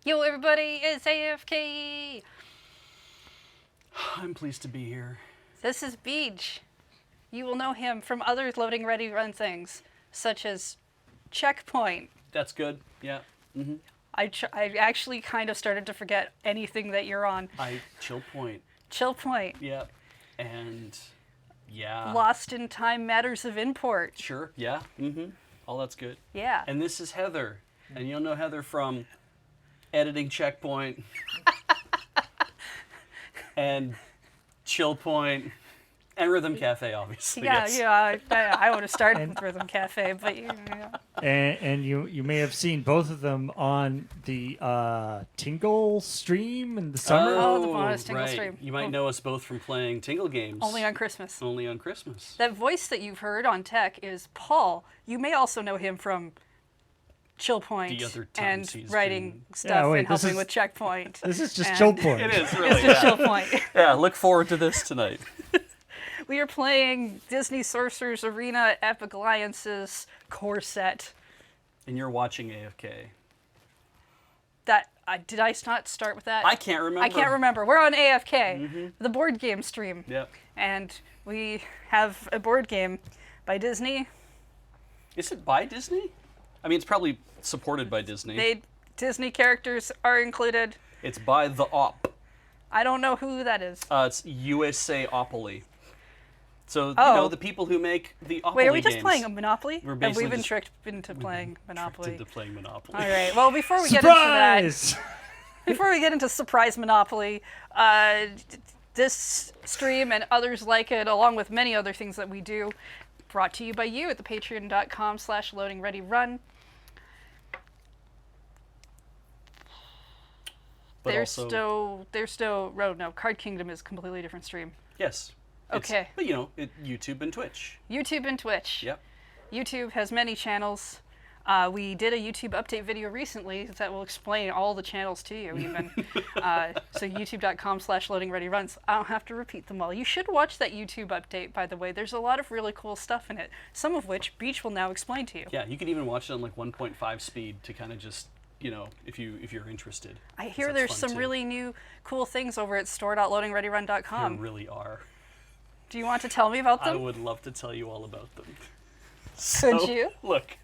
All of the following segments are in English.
Yo, everybody, it's AFK. I'm pleased to be here. This is Beach. You will know him from other loading ready run things, such as Checkpoint. That's good. Yeah. Mm-hmm. I actually kind of started to forget anything that you're on. Chill Point. Chill Point. Yeah. And yeah. Lost in Time Matters of Import. Sure. Yeah. Mm-hmm. All that's good. Yeah. And this is Heather. And you'll know Heather from Editing Checkpoint. And Chill Point. And Rhythm Cafe, obviously. Yeah, yes. yeah. I would have started with Rhythm Cafe, but yeah. And you may have seen both of them on the Tingle stream in the summer. Oh, the bonus Tingle right. stream. You might know us both from playing Tingle games. Only on Christmas. Only on Christmas. That voice that you've heard on Tech is Paul. You may also know him from Chill Point The other and times he's writing stuff and helping with Checkpoint. This is just And- Chill Point. It is, really. It's just Chill Point. Yeah, look forward to this tonight. We are playing Disney Sorcerer's Arena Epic Alliances core set. And you're watching AFK. That did I not start with that? I can't remember. I can't remember. We're on AFK, the board game stream. Yep. And we have a board game by Disney. Is it by Disney? I mean, it's probably supported by Disney. Disney characters are included. It's by the Op. I don't know who that is. It's USA Opoly. So, you Oh. know, the people who make the Opoly Wait, are we just games. playing a Monopoly? We're Have basically we been just- tricked into playing Monopoly? Tricked into playing Monopoly. All right. Well, before we get into that, Surprise! before we get into Surprise Monopoly, this stream and others like it, along with many other things that we do, brought to you by you at the patreon.com/loadingreadyrun. But There's also, no, Card Kingdom is a completely different stream. yes. Okay. But, you know, YouTube and Twitch. YouTube and Twitch. Yep. YouTube has many channels. We did a YouTube update video recently that will explain all the channels to you, even. So youtube.com/loadingreadyruns. I don't have to repeat them all. You should watch that YouTube update, by the way. There's a lot of really cool stuff in it, some of which Beach will now explain to you. Yeah, you can even watch it on like 1.5 speed to kind of just, you know, if you're interested. I hear That's there's fun, some too. really new cool things over at store.loadingreadyrun.com. There really are. Do you want to tell me about I them? would love to tell you all about them. Could So, you? Look,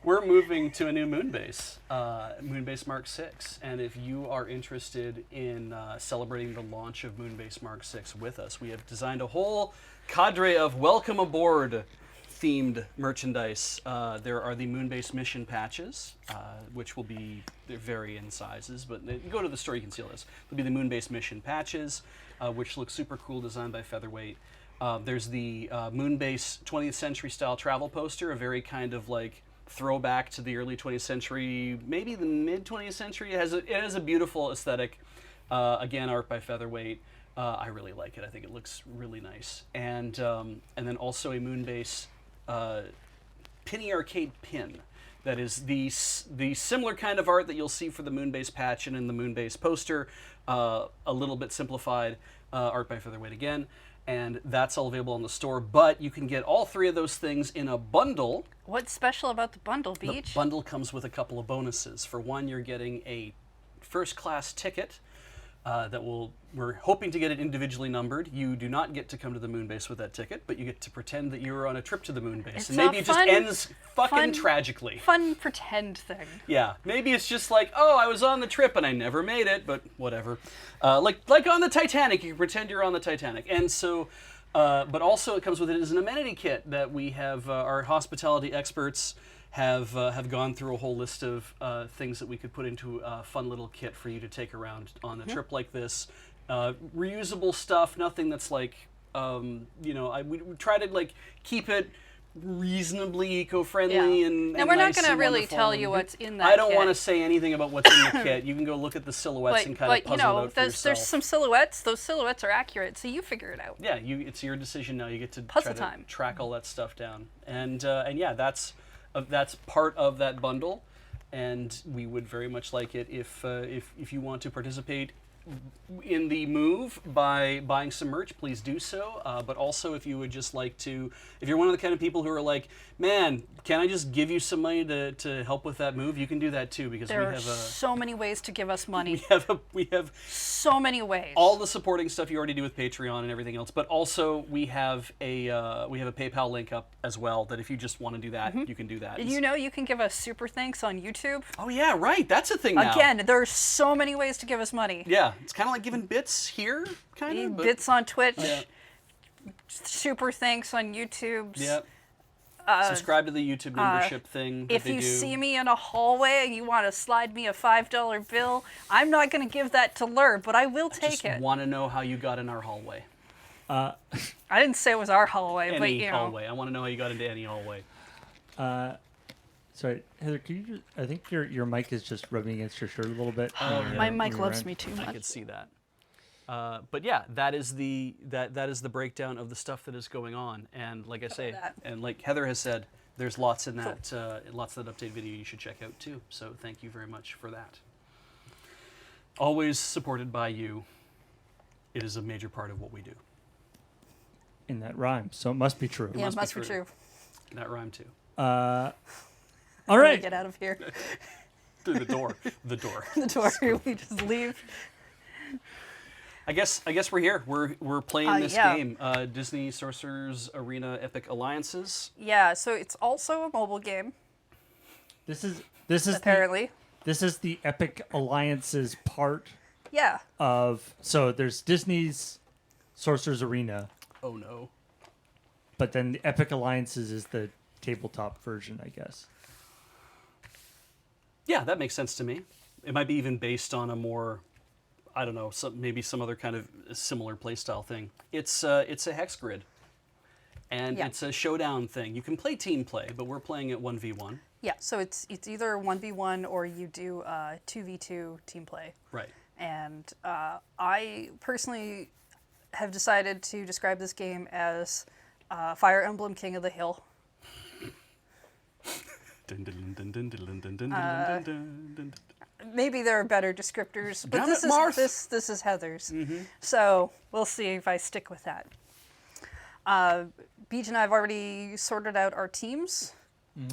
we're moving to a new Moonbase, Moonbase Mark 6, and if you are interested in celebrating the launch of Moonbase Mark 6 with us, we have designed a whole cadre of welcome aboard themed merchandise. There are the Moonbase mission patches, which will be, they vary in sizes, but you go to the store, you can see all this. There'll be the Moonbase mission patches, which look super cool, designed by Featherweight. There's the Moonbase 20th century style travel poster, a very kind of like throwback to the early 20th century, maybe the mid 20th century. It has a beautiful aesthetic. Again, art by Featherweight. I really like it. I think it looks really nice. And then also a Moonbase Penny Arcade pin. That is the similar kind of art that you'll see for the Moonbase patch and in the Moonbase poster. A little bit simplified, art by Featherweight again. And that's all available on the store, but you can get all three of those things in a bundle. What's special about the bundle, The Beach? bundle comes with a couple of bonuses. For one, you're getting a first-class ticket we're hoping to get it individually numbered. You do not get to come to the Moonbase with that ticket, but you get to pretend that you were on a trip to the Moonbase. It's And a maybe it just fun- ends fucking fun- tragically. Fun pretend thing. Yeah, maybe it's just like, oh, I was on the trip and I never made it, but whatever. Like on the Titanic, you can pretend you're on the Titanic. And so, but also it comes with it as an amenity kit that we have, our hospitality experts have gone through a whole list of things that we could put into a fun little kit for you to take around on a trip like this. Reusable stuff, nothing that's like, you know, we try to like keep it reasonably eco-friendly and we're not nice going to and really wonderful. tell you what's in that I don't kit. want to say anything about what's in the kit. You can go look at the silhouettes and kind of puzzle you know, it out for there's yourself. some silhouettes. Those silhouettes are accurate, so you figure it out. Yeah, it's your decision now. You get to Puzzle try time. to track all that stuff down, and yeah, that's part of that bundle, and we would very much like it if you want to participate in the move by buying some merch, please do so. But also, if you would just like to, if you're one of the kind of people who are like, man, can I just give you some money to help with that move? You can do that too, because There we are have so many ways to give us money. we have So many ways. all the supporting stuff you already do with Patreon and everything else. But also we have a PayPal link up as well. That if you just want to do that, you can do that. Did you know you can give us super thanks on YouTube? Oh yeah, right. That's a thing now. Again, there's so many ways to give us money. Yeah, it's kind of like giving bits here, kind of. Bits on Twitch, Yeah. super thanks on YouTube. Yep. Subscribe to the YouTube membership thing that If they you do. see me in a hallway and you want to slide me a $5 bill, I'm not going to give that to Lur, but I will take Just it. want to know how you got in our hallway. I didn't say it was our hallway, but Any you know. hallway. I want to know how you got into any hallway. Sorry, Heather, can you just, I think your mic is just rubbing against your shirt a little bit. My mic loves me too I much. could see that. But yeah, that is the breakdown of the stuff that is going on. And like I say, that. and like Heather has said, there's lots in that lots of that update video you should check out too. So thank you very much for that. Always supported by you. It is a major part of what we do. In that rhyme, so it must be true. Yeah, must it be must be true. true. That rhyme too. All Let me right. get out of here. Through the door. The door. The door. We just leave. I guess we're here. We're playing this yeah. game, Disney Sorcerer's Arena Epic Alliances. Yeah, so it's also a mobile game, This is apparently. this is the Epic Alliances part Yeah. of. So there's Disney's Sorcerer's Arena, Oh no. but then the Epic Alliances is the tabletop version, I guess. Yeah, that makes sense to me. It might be even based on a more, I don't know, maybe some other kind of similar playstyle thing. It's a hex grid, and Yeah. it's a showdown thing. You can play team play, but we're playing it 1v1. Yeah, so it's either 1v1 or you do 2v2 team play. Right. And I personally have decided to describe this game as Fire Emblem King of the Hill. Dun, dun, dun, dun, dun, dun, dun, dun, dun, dun. Maybe there are better descriptors, but Damn this it, is Marth. this is Heather's. So we'll see if I stick with that. Beej and I have already sorted out our teams.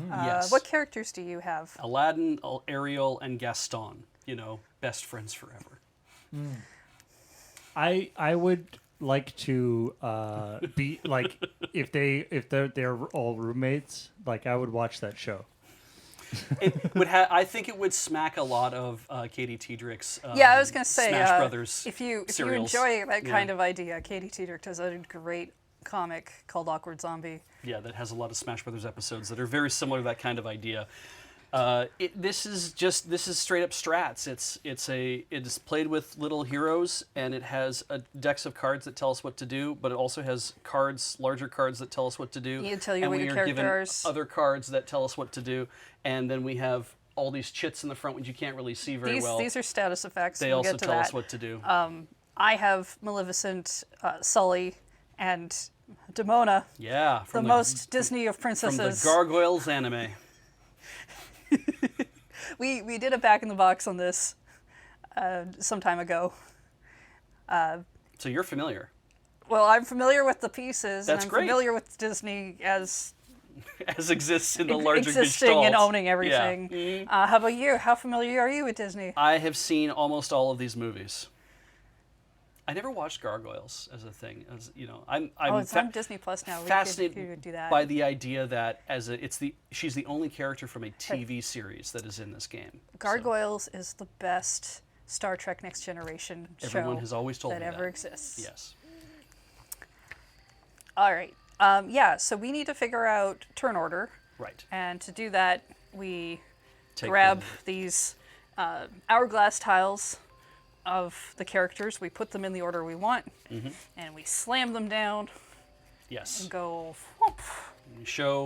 Yes. What characters do you have? Aladdin, Ariel, and Gaston. You know, best friends forever. I would like to be like if they're all roommates. Like I would watch that show. It would I think it would smack a lot of Katie Tiedrick's Yeah, I was gonna say Smash Brothers if you serials. enjoy that kind Yeah. of idea, Katie Tiedrick does a great comic called Awkward Zombie. Yeah, that has a lot of Smash Brothers episodes that are very similar to that kind of idea. This is straight up strats. It is played with little heroes, and it has a decks of cards that tell us what to do, but it also has larger cards that tell us what to do. You tell you and what we your are given character is. other cards that tell us what to do, and then we have all these chits in the front which you can't really see very well. These are status effects. They we'll also get to tell that. us what to do. I have Maleficent, Sully, and Demona, Yeah, the from most Disney of from princesses. the Gargoyles anime. We did a back in the box on this some time ago. So you're familiar. Well, I'm familiar with the pieces, That's and I'm great. familiar with Disney as As exists in the larger existing gestalt. and owning Yeah. everything. How about you? How familiar are you with Disney? I have seen almost all of these movies. I never watched Gargoyles as a thing. As you know, I'm It's on Disney Plus now. We fascinated could do that. by the idea that she's the only character from a TV series that is in this game. So Gargoyles is the best Star Trek Next Generation show everyone has always told that me ever that. exists. Yes. All right. Yeah, so we need to figure out turn order. Right. And to do that, we Take grab the- these hourglass tiles of the characters. We put them in the order we want, and we slam them down Yes. and go whoop. You show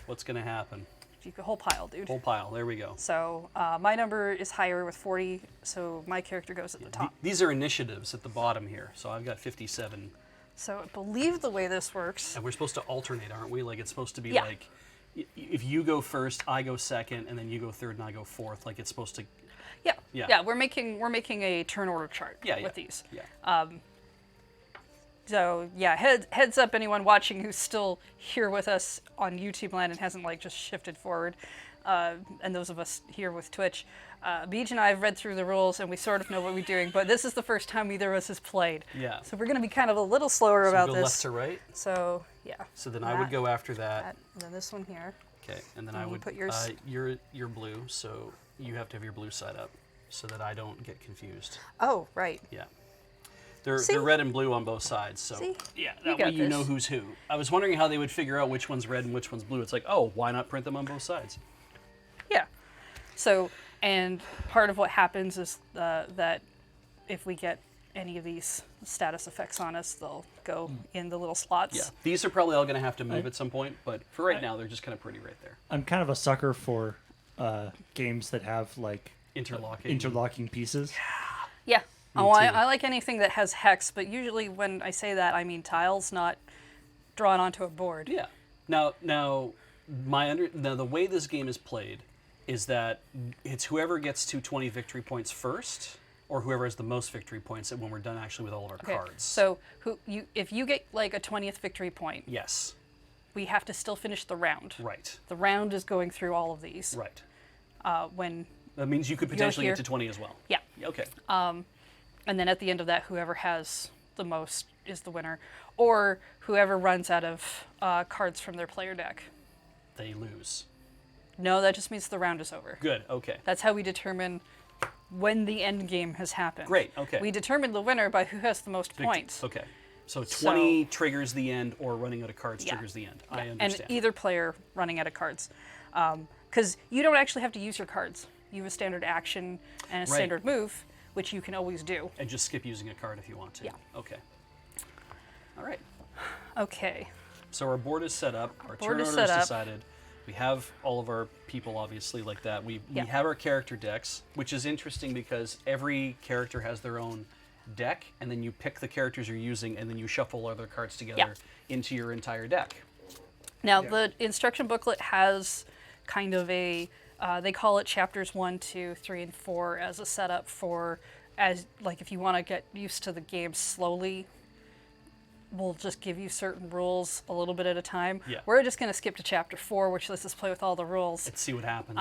what's going to happen. You whole pile, dude. Whole pile. There we go. So my number is higher with 40, so my character goes at the top. These are initiatives at the bottom here. So I've got 57. So I believe the way this works. And we're supposed to alternate, aren't we? Like it's supposed to be Yeah. like if you go first, I go second, and then you go third and I go fourth. Like it's supposed to Yeah. Yeah. Yeah. We're making a turn order chart with these. Yeah. So yeah, heads up, anyone watching who's still here with us on YouTube land and hasn't like just shifted forward, and those of us here with Twitch. Beej and I have read through the rules and we sort of know what we're doing, but this is the first time either of us has played. Yeah. So we're going to be kind of a little slower So about go this. left to right. So yeah. So then I would go after that. And then this one here. Okay, and then And I you would put yours- you're blue, so you have to have your blue side up, so that I don't get confused. Oh right. Yeah. See? They're red and blue on both sides, so See? yeah, You that got way you know this. who's who. I was wondering how they would figure out which one's red and which one's blue. It's like, oh, why not print them on both sides? Yeah. So, and part of what happens is that if we get any of these status effects on us, they'll go in the little slots. Yeah, these are probably all going to have to move at some point, but for right now, they're just kind of pretty right there. I'm kind of a sucker for games that have like Interlocking pieces. Yeah. Me Oh, too. I like anything that has hex, but usually when I say that, I mean tiles, not drawn onto a board. Yeah. Now, the way this game is played is that it's whoever gets to 20 victory points first, or whoever has the most victory points when we're done actually with all of our Okay. cards. So if you get like a 20th victory point, Yes. we have to still finish the round. Right. The round is going through all of these. Right. When That means you could Go potentially here. get to 20 as well. yeah. Okay. And then at the end of that, whoever has the most is the winner, or whoever runs out of cards from their player deck. They lose. No, that just means the round is over. Good. Okay. That's how we determine when the end game has happened. Great, okay. We determine the winner by who has the most points. Okay. So 20 triggers the end, or running out of cards Yeah. triggers the end. Yeah, I understand. And either player running out of cards. Because you don't actually have to use your cards. You have a standard action and a Right. standard move, which you can always do. And just skip using a card if you want to. Yeah. Okay. All right. Okay. So our board is set up. Our Board turn is order is set up. decided. We have all of our people obviously like that. We Yeah. have our character decks, which is interesting because every character has their own deck, and then you pick the characters you're using, and then you shuffle other cards together into your entire deck. Now, the instruction booklet has kind of a, they call it chapters 1, 2, 3, and 4 as a setup for, as like if you want to get used to the game slowly, we'll just give you certain rules a little bit at a time. Yeah. We're just going to skip to chapter 4, which lets us play with all the rules. Let's see what happens.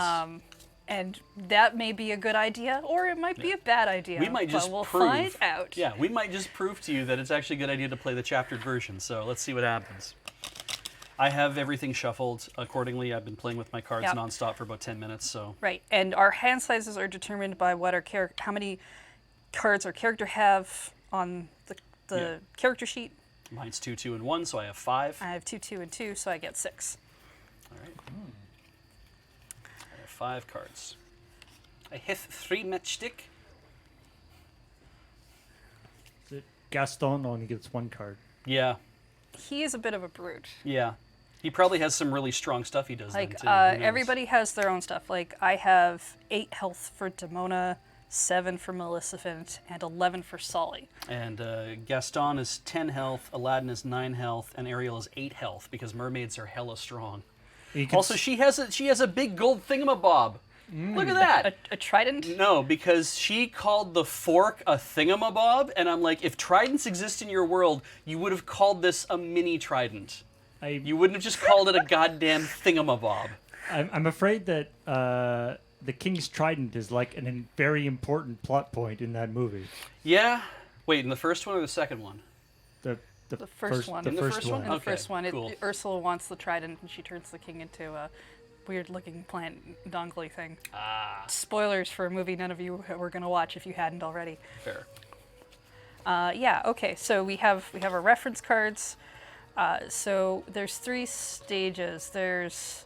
And that may be a good idea, or it might be a bad idea. We might just but we'll prove. find out. Yeah, we might just prove to you that it's actually a good idea to play the chaptered version. So let's see what happens. I have everything shuffled accordingly. I've been playing with my cards Yep. nonstop for about 10 minutes. So Right, and our hand sizes are determined by what our how many cards our character have on the Yeah. character sheet. mine's 2, 2, and 1, so I have 5. I have 2, 2, and 2, so I get 6. All right. I have 5 cards. I have 3 matchstick. Gaston only gets one card. Yeah, He is a bit of a brute. yeah. He probably has some really strong stuff he does. Like, then, too. Who knows? everybody has their own stuff. Like, I have 8 health for Demona, 7 for Maleficent, and 11 for Sully. And Gaston is 10 health, Aladdin is 9 health, and Ariel is 8 health because mermaids are hella strong. You can Also, she has a big gold thingamabob. Look at that. A trident? No, because she called the fork a thingamabob, and I'm like, if tridents exist in your world, you would have called this a mini trident. You wouldn't have just called it a goddamn thingamabob. I'm afraid that the King's Trident is like a very important plot point in that movie. Yeah. Wait, in the first one or the second one? The first one. The In the first first one. In the Okay, first one, cool. Ursula wants the trident, and she turns the king into a weird-looking plant dongly thing. Ah, Spoilers for a movie none of you were going to watch if you hadn't already. fair. Yeah. Okay. So we have our reference cards. So there's 3 stages. There's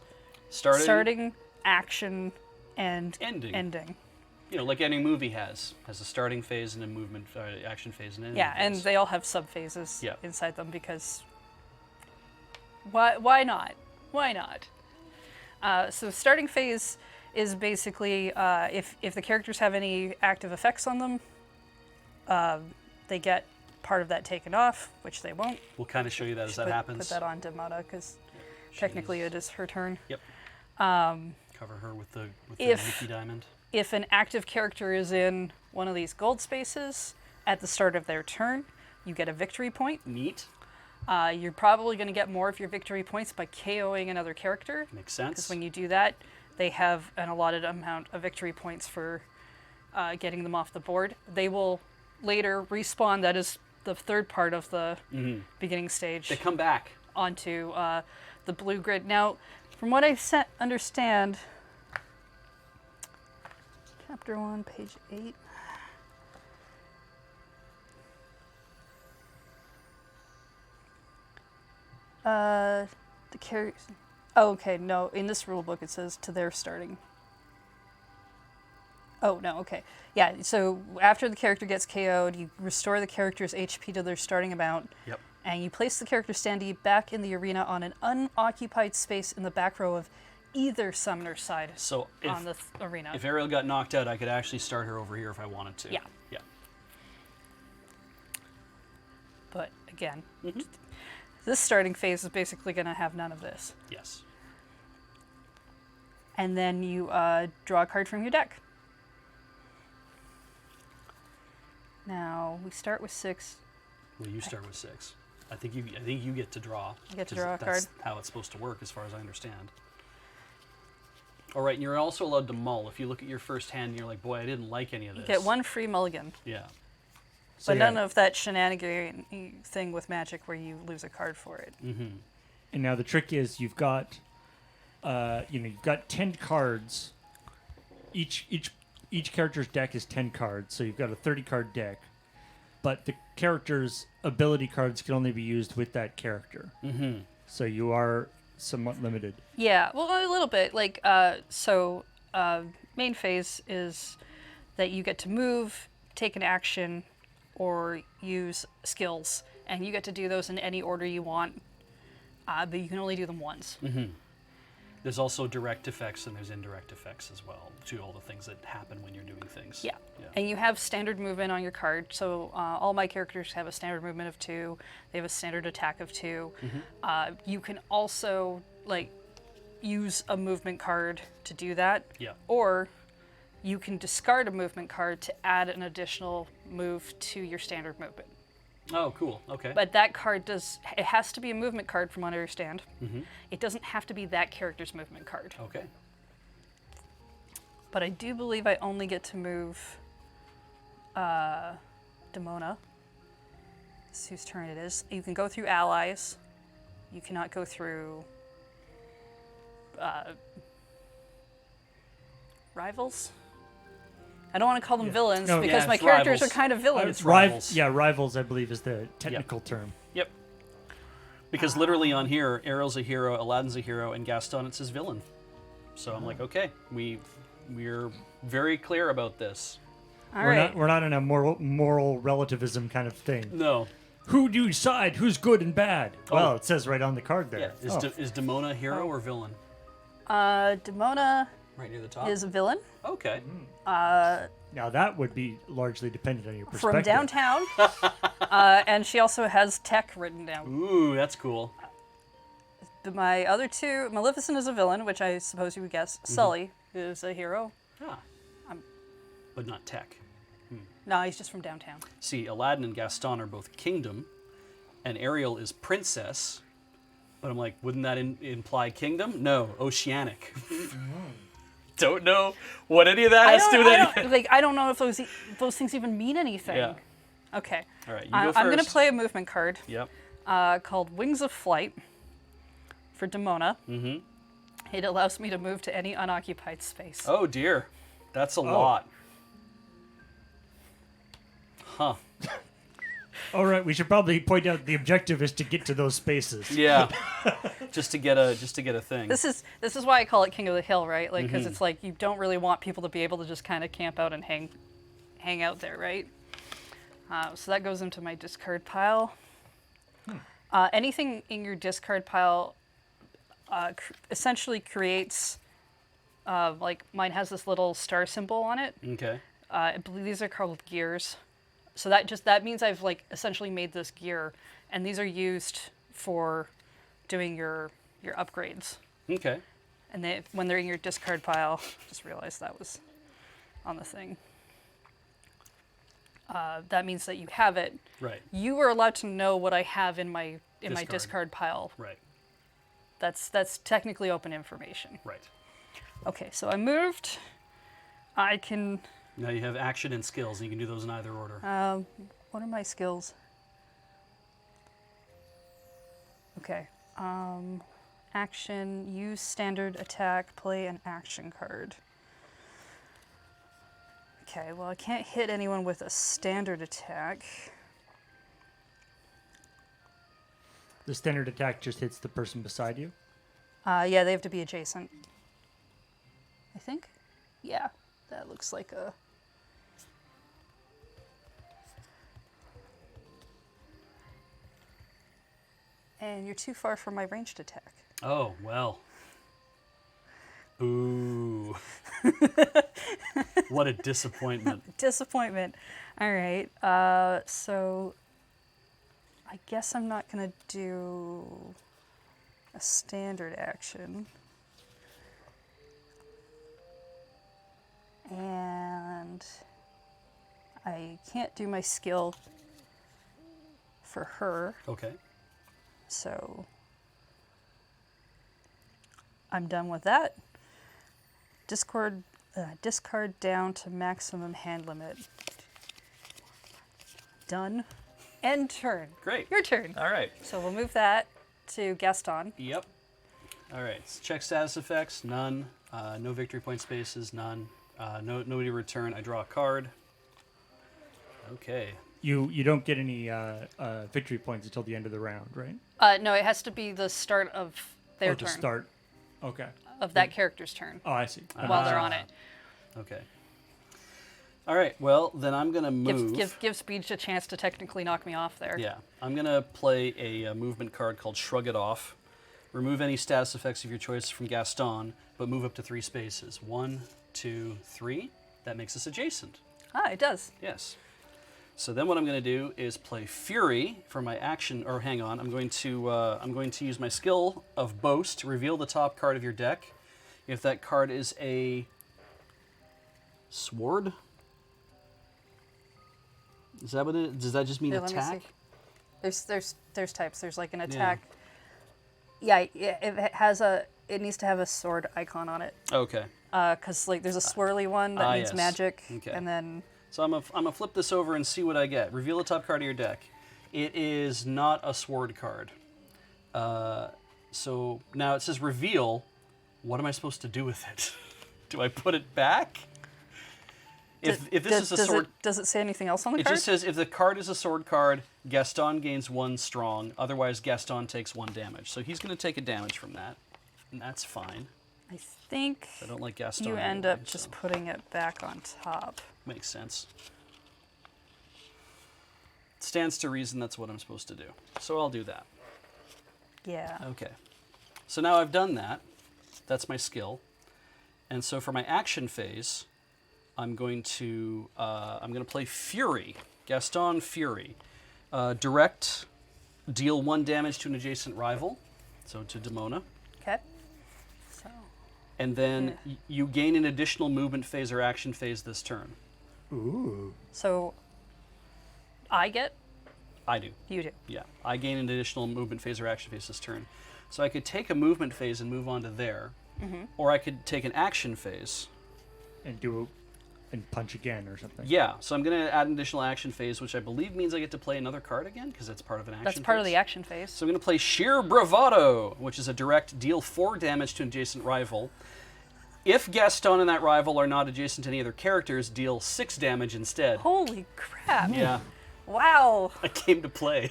starting, action, and Ending. You know, like any movie has a starting phase and a movement, action phase and an ending Yeah, and phase. they all have sub-phases Yeah. inside them because why not? Why not? So starting phase is basically if the characters have any active effects on them, they get part of that taken off, which they won't. We'll kind of show you that as that happens. Put that on Demona because technically it is her turn. Yep. Cover her with the if- Mickey diamond. if an active character is in one of these gold spaces at the start of their turn, you get a victory point. Neat. You're probably going to get more of your victory points by KOing another character. Makes sense. Because when you do that, they have an allotted amount of victory points for getting them off the board. They will later respawn. That is the third part of the beginning stage. They come back. Onto the blue grid. Now, from what I understand, Chapter 1, page 8. The characters. Oh, okay. No, in this rule book it says to their starting. Oh no. Okay. Yeah. So after the character gets KO'd, you restore the character's HP to their starting amount. Yep. And you place the character standee back in the arena on an unoccupied space in the back row of either summoner's side So on the arena. if Ariel got knocked out, I could actually start her over here if I wanted to. Yeah. Yeah. But again, this starting phase is basically going to have none of this. Yes. And then you draw a card from your deck. Now we start with 6. Well, you start with 6. I think you get to draw. I get to 'cause draw a that's card. how it's supposed to work, as far as I understand. All right, and you're also allowed to mull. If you look at your first hand and you're like, boy, I didn't like any of this. You get 1 free mulligan. Yeah. So But yeah, none of that shenanigan thing with Magic where you lose a card for it. And now the trick is you've got, you've got 10 cards. Each character's deck is 10 cards, so you've got a 30-card deck. But the character's ability cards can only be used with that character. Mm-hmm. So you are somewhat limited. Yeah, well, a little bit. Like, main phase is that you get to move, take an action, or use skills. And you get to do those in any order you want, but you can only do them once. There's also direct effects and there's indirect effects as well to all the things that happen when you're doing things. Yeah. And you have standard movement on your card. So all my characters have a standard movement of 2. They have a standard attack of 2. You can also use a movement card to do that. Yeah. Or you can discard a movement card to add an additional move to your standard movement. Oh, cool. Okay. But that card it has to be a movement card from what I understand. It doesn't have to be that character's movement card. Okay. But I do believe I only get to move Demona. This is whose turn it is. You can go through allies. You cannot go through rivals. I don't want to call them villains No, because yeah, my it's characters rivals. are kind of villains. It's rivals. Rivals, I believe, is the technical term. Yep. Because literally on here, Ariel's a hero, Aladdin's a hero, and Gaston it says villain. So I'm like, okay, we're very clear about this. All right. We're not in a moral relativism kind of thing. No. Who do you decide who's good and bad? Well, it says right on the card there. Yeah. Is Demona hero or villain? Demona Right near the top. is a villain Okay. Now that would be largely dependent on your perspective. from downtown, and she also has tech written down. Ooh, that's cool. My other 2, Maleficent is a villain, which I suppose you would guess. Sully is a hero. Ah. But not tech. No, he's just from downtown. See, Aladdin and Gaston are both kingdom, and Ariel is princess. But I'm like, wouldn't that imply kingdom? No, oceanic. Don't know what any of that has to do with anything. I don't know if those things even mean anything. Yeah. Okay. All right, you go I'm going to first. play a movement card Yep. called Wings of Flight for Demona. It allows me to move to any unoccupied space. Oh dear, that's a lot. Huh. All right, we should probably point out the objective is to get to those spaces. Yeah. just to get a thing. This is why I call it King of the Hill, right? Like, because it's like you don't really want people to be able to just kind of camp out and hang out there, right? So that goes into my discard pile. Anything in your discard pile essentially creates, mine has this little star symbol on it. Okay. I believe these are called gears. So that means I've essentially made this gear, and these are used for doing your upgrades. Okay. And when they're in your discard pile, just realized that was on the thing. That means that you have it. Right. You are allowed to know what I have in my Discard. discard pile. Right. That's technically open information. Right. Okay, so I moved. I can. Now you have action and skills, and you can do those in either order. What are my skills? Okay. Action. Use standard attack. Play an action card. Okay, well, I can't hit anyone with a standard attack. The standard attack just hits the person beside you. Yeah, they have to be adjacent. I think? Yeah, that looks like a... And you're too far from my ranged attack. Oh, well. Ooh. What a disappointment. Disappointment. All right, so I guess I'm not going to do a standard action. And I can't do my skill for her, Okay. so I'm done with that. Discard down to maximum hand limit. Done. End turn. Great. Your turn. All right. So we'll move that to Gaston. Yep. All right. Check status effects. None. No victory point spaces. None. Nobody return. I draw a card. Okay. You don't get any victory points until the end of the round, right? No, it has to be the start of their To turn. start. Okay. Of that character's turn Oh, I see. while they're on it. Okay. All right. Well, then I'm gonna move. Give Speech a chance to technically knock me off there. Yeah. I'm gonna play a movement card called Shrug It Off. Remove any status effects of your choice from Gaston, but move up to 3 spaces. 1, 2, 3. That makes us adjacent. Ah, it does. Yes. So then what I'm going to do is play Fury for my action. Or hang on, I'm going to use my skill of Boast. Reveal the top card of your deck. If that card is a sword, is that what it is? Does that just mean Here, let me attack? see. There's types. There's like an attack. Yeah, it needs to have a sword icon on it. Okay. Because like there's a swirly one that means yes. magic, Okay. and then So I'm gonna flip this over and see what I get. Reveal the top card of your deck. It is not a sword card. So now it says reveal. What am I supposed to do with it? Do I put it back? If this is a sword, does it say anything else on the it card? just says if the card is a sword card, Gaston gains 1 strong. Otherwise, Gaston takes 1 damage. So he's going to take a damage from that, and that's fine. I think I don't like Gaston. you end anyway, up just putting it back on top. makes sense. Stands to reason that's what I'm supposed to do. So I'll do that. Yeah. Okay. So now I've done that. That's my skill. And so for my action phase, I'm going to play Fury, Gaston Fury. Direct, deal 1 damage to an adjacent rival, so to Demona. Okay. So And then you gain an additional movement phase or action phase this turn. Ooh. so I get, I do. you do. Yeah, I gain an additional movement phase or action phase this turn. So I could take a movement phase and move on to there, or I could take an action phase. And punch again or something. Yeah, so I'm going to add an additional action phase, which I believe means I get to play another card again, because that's part of an action phase. That's part of the action phase. So I'm going to play Sheer Bravado, which is a direct deal 4 damage to an adjacent rival. If Gaston and that rival are not adjacent to any other characters, deal 6 damage instead. Holy crap. Yeah, Wow. I came to play,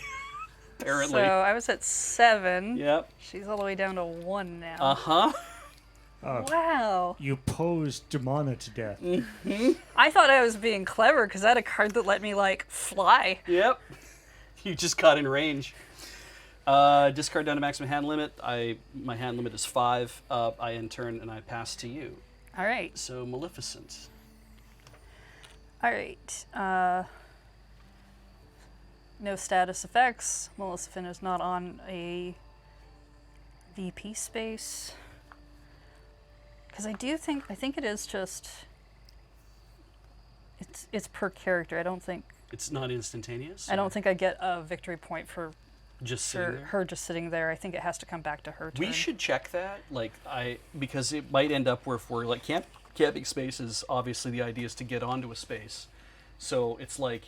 apparently. So I was at 7. Yep. She's all the way down to 1 now. Uh-huh. Wow. You posed Demona to death. I thought I was being clever because I had a card that let me like fly. Yep. You just got in range. Discard down to maximum hand limit. My hand limit is 5. I in turn and I pass to you. All right. So Maleficent. All right. No status effects. Maleficent is not on a VP space. Because I think it is just It's per character. I don't think It's not instantaneous. I don't think I get a victory point for just sitting there. her just sitting there. I think it has to come back to her turn. We should check that, because it might end up where if we're like camping spaces, obviously the idea is to get onto a space. So it's like,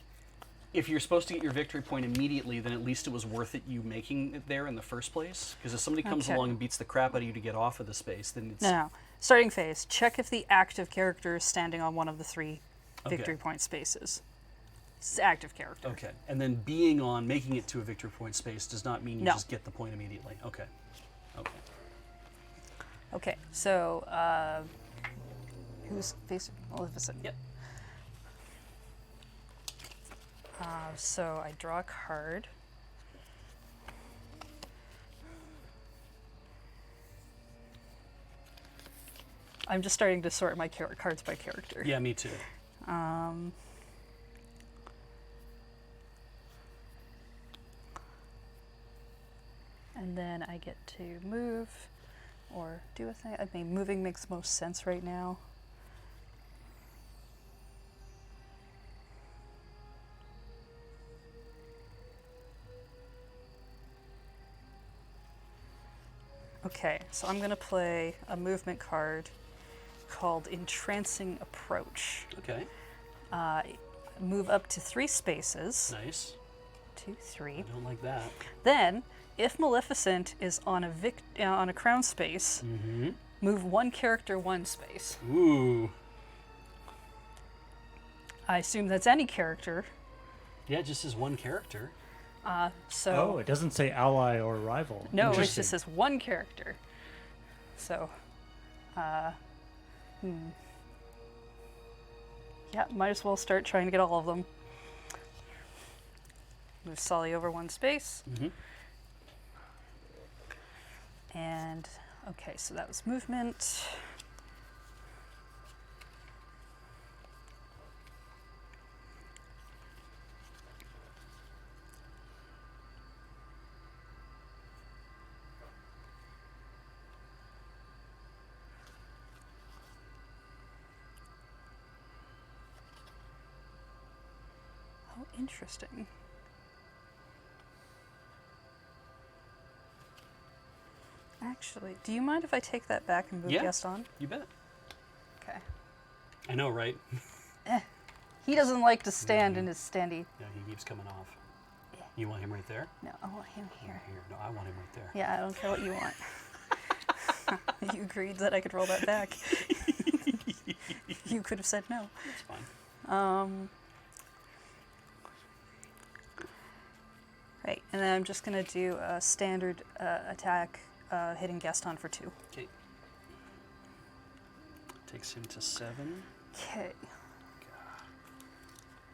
if you're supposed to get your victory point immediately, then at least it was worth it you making it there in the first place. Because if somebody comes Okay. along and beats the crap out of you to get off of the space, then it's No. Starting phase. Check if the active character is standing on one of the 3 Okay. victory point spaces. It's active character. okay. And then making it to a victory point space does not mean you No. just get the point immediately. Okay. Okay. Okay. So who's facing Maleficent? Yep. So I draw a card. I'm just starting to sort my cards by character. Yeah, me too. And then I get to move or do a thing. I mean, moving makes most sense right now. Okay, so I'm going to play a movement card called Entrancing Approach. Okay. Move up to 3 spaces. Nice. 2, 3. I don't like that. Then, if Maleficent is on a crown space, Mm-hmm. move 1 character 1 space. Ooh. I assume that's any character. Yeah, it just as one character. So Oh, it doesn't say ally or rival. no, it Interesting. just says 1 character. So, yeah, might as well start trying to get all of them. Move Sully over 1 space. Mm-hmm. And, okay, so that was movement. Oh, interesting. Actually, do you mind if I take that back and move Yeah. Gaston? You bet. Okay. I know, right? He doesn't like to stand in his standy. Yeah, he keeps coming off. Yeah. You want him right there? No, I want him here. Here. No, I want him right there. Yeah, I don't care what you want. You agreed that I could roll that back. You could have said no. That's fine. Right, and then I'm just gonna do a standard attack, hitting Gaston for 2. Okay. Takes him to 7. Okay.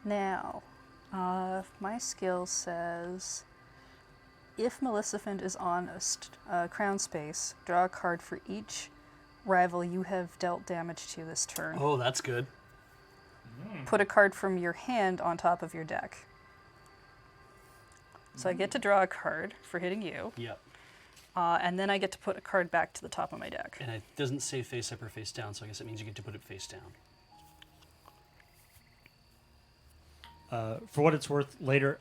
Now, my skill says, if Maleficent is on a crown space, draw a card for each rival you have dealt damage to this turn. Oh, that's good. Put a card from your hand on top of your deck. So I get to draw a card for hitting you, Yep. and then I get to put a card back to the top of my deck. And it doesn't say face up or face down, so I guess it means you get to put it face down. For what it's worth, later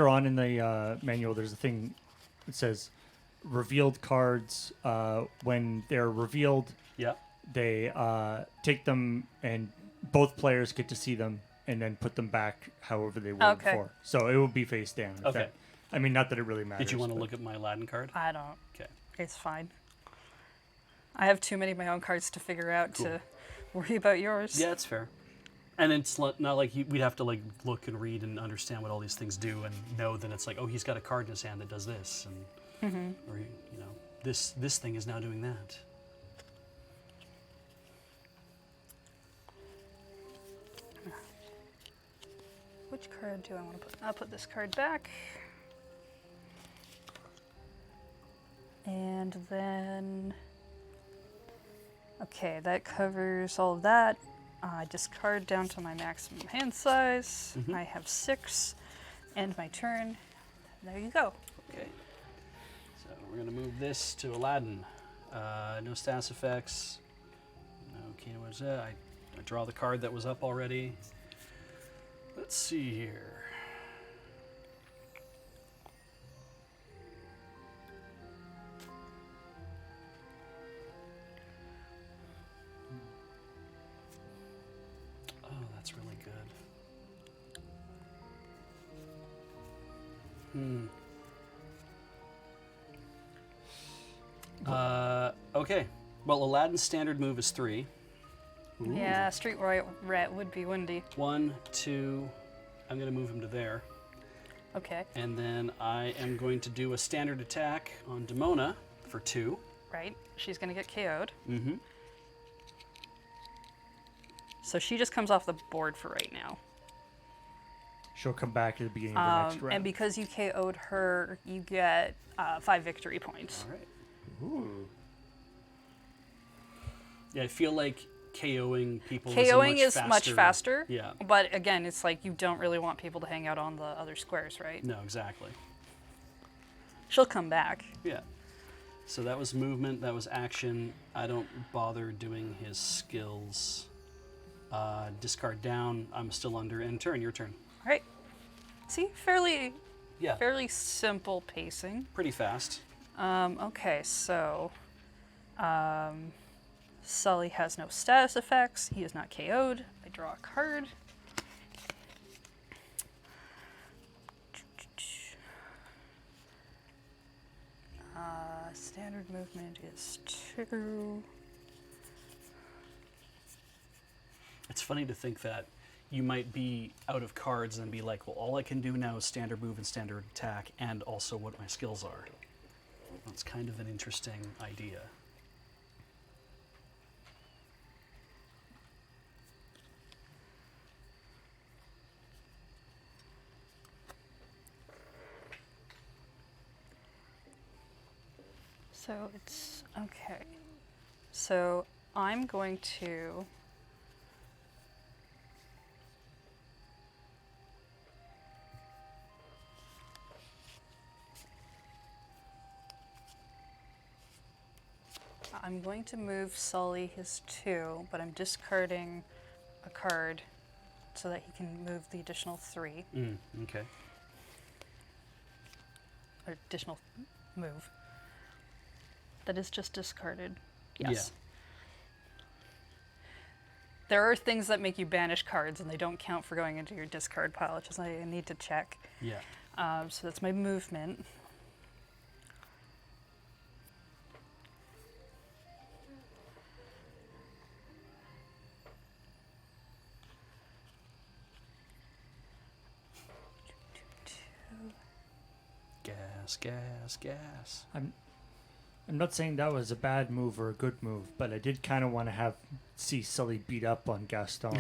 on in the manual, there's a thing that says revealed cards. When they're revealed, Yep. they take them, and both players get to see them, and then put them back however they were Okay. before. So it will be face down. if Okay. that- I mean, not that it really matters. Did you want to but- look at my Aladdin card? I don't. Okay. It's fine. I have too many of my own cards to figure out Cool. to worry about yours. Yeah, it's fair. And it's not like we'd have to like look and read and understand what all these things do and know that it's like, oh, he's got a card in his hand that does this, and or this thing is now doing that. Which card do I want to put? I'll put this card back. And then, okay, that covers all of that. I discard down to my maximum hand size. I have 6. End my turn. There you go. Okay. So we're gonna move this to Aladdin. No status effects. No key. What's that? I draw the card that was up already. Let's see here. Oh, that's really good. Okay. Well, Aladdin's standard move is 3. Ooh. Yeah, Street Rat would be windy. 1, 2. I'm going to move him to there. Okay. And then I am going to do a standard attack on Demona for 2. Right. She's going to get KO'd. Mm-hmm. So she just comes off the board for right now. She'll come back at the beginning of the next round. And because you KO'd her, you get 5 victory points. All right. Ooh. Yeah, I feel like KOing people KOing is is much faster. Yeah. But again, it's like you don't really want people to hang out on the other squares, right? No, exactly. She'll come back. Yeah. So that was movement, that was action. I don't bother doing his skills. Discard down. I'm still under end turn. Your turn. All right. See, fairly Yeah. simple pacing. Pretty fast. Okay, so Sully has no status effects. He is not KO'd. I draw a card. Standard movement is 2. It's funny to think that you might be out of cards and be like, well, all I can do now is standard move and standard attack, and also what my skills are. That's kind of an interesting idea. So it's okay. So I'm going to move Sully his 2, but I'm discarding a card so that he can move the additional 3, Okay. or additional move. That is just discarded. Yes. There are things that make you banish cards, and they don't count for going into your discard pile, which is I need to check. Yeah. So that's my movement. Gas. I'm not saying that was a bad move or a good move, but I did kind of want to see Sully beat up on Gaston.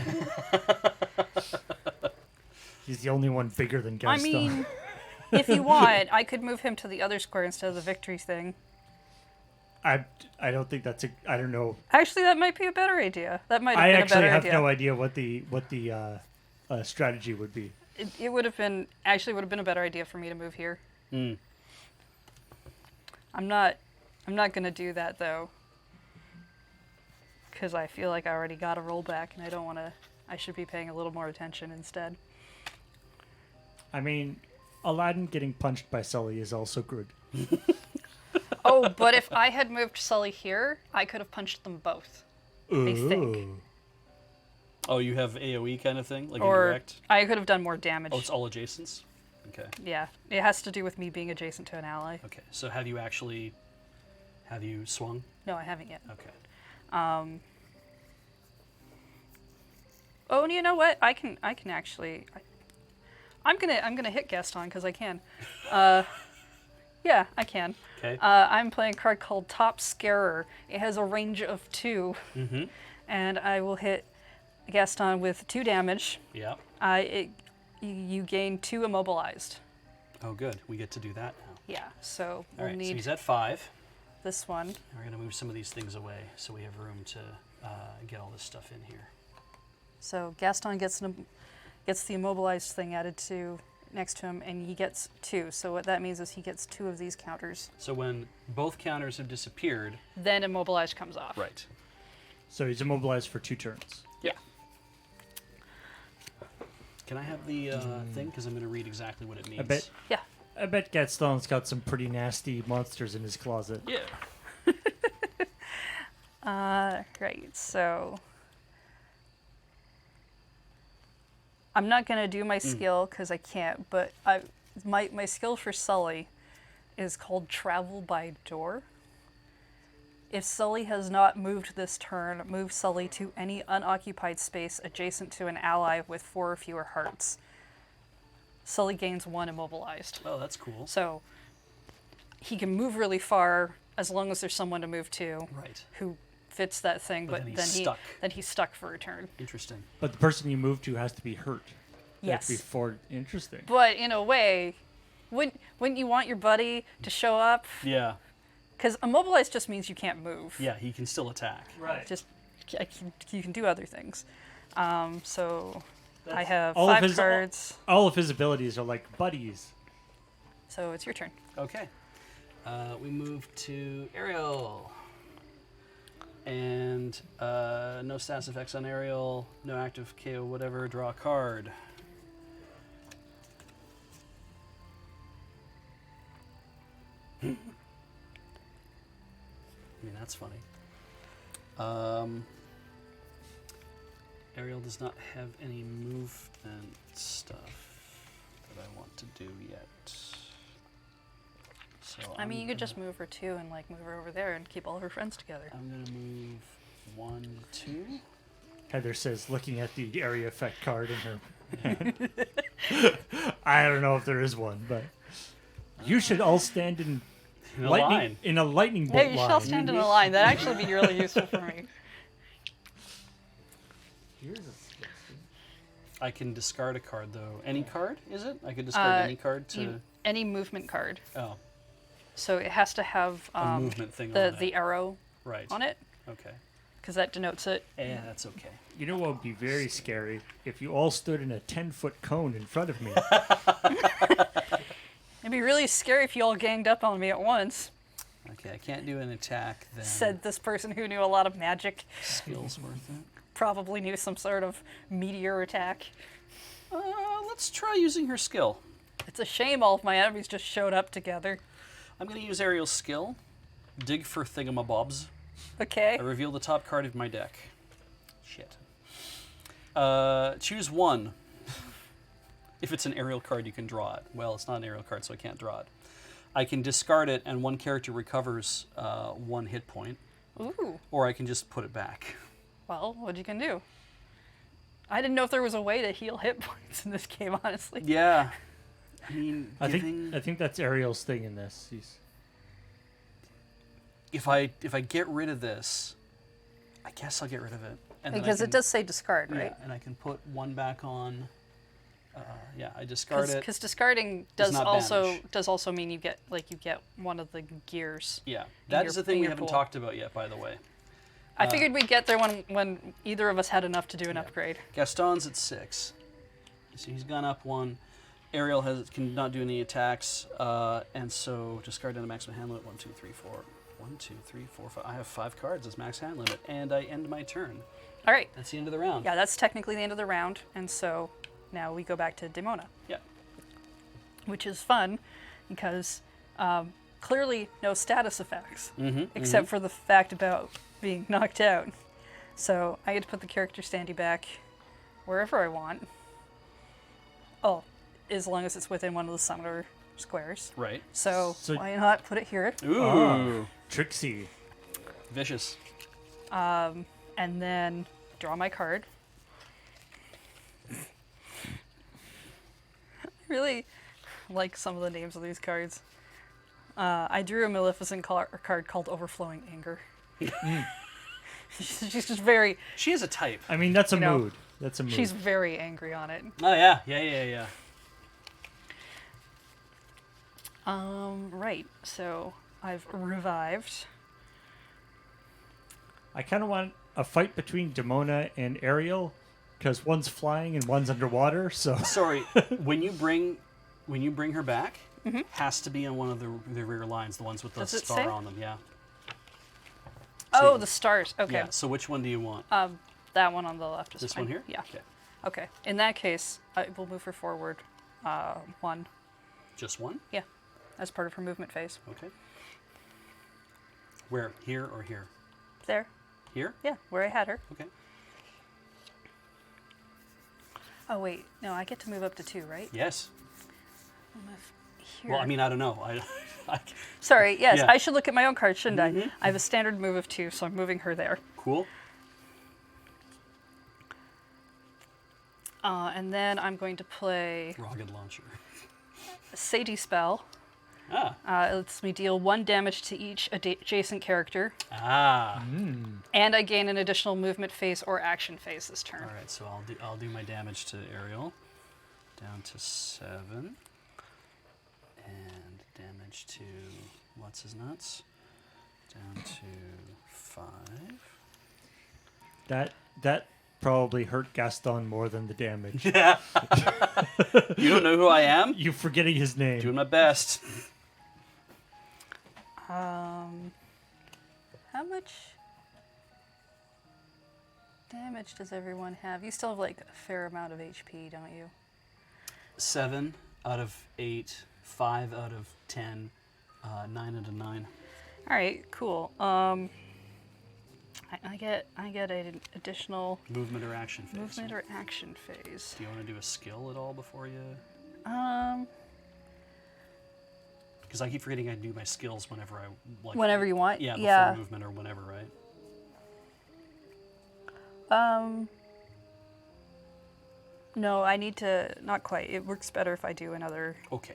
He's the only one bigger than Gaston. I mean, if you want, I could move him to the other square instead of the victory thing. I don't think that's I don't know. Actually, that might be a better idea. That might have been a better idea. I actually have no idea what the strategy would be. It would have been a better idea for me to move here. I'm not going to do that though, because I feel like I already got a rollback, and I don't want to. I should be paying a little more attention instead. I mean, Aladdin getting punched by Sully is also good. Oh, but if I had moved Sully here, I could have punched them both. I think. Oh, you have AoE kind of thing, like Or indirect? I could have done more damage. Oh, it's all adjacents? Okay. Yeah, it has to do with me being adjacent to an ally. Okay, so have you swung? No, I haven't yet. Okay. Oh, and you know what? I can actually. I'm gonna hit Gaston because I can. Yeah, I can. Okay. I'm playing a card called Top Scarer. It has a range of 2, and I will hit Gaston with 2 damage. Yeah. You gain 2 immobilized. Oh, good. We get to do that now. Yeah, so All we'll right, so need he's at 5. this one. We're going to move some of these things away so we have room to get all this stuff in here. So Gaston gets the immobilized thing added to next to him, and he gets 2. So what that means is he gets 2 of these counters. So when both counters have disappeared... Then immobilized comes off. Right. So he's immobilized for 2 turns. Yeah. Can I have the thing? Because I'm going to read exactly what it means. Yeah. I bet Gaston's got some pretty nasty monsters in his closet. Yeah. Right, so I'm not gonna do my skill because I can't, but my skill for Sully is called Travel by Door. If Sully has not moved this turn, move Sully to any unoccupied space adjacent to an ally with 4 or fewer hearts. Sully gains 1 immobilized. Oh, that's cool. So he can move really far as long as there's someone to move to Right. who fits that thing, But but then he's stuck. then he's stuck for a turn. Interesting. But the person you move to has to be hurt. Yes. Before interesting. But in a way, wouldn't you want your buddy to show up? Yeah. Because immobilized just means you can't move. Yeah, he can still attack. Right. Just you can do other things. So I have all of 5 his- cards. All of his abilities are like buddies. So it's your turn. Okay. We move to Ariel. And no status effects on Ariel, no active KO, whatever, draw a card. I mean, that's funny. Ariel does not have any movement stuff that I want to do yet. So I mean, you could just move her too and like move her over there and keep all of her friends together. I'm gonna move 1, 2. Heather says, looking at the area effect card in her hand. I don't know if there is one, but you should all stand in In a line. in a lightning bolt Yeah, you should all line. stand in a line. That'd actually be really useful for me. Here's a suggestion. I can discard a card though. Any card, is it? I could discard any card to. Any movement card. Oh, So it has to have a movement thing on the it. arrow Right. on it, Okay. because that denotes it. Yeah, that's okay. You know what would be very scary? If you all stood in a 10-foot cone in front of me. It'd be really scary if you all ganged up on me at once, Okay, I can't do an attack then. said this person who knew a lot of magic, Skill's worth it. probably knew some sort of meteor attack. Let's try using her skill. It's a shame all of my enemies just showed up together. I'm going to use Ariel's skill. Dig for thingamabobs. Okay. I reveal the top card of my deck. Shit. Choose 1. If it's an Ariel card, you can draw it. Well, it's not an Ariel card, so I can't draw it. I can discard it, and 1 character recovers 1 hit point. Ooh. Or I can just put it back. Well, what you can do? I didn't know if there was a way to heal hit points in this game, honestly. Yeah. I mean, I giving... think that's Ariel's thing in this. If I get rid of this, I guess I'll get rid of it. And then I Because it can- does say discard, right? Yeah, and I can put 1 back on. Yeah, I discard it. Because discarding Does not banish. does also mean you get one of the gears. Yeah, that is your- the thing in we your haven't pool. talked about yet, by the way. I figured we'd get there when either of us had enough to do an upgrade. Gaston's at 6. So he's gone up 1. Ariel cannot do any attacks, and so discard down to maximum hand limit. 1, 2, 3, 4. 1, 2, 3, 4, 5. I have 5 cards as max hand limit, and I end my turn. All right. That's the end of the round. Yeah, that's technically the end of the round, and so now we go back to Demona, Yeah. which is fun because clearly no status effects, except for the fact about being knocked out. So I get to put the character standee back wherever I want. Oh, as long as it's within one of the summoner squares. Right. So So- why not put it here? Ooh. Oh, Trixie. Vicious. And then draw my card. I really like some of the names of these cards. I drew a Maleficent card called Overflowing Anger. She's just very, She is a type. I mean, that's a You know, mood. That's a mood. she's very angry on it. Oh, yeah. Yeah. Right, so I've revived. I kind of want a fight between Demona and Ariel, because one's flying and one's underwater. So Sorry, when you bring her back, has to be on one of the rear lines, the ones with the Does it star say? on them. Yeah. Oh, the stars. Okay. Yeah. So which one do you want? That one on the left is This fine. one here? Yeah. Okay. Okay. In that case, I will move her forward 1. Just one? Yeah, as part of her movement phase. Okay. Where? Here or here? There. Here? Yeah, where I had her. Okay. Oh, wait. No, I get to move up to 2, right? Yes. I'll move here. Well, I mean, I don't know. Sorry, yes, Yeah. I should look at my own card, shouldn't I? I have a standard move of 2, so I'm moving her there. Cool. And then I'm going to play Rocket launcher. a Sadie spell. Ah. It lets me deal 1 damage to each adjacent character, Ah. and I gain an additional movement phase or action phase this turn. All right, so I'll do my damage to Ariel. Down to 7. And damage to what's his nuts? Down to 5. That probably hurt Gaston more than the damage. You don't know who I am? You forgetting his name. Doing my best. How much damage does everyone have? You still have like a fair amount of HP, don't you? 7 out of 8, 5 out of 10, 9 out of 9. All right, cool. I get an additional Movement or action phase. movement or action phase. Do you want to do a skill at all before you? Because I keep forgetting I do my skills whenever I like. Whenever you want. Yeah, before Yeah. movement or whenever, right? No, I need to. Not quite. It works better if I do another Okay.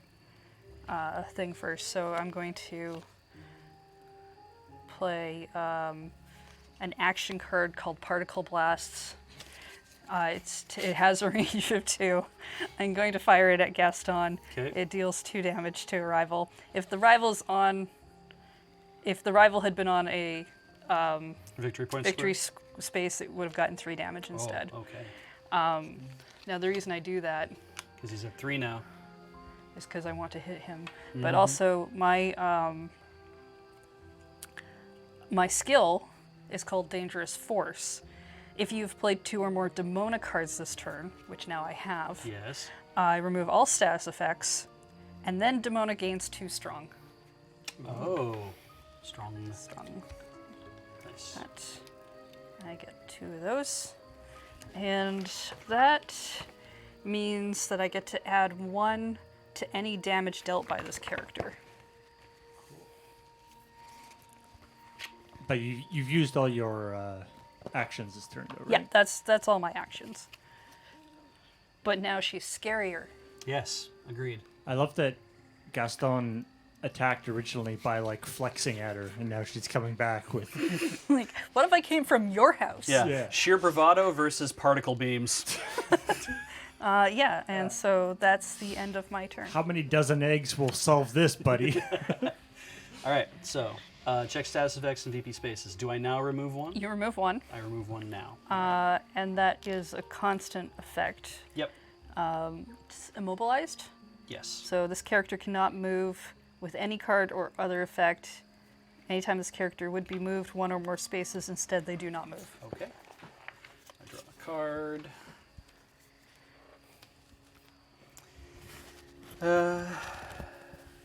thing first. So I'm going to play an action card called Particle Blasts. It has a range of 2. I'm going to fire it at Gaston. Okay. It deals 2 damage to a rival. If the rival had been on a Victory point. victory space, it would have gotten 3 damage instead. Oh, okay. Now the reason I do that Because he's at 3 now. is because I want to hit him, but also my my skill is called Dangerous Force. If you've played 2 or more Demona cards this turn, which now I have, Yes. I remove all status effects, and then Demona gains 2 strong. Oh. Strong. Strong. Nice. That. I get 2 of those. And that means that I get to add 1 to any damage dealt by this character. But you've used all your actions this turn, though, Yeah, right? that's all my actions. But now she's scarier. Yes. Agreed. I love that Gaston attacked originally by like flexing at her, and now she's coming back with. Like, what if I came from your house? Yeah. Yeah. Sheer bravado versus particle beams. Yeah, and so that's the end of my turn. How many dozen eggs will solve this, buddy? All right. So check status effects and VP spaces. Do I now remove 1? You remove 1, I remove 1 now. and that is a constant effect. Yep. It's immobilized, Yes. so this character cannot move with any card or other effect. Anytime this character would be moved 1 or more spaces, instead they do not move. Okay. I draw a card.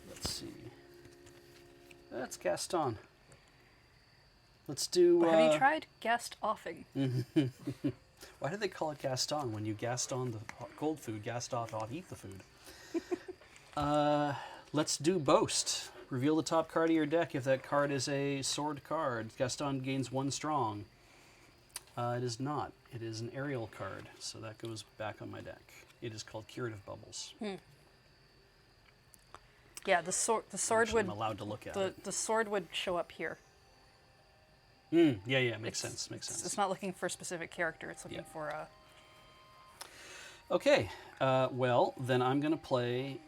Let's see. That's Gaston. Let's do. Have you tried guest offing? Why do they call it Gaston? When you Gaston the cold food, Gaston ought eat the food. Let's do Boast. Reveal the top card of your deck if that card is a sword card. Gaston gains 1 strong. It is not. It is an aerial card, so that goes back on my deck. It is called Curative Bubbles. Yeah, the sword Actually, would I'm allowed to look at it. the sword would show up here. Yeah, makes sense. Makes sense. It's not looking for a specific character. It's looking Yeah. for a. Okay, well, then I'm going to play,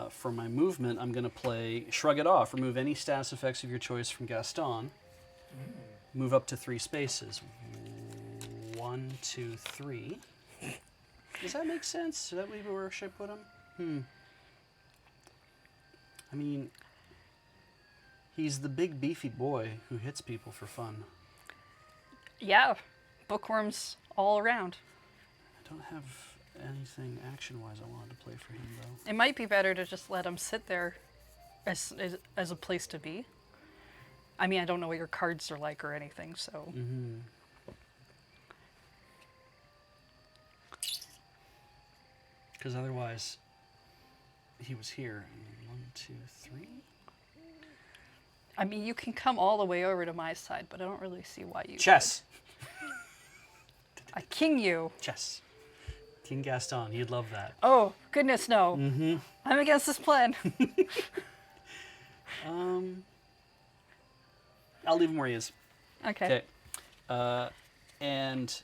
for my movement, I'm going to play Shrug It Off. Remove any status effects of your choice from Gaston. Move up to 3 spaces. 1, 2, 3. Does that make sense? Is that where should I put him? I mean, he's the big beefy boy who hits people for fun. Yeah, bookworms all around. I don't have anything action-wise I wanted to play for him, though. It might be better to just let him sit there as a place to be. I mean, I don't know what your cards are like or anything, so. Mm-hmm. Because otherwise, he was here. 1, 2, 3. I mean, you can come all the way over to my side, but I don't really see why you. Chess. I king you. Chess. King Gaston. He'd love that. Oh goodness, no! Mm-hmm. I'm against this plan. I'll leave him where he is. Okay. And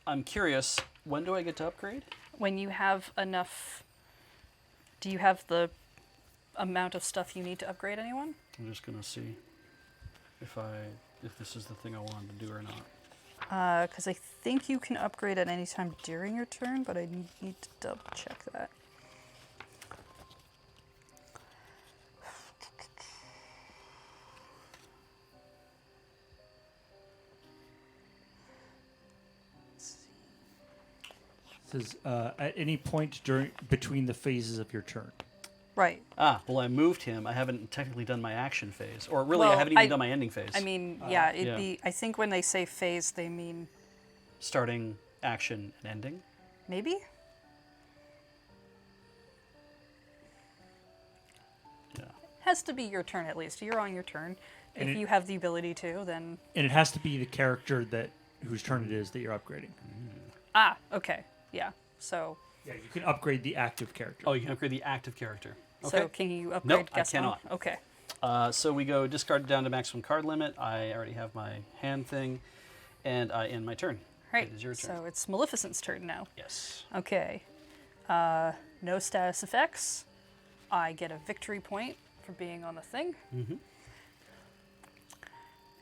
I'm curious, when do I get to upgrade? When you have enough, do you have the amount of stuff you need to upgrade anyone? I'm just gonna see if this is the thing I wanted to do or not. Because I think you can upgrade at any time during your turn, but I need to double check that. It says at any point between the phases of your turn. Right. Well, I moved him. I haven't technically done my action phase, or really, I Well, haven't even done my ending phase. I mean, yeah, it'd yeah. be. I think when they say phase, they mean Starting, action, and ending. maybe. Yeah. Has to be your turn at least. You're on your turn. And If you have the ability to, then And it has to be the character whose turn it is that you're upgrading. okay, yeah. So Yeah, you can upgrade the active character. Oh, you can upgrade the active character. Okay. so can you upgrade? Nope, I Gaston? cannot. Okay. So we go discard down to maximum card limit. I already have my hand thing, and I end my turn. Right. It is your turn. So it's Maleficent's turn now. Yes. Okay. No status effects. I get a victory point for being on the thing. Mm-hmm.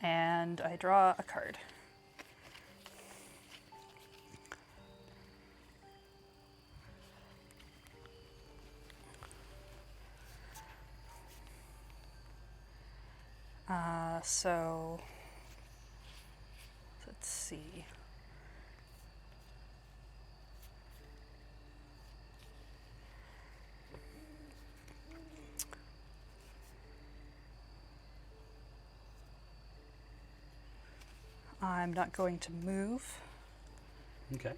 And I draw a card. So let's see. I'm not going to move, Okay.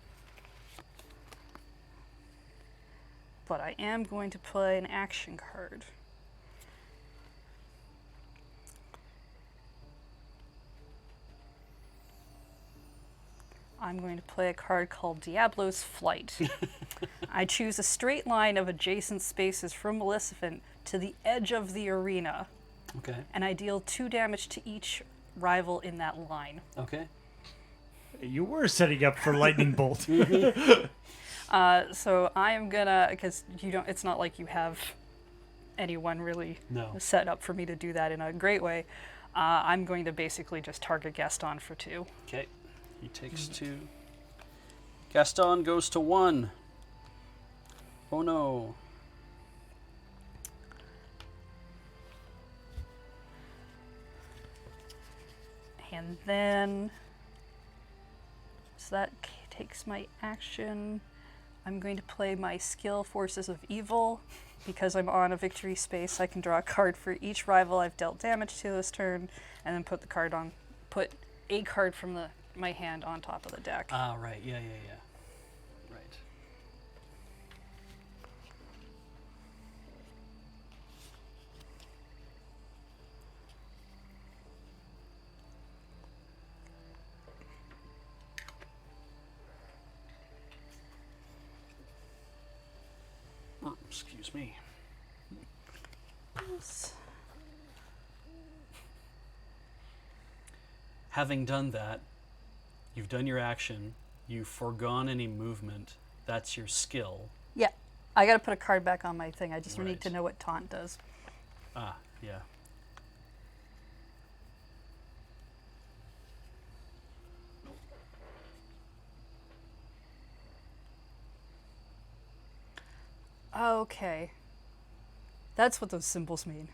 but I am going to play an action card. I'm going to play a card called Diablo's Flight. I choose a straight line of adjacent spaces from Maleficent to the edge of the arena, Okay. and I deal 2 damage to each rival in that line. Okay. You were setting up for lightning bolt. So I am gonna, because you don't, it's not like you have anyone really No. set up for me to do that in a great way. I'm going to basically just target Gaston for 2. Okay. He takes 2. Gaston goes to 1. Oh no. And then, so that takes my action. I'm going to play my skill Forces of Evil. Because I'm on a victory space, I can draw a card for each rival I've dealt damage to this turn, and then put a card from my hand on top of the deck. Right. Yeah. Right. Excuse me. Yes. Having done that, you've done your action, you've foregone any movement. That's your skill. Yeah, I gotta put a card back on my thing. I just Right. need to know what taunt does. Yeah. Okay. That's what those symbols mean.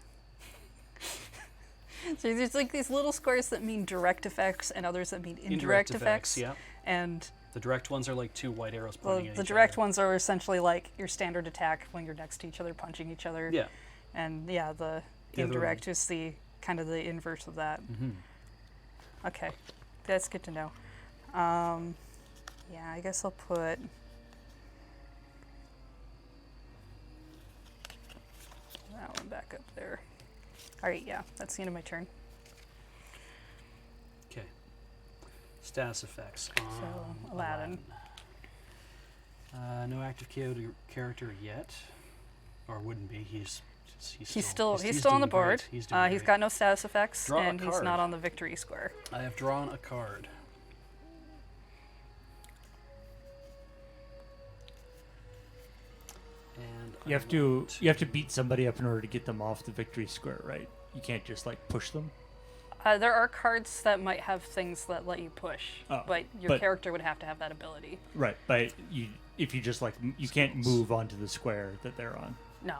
So there's like these little squares that mean direct effects and others that mean indirect effects. Yeah. And The direct ones are like 2 white arrows Well, pointing at the each direct other. ones are essentially like your standard attack when you're next to each other, punching each other. Yeah. And yeah, the The other indirect is the kind of the inverse of that. Mm-hmm. Okay, that's good to know. Yeah, I guess I'll put. That one back up there. All right, yeah, that's the end of my turn. Okay. Status effects. So, Aladdin. No active character yet, or wouldn't be. He's still on doing the great. board. He's doing He's great. got no status effects, Draw a and he's card. not on the victory square. I have drawn a card. And You have to beat somebody up in order to get them off the victory square, right? You can't just like push them. There are cards that might have things that let you push, Oh, but your character would have to have that ability. Right, but if you just like you can't move onto the square that they're on. No.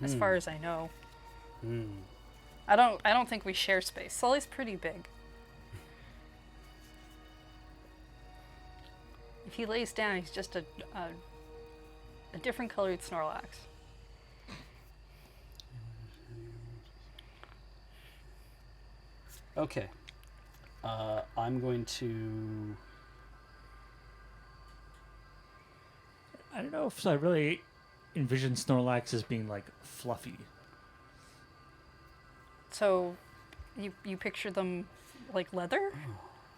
As far as I know. I don't think we share space. Sully's pretty big. If he lays down, he's just a different colored Snorlax. Okay. I'm going to. I don't know if I really envision Snorlax as being like fluffy. So, you picture them like leather,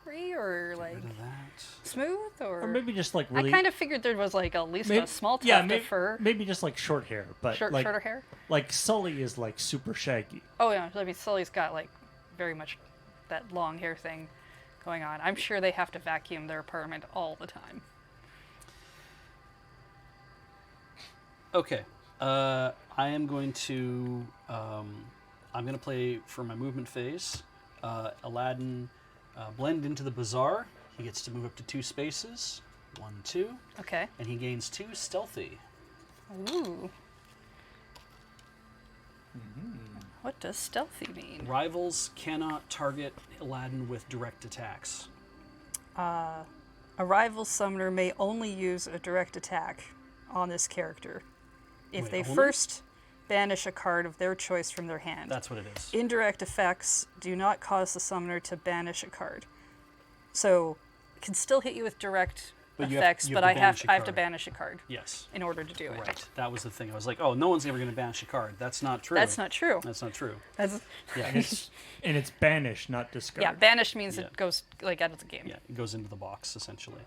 or like Rid of that. smooth, Or maybe just like really. I kind of figured there was like at least maybe, a small tuft yeah, of fur. maybe just like short hair, but like Shorter hair. like Sully is like super shaggy. Oh yeah, I mean Sully's got like very much that long hair thing going on. I'm sure they have to vacuum their apartment all the time. Okay. I am going to. I'm going to play for my movement phase. Aladdin blend into the bazaar. He gets to move up to 2 spaces. 1, 2. Okay. And he gains 2 stealthy. Ooh. What does stealthy mean? Rivals cannot target Aladdin with direct attacks. A rival summoner may only use a direct attack on this character if Wait, they only? first banish a card of their choice from their hand. That's what it is. Indirect effects do not cause the summoner to banish a card. So, it can still hit you with direct But you effects, have but to I have banish a I have to card. banish a card Yes. in order to do it. Right. That was the thing. I was like, oh, no one's ever going to banish a card. That's not true. That's not true. That's not true. That's, Yeah. And it's banish, not discard. yeah, banished means Yeah. it goes like out of the game. Yeah. It goes into the box, essentially.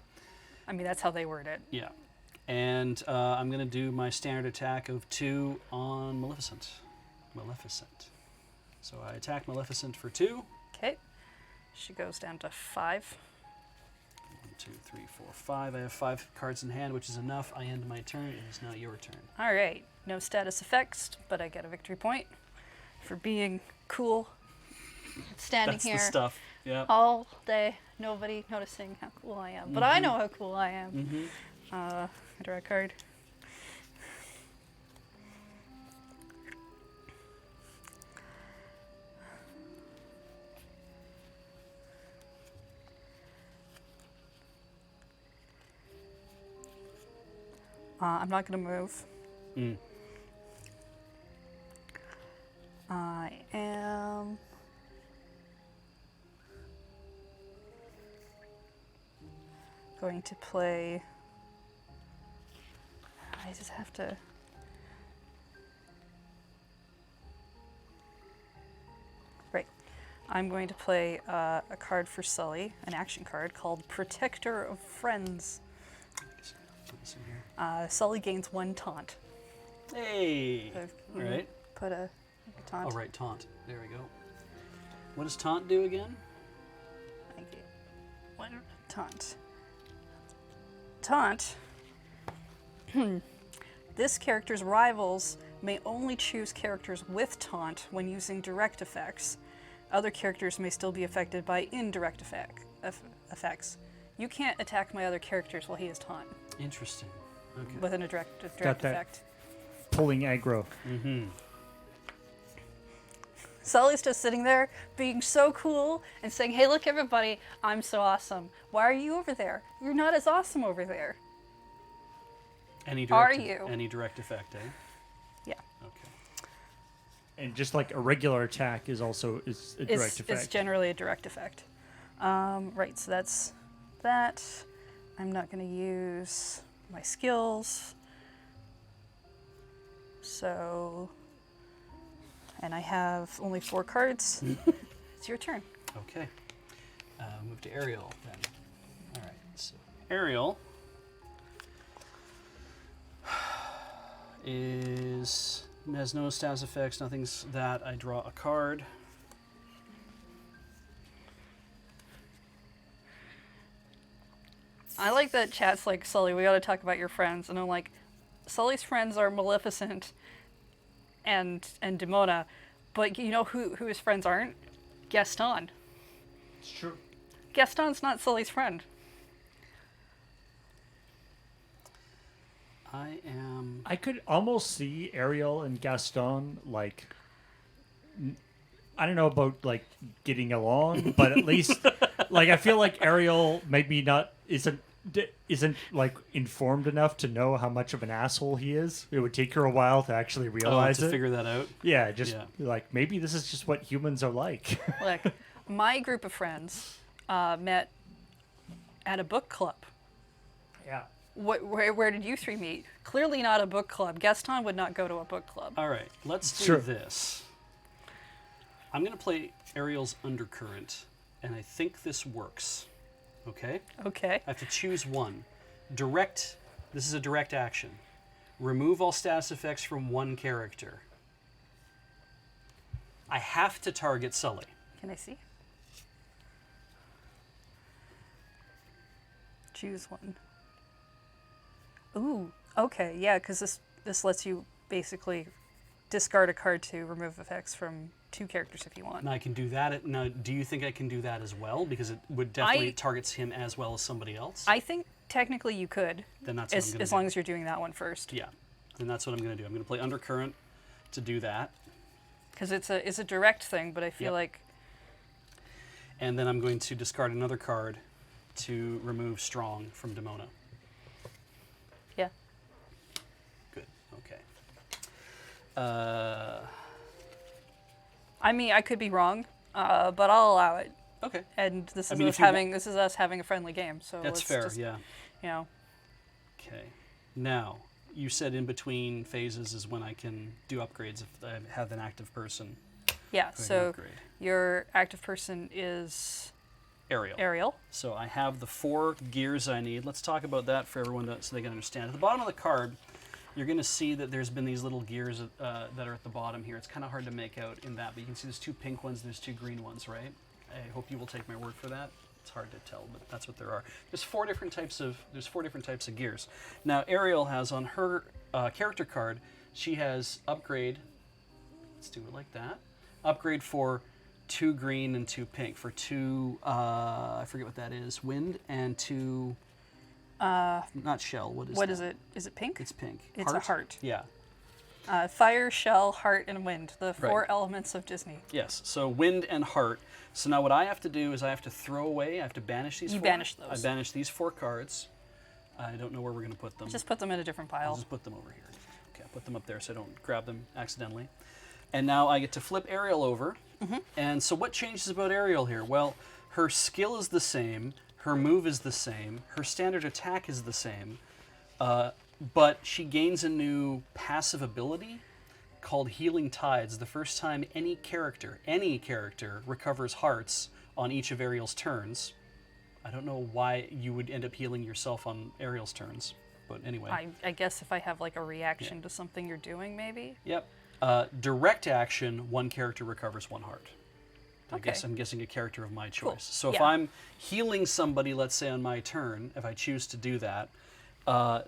I mean, that's how they word it. Yeah. And I'm going to do my standard attack of 2 on Maleficent. So I attack Maleficent for 2. Okay. She goes down to 5. 1, 2, 3, 4, 5. I have 5 cards in hand, which is enough. I end my turn. It is now your turn. All right. No status effects, but I get a victory point for being cool. Standing That's here the stuff. Yeah. all day, nobody noticing how cool I am. But I know how cool I am. Mm-hmm. I draw a card. I'm not going to move. Mm. I am going to play. I just have to. Right. I'm going to play a card for Sully, an action card called Protector of Friends. Put this in here. Sully gains 1 taunt. Hey. So, All right. Put a taunt. Oh, right. Taunt. There we go. What does taunt do again? I get 1 taunt. Taunt. This character's rivals may only choose characters with taunt when using direct effects. Other characters may still be affected by indirect effects. You can't attack my other characters while he has taunt Interesting. Okay. with a direct that. effect. Pulling aggro. Mm-hmm. Sully's just sitting there being so cool and saying, hey, look, everybody, I'm so awesome. Why are you over there? You're not as awesome over there. Any Are direct, you? Any direct effect, eh? Yeah. Okay. And just like a regular attack is also is a direct effect. It's generally a direct effect. Right, so that's that. I'm not going to use my skills. So, and I have only 4 cards. It's your turn. Okay. Move to Ariel then. All right. So Ariel has no status effects. Nothing's that. I draw a card. I like that chat's like, Sully, we gotta talk about your friends. And I'm like, Sully's friends are Maleficent and Demona, but you know who his friends aren't? Gaston. It's true. Gaston's not Sully's friend. I could almost see Ariel and Gaston like. I don't know about like getting along, but at least like I feel like Ariel maybe isn't like informed enough to know how much of an asshole he is. It would take her a while to actually realize to it. figure that out. Yeah, like maybe this is just what humans are like. Look, my group of friends met at a book club. Yeah. Where did you 3 meet? Clearly not a book club. Gaston would not go to a book club. All right, let's do Sure. this. I'm going to play Ariel's Undercurrent, and I think this works. Okay? Okay. I have to choose one. This is a direct action. Remove all status effects from one character. I have to target Sully. Can I see? Choose one. Ooh, okay, yeah, because this lets you basically discard a card to remove effects from 2 characters if you want. And I can do that. Now, do you think I can do that as well? Because it would definitely targets him as well as somebody else. I think technically you could. Then that's what I'm going to do. As long as you're doing that one first. Yeah, then that's what I'm going to do. I'm going to play Undercurrent to do that. Because it's a direct thing, but I feel like... And then I'm going to discard another card to remove Strong from Demona. Yeah. Good, okay. I mean, I could be wrong, but I'll allow it. Okay. And this is if us having a friendly game, so that's let's fair, just, yeah. You know. Okay. Now, you said in between phases is when I can do upgrades if I have an active person. Yeah, who I can so upgrade. your active person is Ariel. So I have the 4 gears I need. Let's talk about that for everyone so they can understand. At the bottom of the card, you're going to see that there's been these little gears that are at the bottom here. It's kind of hard to make out in that, but you can see there's 2 pink ones, there's 2 green ones, right? I hope you will take my word for that. It's hard to tell, but that's what there are. There's 4 different types of gears. Now Ariel has on her character card, she has upgrade. Let's do it like that. Upgrade for 2 green and 2 pink for 2. I forget what that is. Wind and 2. Not shell. What is it? Is it pink? It's pink. It's a heart. Yeah. Fire, shell, heart, and wind. The 4 Right. elements of Disney. Yes. So wind and heart. So now what I have to do is I have to throw away. I have to banish these. You 4. banish those. I banish these 4 cards. I don't know where we're going to put them. Just put them in a different I'll pile. just put them over here. Okay, I'll put them up there so I don't grab them accidentally. And now I get to flip Ariel over. Mm-hmm. And so what changes about Ariel here? Well, her skill is the same. Her move is the same. Her standard attack is the same. But she gains a new passive ability called Healing Tides. The first time any character recovers hearts on each of Ariel's turns. I don't know why you would end up healing yourself on Ariel's turns, but anyway. I guess if I have like a reaction to something you're doing, maybe. Yep. Direct action, 1 character recovers 1 heart. Okay. I'm guessing a character of my choice. Cool. So if Yeah. I'm healing somebody, let's say on my turn, if I choose to do that,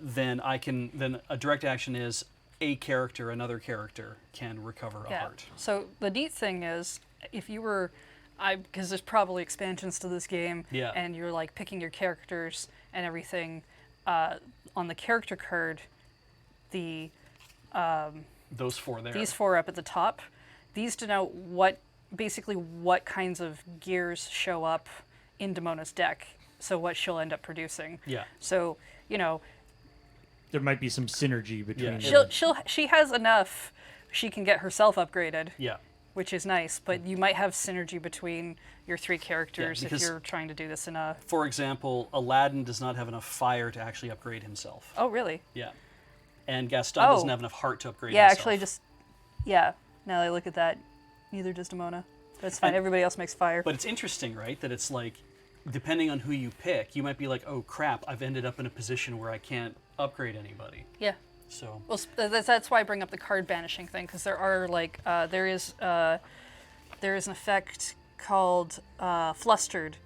then a direct action is another character can recover a heart. So the neat thing is, if you were, because there's probably expansions to this game, Yeah. and you're like picking your characters and everything, on the character card, Those 4 there. these 4 up at the top, these denote what basically what kinds of gears show up in Damona's deck, so what she'll end up producing. Yeah. So, you know, There might be some synergy between. Yeah. she has enough. She can get herself upgraded, Yeah. which is nice. But you might have synergy between your three characters if because- you're trying to do this in a. For example, Aladdin does not have enough fire to actually upgrade himself. Oh, really? Yeah. And Gaston Oh. doesn't have enough heart to upgrade Yeah, himself. actually, yeah. Now that I look at that, neither does Damona. That's fine. And- Everybody else makes fire. But it's interesting, right? That it's like, depending on who you pick, you might be like, oh crap, I've ended up in a position where I can't upgrade anybody. Yeah. So. Well, that's why I bring up the card banishing thing, because there are like there is an effect called flustered,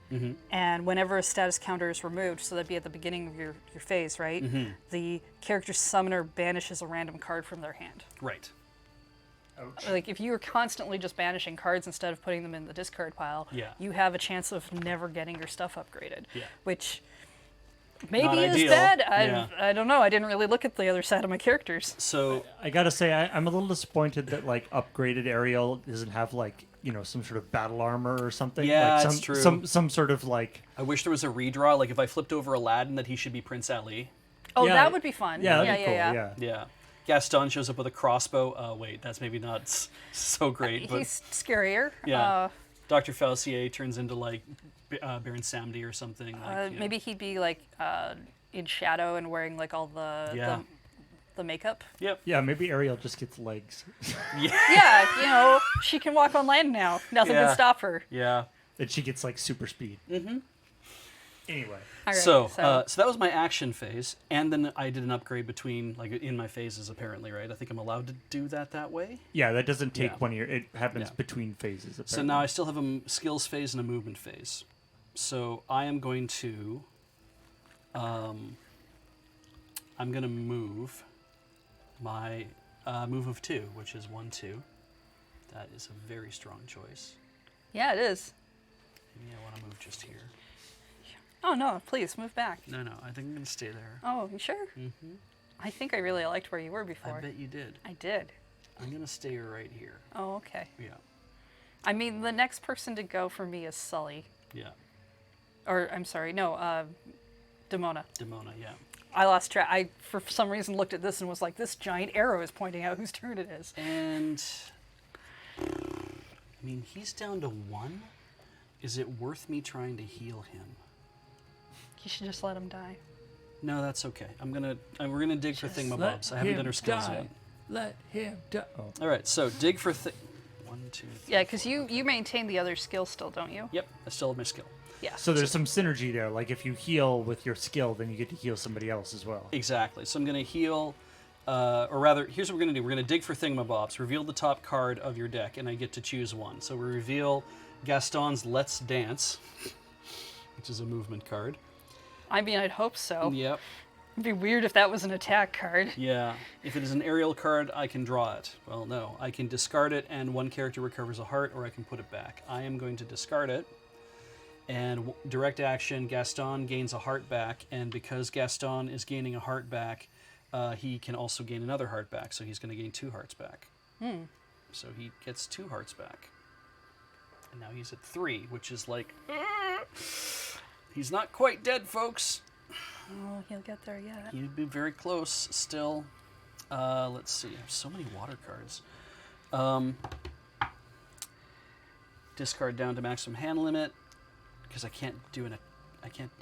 and whenever a status counter is removed, so that'd be at the beginning of your phase, right? The character's summoner banishes a random card from their hand. Right. Ouch. Like if you were constantly just banishing cards instead of putting them in the discard pile, Yeah. you have a chance of never getting your stuff upgraded. Yeah. Which maybe Not is ideal. bad. Yeah. I don't know. I didn't really look at the other side of my characters. So. I gotta say, I'm a little disappointed that like upgraded Ariel doesn't have like some sort of battle armor or something. Yeah, like that's true. Some sort of like. I wish there was a redraw. Like if I flipped over Aladdin, that he should be Prince Ali. Oh, Yeah. that would be fun. Yeah, that'd yeah, be cool. yeah. Yeah. Gaston shows up with a crossbow. Wait, that's maybe not so great. But He's scarier. Yeah. Dr. Faucier turns into like Baron Samedi or something. Like, you know. Maybe he'd be like in shadow and wearing like all Yeah. the makeup. Yep. Yeah, maybe Ariel just gets legs. Yeah, she can walk on land now. Nothing Yeah. can stop her. Yeah. And she gets like super speed. Mm-hmm. Anyway. All right, So that was my action phase, and then I did an upgrade between, like, in my phases, apparently, right? I think I'm allowed to do that way. Yeah, that doesn't take Yeah. one of your. It happens Yeah. between phases. Apparently. So now I still have a skills phase and a movement phase. So I am going to, I'm going to move my move of 2, which is 1-2. That is a very strong choice. Yeah, it is. Maybe I want to move just here. Oh no, please move back. No, I think I'm going to stay there. Oh, you sure? Mm-hmm. I think I really liked where you were I before. bet you did. I did. I'm going to stay right here. Oh, okay. Yeah. I mean, the next person to go for me is Sully. Yeah. Or, I'm sorry, no, Damona. Damona, yeah. I lost track. I, for some reason, looked at this and was like, this giant arrow is pointing out whose turn it is. And, I mean, he's down to 1. Is it worth me trying to heal him? You should just let him die. No, that's okay. We're gonna dig for thingamabobs. I haven't done her skills yet. Let him die. Oh. All right, so dig for 1, 2, 3. Yeah, because you maintain the other skill still, don't you? Yep, I still have my skill. Yeah. So there's some synergy there. Like if you heal with your skill, then you get to heal somebody else as well. Exactly. So I'm gonna heal, or rather, here's what we're gonna do. We're gonna dig for thingamabobs. Reveal the top card of your deck, and I get to choose one. So we reveal Gaston's Let's Dance, which is a movement card. I mean, I'd hope so. Yep. It'd be weird if that was an attack card. Yeah. If it is an aerial card, I can draw it. Well, no. I can discard it and one character recovers a heart, or I can put it back. I am going to discard it. And direct action, Gaston gains a heart back. And because Gaston is gaining a heart back, he can also gain another heart back. So he's going to gain 2 hearts back. So he gets 2 hearts back. And now he's at 3, which is like... He's not quite dead, folks. Oh, he'll get there yet. He'd be very close still. Let's see. I have so many water cards. Discard down to maximum hand limit because I can't do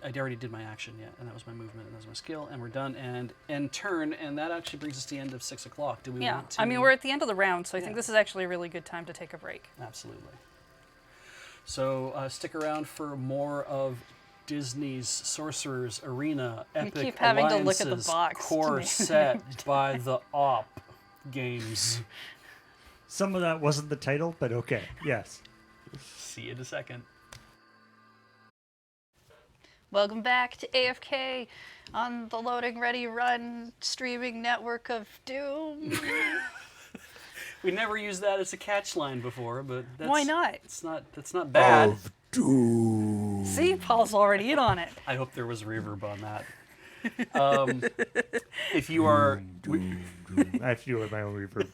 I already did my action yet, and that was my movement, and that was my skill, and we're done. And end turn, and that actually brings us to the end of 6 o'clock. Do we Yeah, want to? I mean, we're at the end of the round, so I think Yeah. this is actually a really good time to take a break. Absolutely. So stick around for more of Disney's Sorcerer's Arena Epic keep having to look at the Alliances box to core make- set by the Op Games. Some of that wasn't the title, but okay. Yes. See you in a second. Welcome back to AFK on the Loading Ready Run streaming network of doom. We never used that as a catch line before, but that's, Why not? That's not bad. See, Paul's already in on it. I hope there was reverb on that. If you are, I have to do it with my own reverb.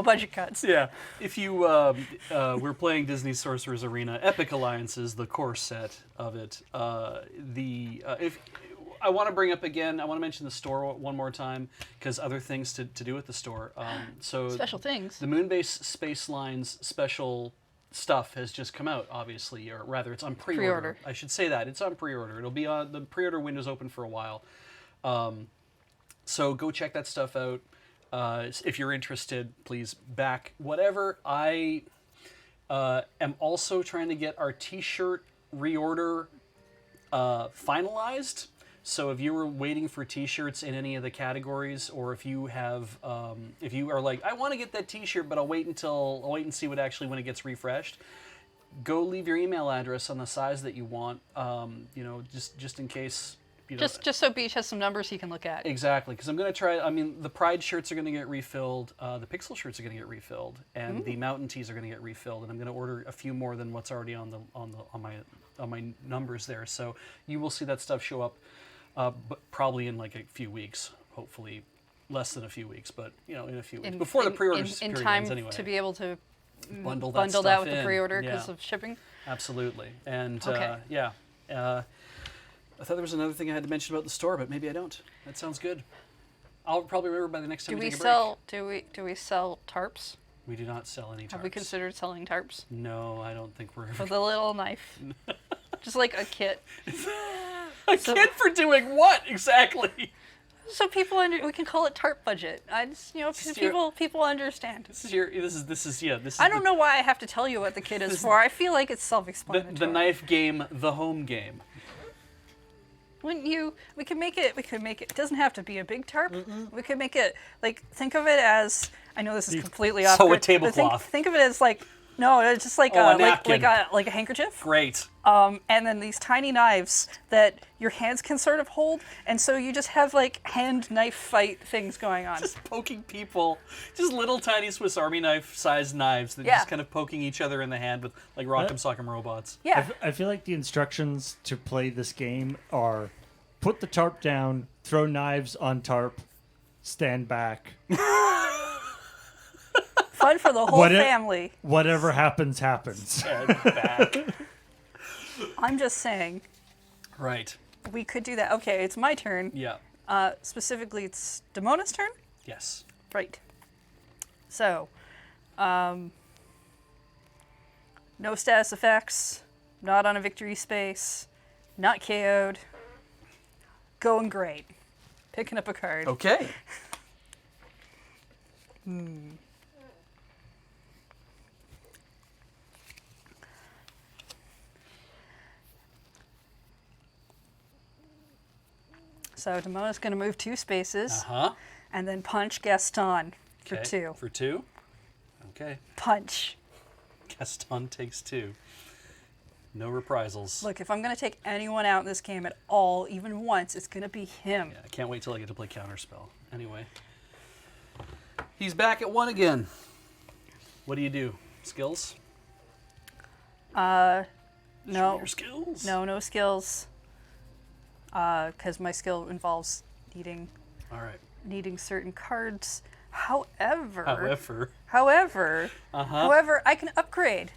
Budget cuts. yeah, if you we're playing Disney Sorcerer's Arena Epic Alliances, the core set of it. If I want to bring up again, I want to mention the store one more time because other things to do with the store. So Special things. the Moonbase Space Lines special stuff has just come out, obviously, or rather, it's on pre-order. Pre-order. I should say that it's on pre-order. It'll be on the pre-order window's open for a while, so go check that stuff out. If you're interested, please back whatever. I am also trying to get our T-shirt reorder finalized. So if you were waiting for T-shirts in any of the categories, or if you have, if you are like, I want to get that T-shirt, but I'll wait and see what actually when it gets refreshed. Go leave your email address on the size that you want. Just in case. Just so Beach has some numbers he can look at. Exactly, because I'm going to try. I mean, the Pride shirts are going to get refilled. The Pixel shirts are going to get refilled, and the Mountain tees are going to get refilled. And I'm going to order a few more than what's already on my numbers there. So you will see that stuff show up. But probably in like a few weeks, hopefully less than a few weeks, but in a few weeks before the pre-order in period time ends anyway. to be able to bundle that stuff with in. the pre-order Yeah. because of shipping. Absolutely, and Okay. I thought there was another thing I had to mention about the store, but maybe I don't. That sounds good. I'll probably remember by the next time Do we we take a sell? Do we sell tarps? break. We do not sell any tarps. Have we considered selling tarps No, I don't think we're. with a little knife, just like a kit, A kid for doing what exactly? so people we can call it tarp budget. I just people understand. This is I don't know why I have to tell you what the kit is for. I feel like it's self-explanatory. the knife game, the home game. We could make it. It doesn't have to be a big tarp. We could make it think of it as. I know this is completely off. So a grid, but tablecloth. Think of it as no, it's just like a a napkin. like a handkerchief. Great. And then these tiny knives that your hands can sort of hold, and so you just have hand knife fight things going on. Just poking people, just little tiny Swiss Army knife sized knives that Yeah. just kind of poking each other in the hand with like Rock'em Sock'em robots. Yeah. I feel like the instructions to play this game are put the tarp down, throw knives on tarp, stand back. Fun for the whole family. Whatever happens, happens. And back. I'm just saying, Right. we could do that. Okay, it's my turn. Yeah. Specifically, it's Damona's turn. Yes. Right. So, no status effects, not on a victory space, not KO'd, going great. Picking up a card. Okay. So Damona's going to move 2 spaces Uh-huh. and then punch Gaston for Okay. 2. For 2. Okay. Punch. Gaston takes 2. No reprisals. Look, if I'm going to take anyone out in this game at all, even once, it's going to be him. Yeah, I can't wait till I get to play Counterspell. Anyway. He's back at 1 again. What do you do? Skills? Show me No. your skills. No skills. Because my skill involves All right. needing certain cards. However, I can upgrade.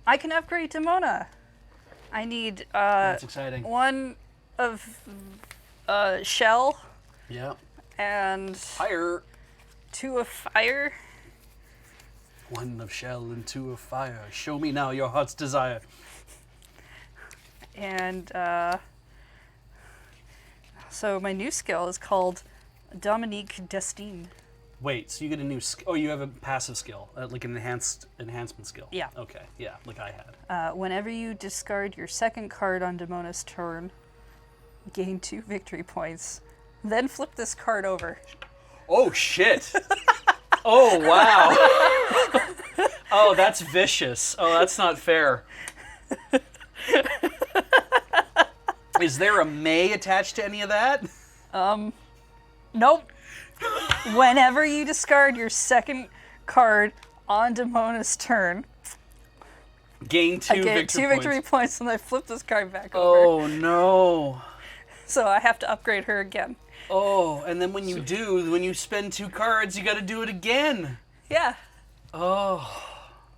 I can upgrade Damona. I need That's exciting. 1 of shell Yeah. and Fire. 2 of fire. 1 of shell and 2 of fire. Show me now your heart's desire. And so my new skill is called Dominique Destine. Wait, so you get a new skill. Oh, you have a passive skill, like an enhancement skill. Yeah. Okay, yeah, like I had. Whenever you discard your second card on Damona's turn, gain 2 victory points. Then flip this card over. Oh, shit. Oh, wow. Oh, that's vicious. Oh, that's not fair. Is there a may attached to any of that? Nope. Whenever you discard your second card on Damona's turn, Gain I get 2 victory points and I flip this card back over. Oh no. So I have to upgrade her again. Oh, and then when you spend 2 cards, you got to do it again. Yeah. Oh.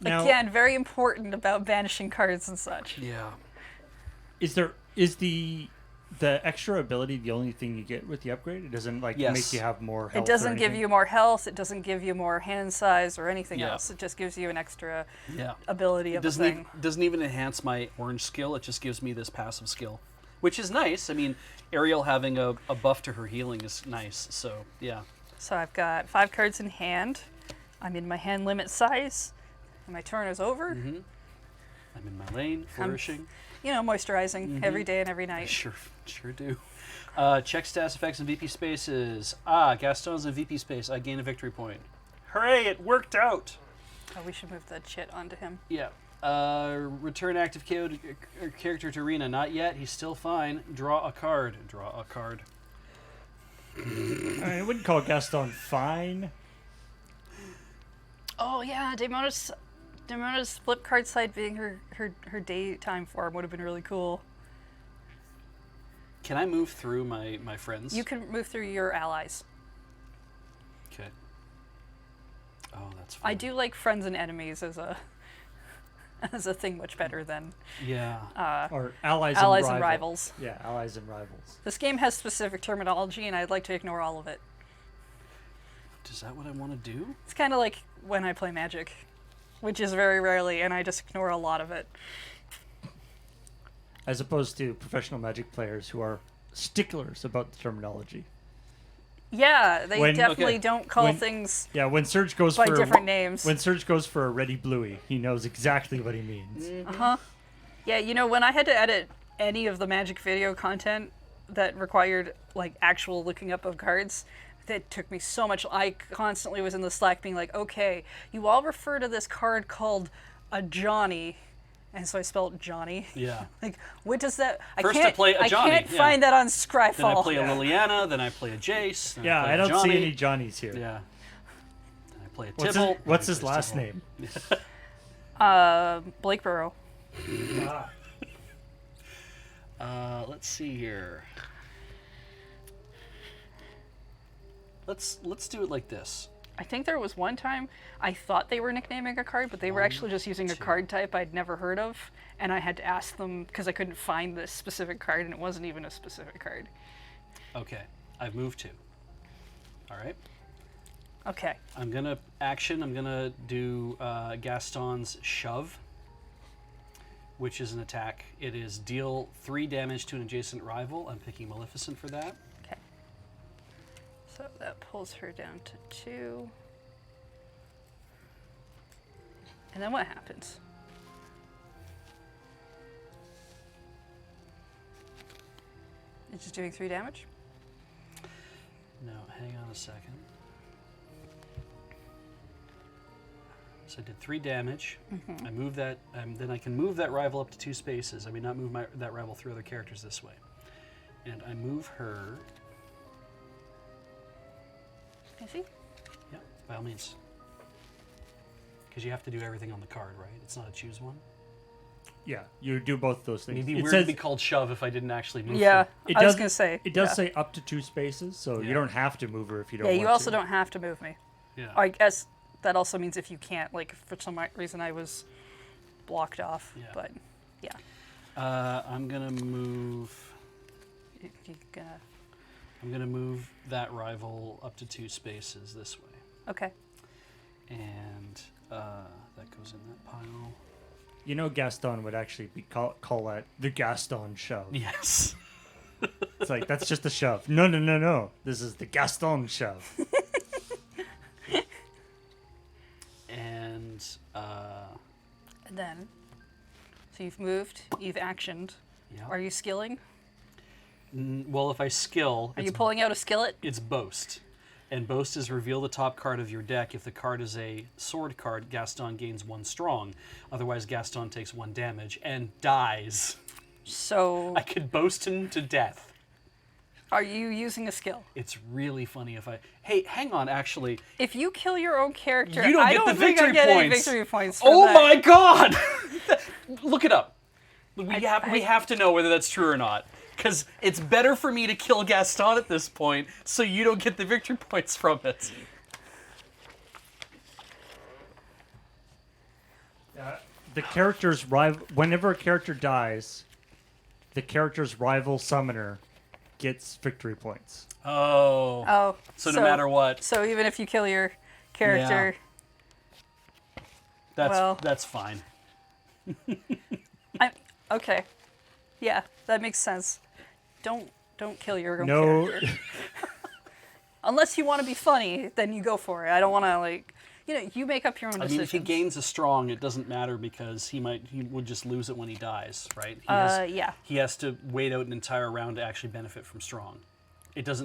Now, Again, very important about banishing cards and such. Yeah. is the extra ability the only thing you get with the upgrade? It doesn't like Yes. make you have more health. It doesn't or give anything? you more health. It doesn't give you more hand size or anything Yeah. else. It just gives you an extra Yeah. ability of a thing. Doesn't even enhance my orange skill. It just gives me this passive skill, which is nice. I mean, Ariel having a buff to her healing is nice. So yeah. So I've got 5 cards in hand. I'm in my hand limit size. And my turn is over. Mm-hmm. I'm in my lane, flourishing. You know, moisturizing every day and every night. Sure do. Check status effects in VP spaces. Gaston's in VP space. I gain a victory point. Hooray! It worked out. Oh, we should move that shit onto him. Yeah. Return active character to arena. Not yet. He's still fine. Draw a card. I wouldn't call Gaston fine. Oh yeah, Daemona's flip card side being her daytime form would have been really cool. Can I move through my friends? You can move through your allies. Okay. Oh, that's fine. I do like friends and enemies as a thing much better than Yeah. Or allies and rivals. Yeah, allies and rivals. This game has specific terminology, and I'd like to ignore all of it. Is that what I want to do? It's kind of like when I play Magic, which is very rarely, and I just ignore a lot of it. As opposed to professional Magic players who are sticklers about the terminology. Yeah, they definitely okay. don't call When- things Yeah, when Serge goes by for different names. when Serge goes for a ready bluey, he knows exactly what he means. Yeah, you know, when I had to edit any of the Magic video content that required like actual looking up of cards, that took me so much. I constantly was in the Slack being like, okay, you all refer to this card called a Johnny, and so I spelled Johnny. Yeah. Like, what does that? First I I can't, play a Johnny, I can't yeah. find that on Then Scryfall. I play a Liliana. Then I play a Jace. Then Yeah, play I a don't Johnny. see any Johnnies here. Yeah. Then I play a What's his, Tibble. what's Then I his play last Tibble. name? Blake Burrow. Let's see here. Let's do it like this. I think there was one time I thought they were nicknaming a card, but they were actually just using a card type I'd never heard of, and I had to ask them because I couldn't find this specific card, and it wasn't even a specific card. Okay, I've moved 2. All right. Okay. I'm gonna do Gaston's Shove, which is an attack. It is deal 3 damage to an adjacent rival. I'm picking Maleficent for that. Okay. So that pulls her down to 2. And then what happens? It's just doing 3 damage? No, hang on a second. So I did 3 damage. I move that, then I can move that rival up to 2 spaces. I may not move that rival through other characters this way. And I move her. I see. Yeah, by all means. Because you have to do everything on the card, right? It's not a choose one. Yeah, you do both those things. It'd be It weird says to be called shove if I didn't actually move Yeah, her. It I was does- going to say. it does yeah. say up to 2 spaces, so Yeah. you don't have to move her if you don't Yeah, want you to. also don't have to move me. Yeah. I guess that also means if you can't, like, for some reason I was blocked off. Yeah. But, yeah. I'm gonna move. You're gonna... I'm gonna move that rival up to 2 spaces this way, Okay. and that goes in that pile. You know, Gaston would actually be call that the Gaston shove. Yes. It's like, that's just a shove. No. This is the Gaston shove. And And then, so you've moved, you've actioned. yeah. Are you skilling? Well, if I skill, Are you pulling out a skillet? it's Boast. And Boast is reveal the top card of your deck. If the card is a sword card, Gaston gains 1 strong. Otherwise, Gaston takes 1 damage and dies. So, I could boast him to death. are you using a skill? It's really funny if I... Hey, hang on, actually. If you kill your own character, You don't I get don't the think I victory get any points. victory points for Oh that. my god! Look it up. We have to know whether that's true or not. Because it's better for me to kill Gaston at this point, so you don't get the victory points from it. The character's rival. Whenever a character dies, the character's rival summoner gets victory points. Oh. Oh. So no matter what. So even if you kill your character, That's fine. okay. Yeah, that makes sense. Don't kill your own No, character. Unless you want to be funny, then you go for it. I don't want to you make up your own I decisions. mean, if he gains a strong, it doesn't matter because he would just lose it when he dies, right? Yeah. He has to wait out an entire round to actually benefit from strong.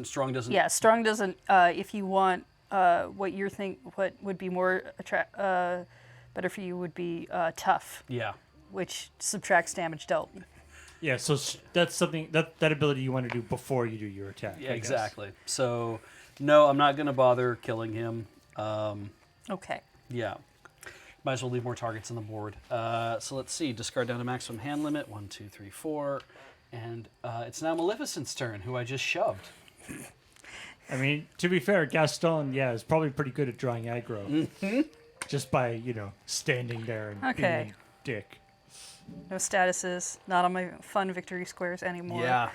Strong doesn't. Yeah, strong doesn't. If you want, what would be more better for you would be tough, Yeah. which subtracts damage dealt. yeah. So that's something that ability you want to do before you do your attack. Yeah, I guess. exactly. So, no, I'm not going to bother killing him. Okay. Yeah. Might as well leave more targets on the board. So let's see. Discard down to maximum hand limit. 1, 2, 3, 4. And it's now Maleficent's turn, who I just shoved. I mean, to be fair, Gaston, is probably pretty good at drawing aggro. Just by, standing there and being a dick. No statuses. Not on my fun victory squares anymore. Yeah.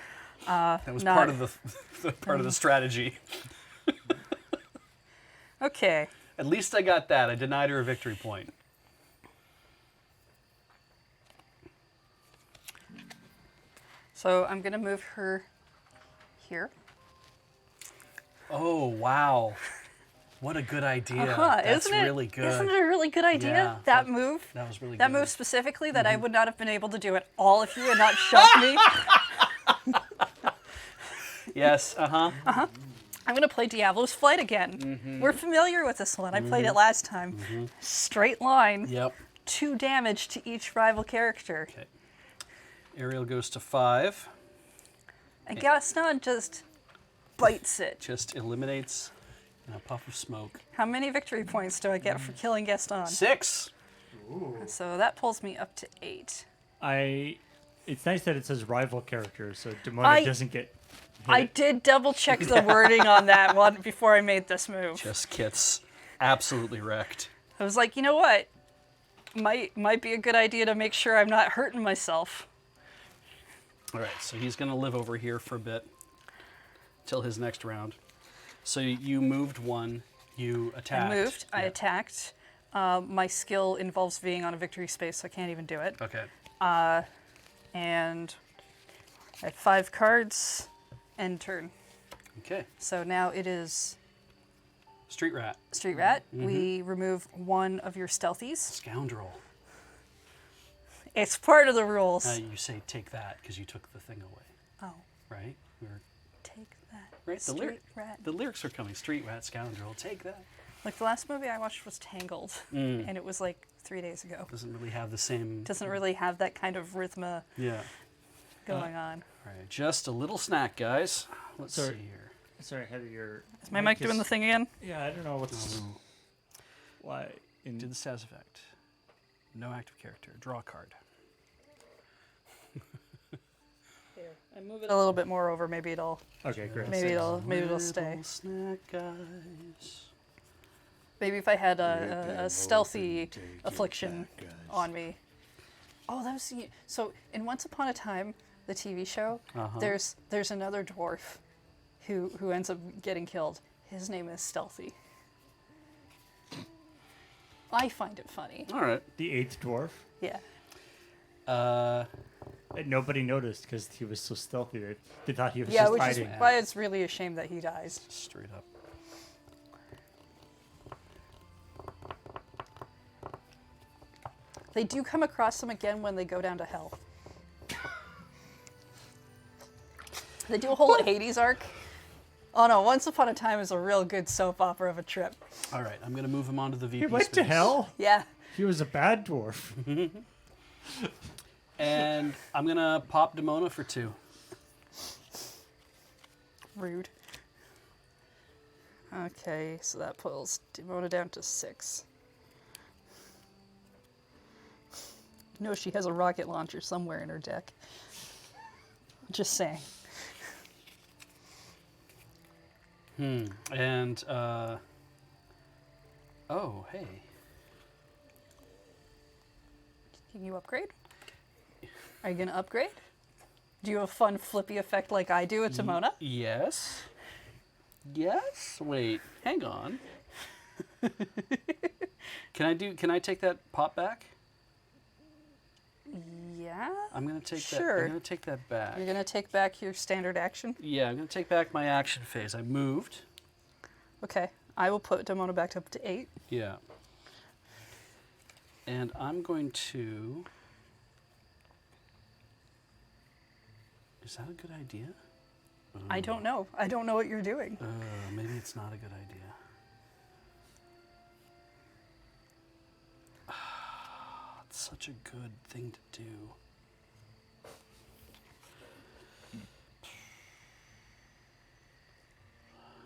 That was part of the strategy. Okay. At least I got that. I denied her a victory point. So I'm gonna move her here. Oh, wow. What a good idea. That's Isn't it? really good. Isn't it a really good idea? Yeah, that move. That was really That good. move specifically that I would not have been able to do it all if you had not shoved me. Yes, uh-huh. I'm gonna play Diablo's Flight again. We're familiar with this one. I played it last time. Straight line. Yep. 2 damage to each rival character. Okay. Ariel goes to 5. And Gaston just bites it. Just eliminates in a puff of smoke. How many victory points do I get for killing Gaston? 6. So that pulls me up to 8. It's nice that it says rival character, so Demona doesn't get hit. I did double check the wording on that one before I made this move. Just gets absolutely wrecked. I was like, you know what? Might be a good idea to make sure I'm not hurting myself. All right, so he's going to live over here for a bit till his next round. So you moved 1, you attacked. I moved, I Yeah. attacked. My skill involves being on a victory space, so I can't even do it. Okay. And I had 5 cards, end turn. Okay. So now it is Street Rat. Street Rat. We remove 1 of your stealthies. Scoundrel. It's part of the rules. You say take that because you took the thing away, Oh, right? We were, take that. right? Street Rat. The lyrics are coming. Street Rat, Scoundrel, take that. Like the last movie I watched was Tangled, and it was like 3 days ago. Doesn't really have the same. Doesn't really have that kind of rhythma Yeah. going on. All right, just a little snack, guys. Let's Sorry. see here. Sorry, Heather, your Is my mic doing the thing again? Yeah, I don't know what's why. Did the status effect. No active character. Draw a card. Here, I move it a little bit more over. Maybe it'll Okay, great. maybe it'll stay. Little snack, guys. Maybe if I had a stealthy affliction on me. Oh, that was so. In Once Upon a Time, the TV show, there's another dwarf who ends up getting killed. His name is Stealthy. I find it funny. All right. The 8th dwarf. Yeah. And nobody noticed because he was so stealthy. They thought he was Yeah, just which is hiding. why it's really a shame that he dies. Straight up. They do come across them again when they go down to hell. They do a whole Hades arc. Oh no, Once Upon a Time is a real good soap opera of a trip. All right, I'm going to move him onto the VP He went to space. hell. Yeah. He was a bad dwarf. And I'm going to pop Demona for 2. Rude. Okay, so that pulls Demona down to 6. know she has a rocket launcher somewhere in her deck. Just saying. And, oh, hey. Can you upgrade? Are you going to upgrade? Do you have a fun flippy effect like I do at Timona? Yes. Yes? Wait, hang on. Can I take that pop back? Yeah? I'm gonna take that. Sure. I'm gonna take that back. You're going to take back your standard action? Yeah, I'm gonna take back my action phase. I moved. Okay. I will put Timona back up to 8. Yeah. And I'm going to... Is that a good idea? I don't know. I don't know what you're doing. Maybe it's not a good idea. It's such a good thing to do.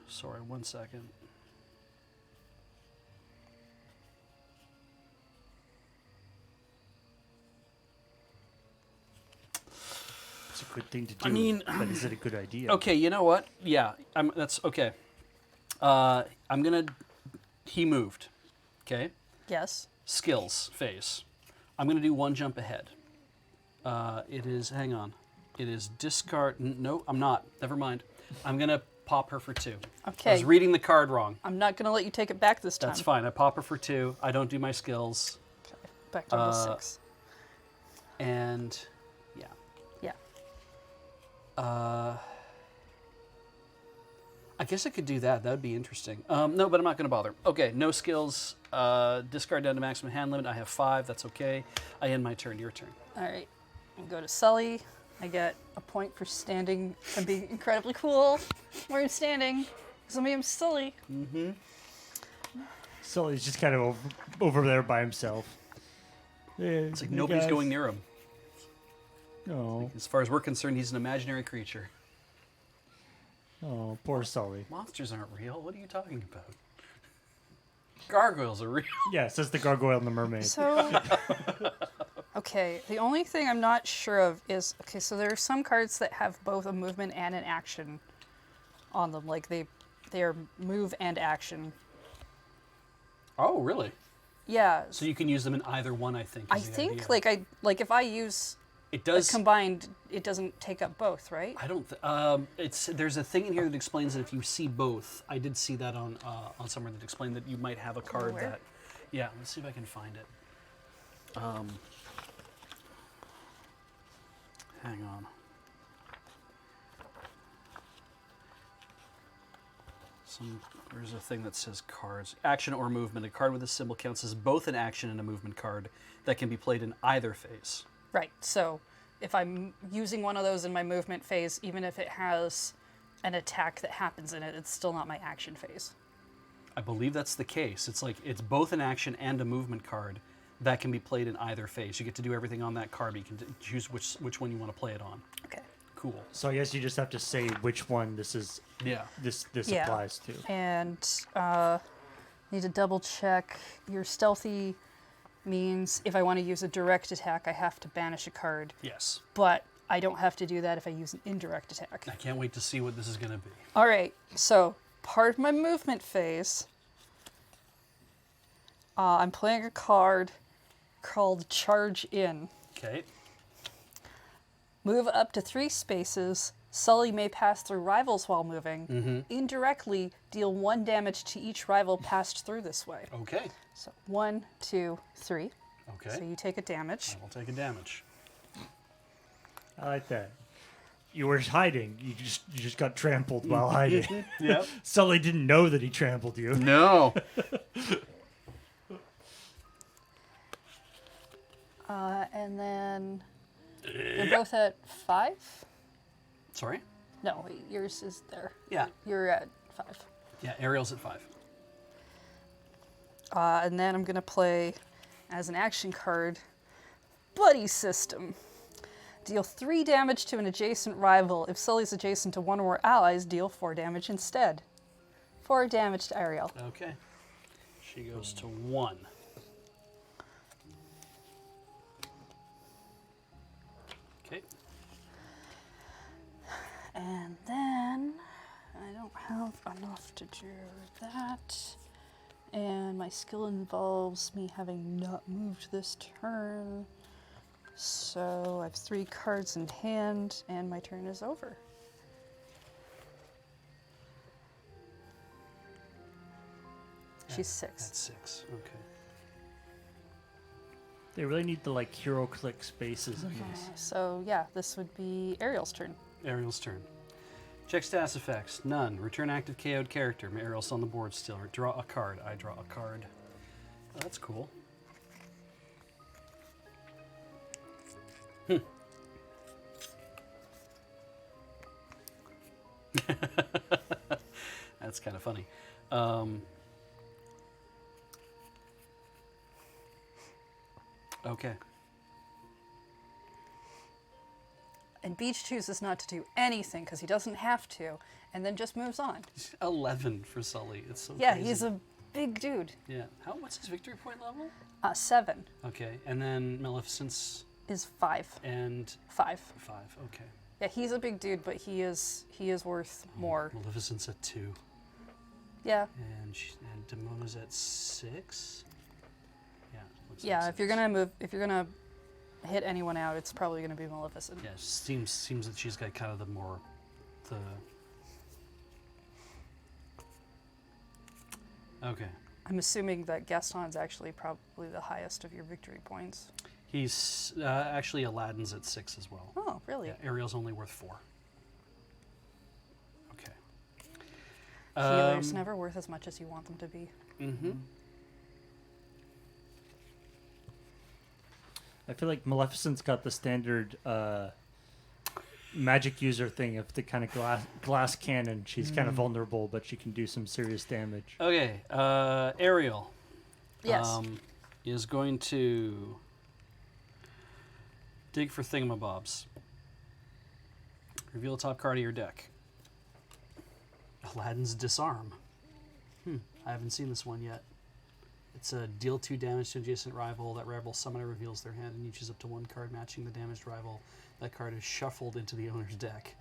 Sorry, 1 second. It's a good thing to do. I mean, but is it a good idea? Okay, you know what? Yeah, that's okay. I'm gonna. He moved. Okay. Yes. Skills phase. I'm gonna do 1 jump ahead. It is. Hang on. It is discard. No, I'm not. Never mind. I'm gonna pop her for 2. Okay. I was reading the card wrong. I'm not going to let you take it back this time. That's fine. I pop her for 2. I don't do my skills. Okay. Back down to 6. And yeah. Yeah. I guess I could do that. That would be interesting. No, but I'm not going to bother. Okay, no skills. Discard down to maximum hand limit. I have 5. That's okay. I end my turn. Your turn. All right. We'll go to Sully. I get a point for standing and being incredibly cool where I'm standing. Because I'm Sully. Mm-hmm. Sully's just kind of over there by himself. It's like nobody's going near him. Oh, As far as we're concerned, he's an imaginary creature. oh, poor Sully. Monsters aren't real. What are you talking about? Gargoyles are real. Yeah, says the gargoyle and the mermaid. So, okay, the only thing I'm not sure of is, okay, so there are some cards that have both a movement and an action on them. Like they are move and action. Oh, really? Yeah. So you can use them in either one, I think. I is the think idea. if I use It does. combined, it doesn't take up both, right? I don't. There's a thing in here that explains that if you see both. I did see that on somewhere that explained that you might have a card Where? that. Yeah, let's see if I can find it. Hang on. There's a thing that says cards. Action or movement. A card with a symbol counts as both an action and a movement card that can be played in either phase. Right. So if I'm using one of those in my movement phase, even if it has an attack that happens in it, it's still not my action phase. I believe that's the case. It's like it's both an action and a movement card that can be played in either phase. You get to do everything on that card, but you can choose which one you want to play it on. Okay. Cool. So I guess you just have to say which one this is. Yeah. This Yeah. applies to. And need to double check. Your stealthy means if I want to use a direct attack, I have to banish a card. Yes. But I don't have to do that if I use an indirect attack. I can't wait to see what this is going to be. All right. So part of my movement phase, I'm playing a card called Charge In. Okay. Move up to 3 spaces. Sully may pass through rivals while moving. Indirectly, deal 1 damage to each rival passed through this way. Okay. So 1, 2, 3. Okay. So you take a damage. I will take a damage. I like that. You were hiding. You just got trampled while hiding. Yep. Sully didn't know that he trampled you. No. And then you're both at 5? Sorry? No, wait, yours is there. Yeah. You're at 5. Yeah, Ariel's at 5. And then I'm going to play, as an action card, Buddy System. Deal 3 damage to an adjacent rival. If Sully's adjacent to one or more allies, deal 4 damage instead. 4 damage to Ariel. Okay. She goes to 1. Okay. And then I don't have enough to do that. And my skill involves me having not moved this turn. So I have 3 cards in hand, and my turn is over. She's 6. That's 6. Okay. They really need the like hero click spaces in this. So yeah, this would be Ariel's turn. Ariel's turn. Check status effects. None. Return active KO'd character. Ariel's on the board still. Draw a card. I draw a card. Oh, that's cool. That's kind of funny. Okay. And Beach chooses not to do anything because he doesn't have to, and then just moves on. 11 for Sully. It's so Yeah, crazy. he's a big dude. Yeah. What's his victory point level? 7 Okay. And then Maleficent's is 5. and 5. 5. Okay. Yeah, he's a big dude, but he is worth more. Maleficent's at 2. Yeah. And Damona's at 6. Yeah. looks like Yeah, if you're 6. gonna hit anyone out, it's probably gonna be Maleficent. Yeah, seems that she's got kind of the Okay. I'm assuming that Gaston's actually probably the highest of your victory points. He's actually Aladdin's at 6 as well. Oh, really? Yeah, Ariel's only worth 4. Okay. Healers never worth as much as you want them to be. Mm-hmm. I feel like Maleficent's got the standard magic user thing of the kind of glass cannon. She's kind of vulnerable, but she can do some serious damage. Okay. Ariel. Yes. Is going to dig for thingamabobs. Reveal a top card of your deck. Aladdin's Disarm. I haven't seen this one yet. It's a deal 2 damage to adjacent rival. That rival summoner reveals their hand and you choose up to 1 card matching the damaged rival. That card is shuffled into the owner's deck.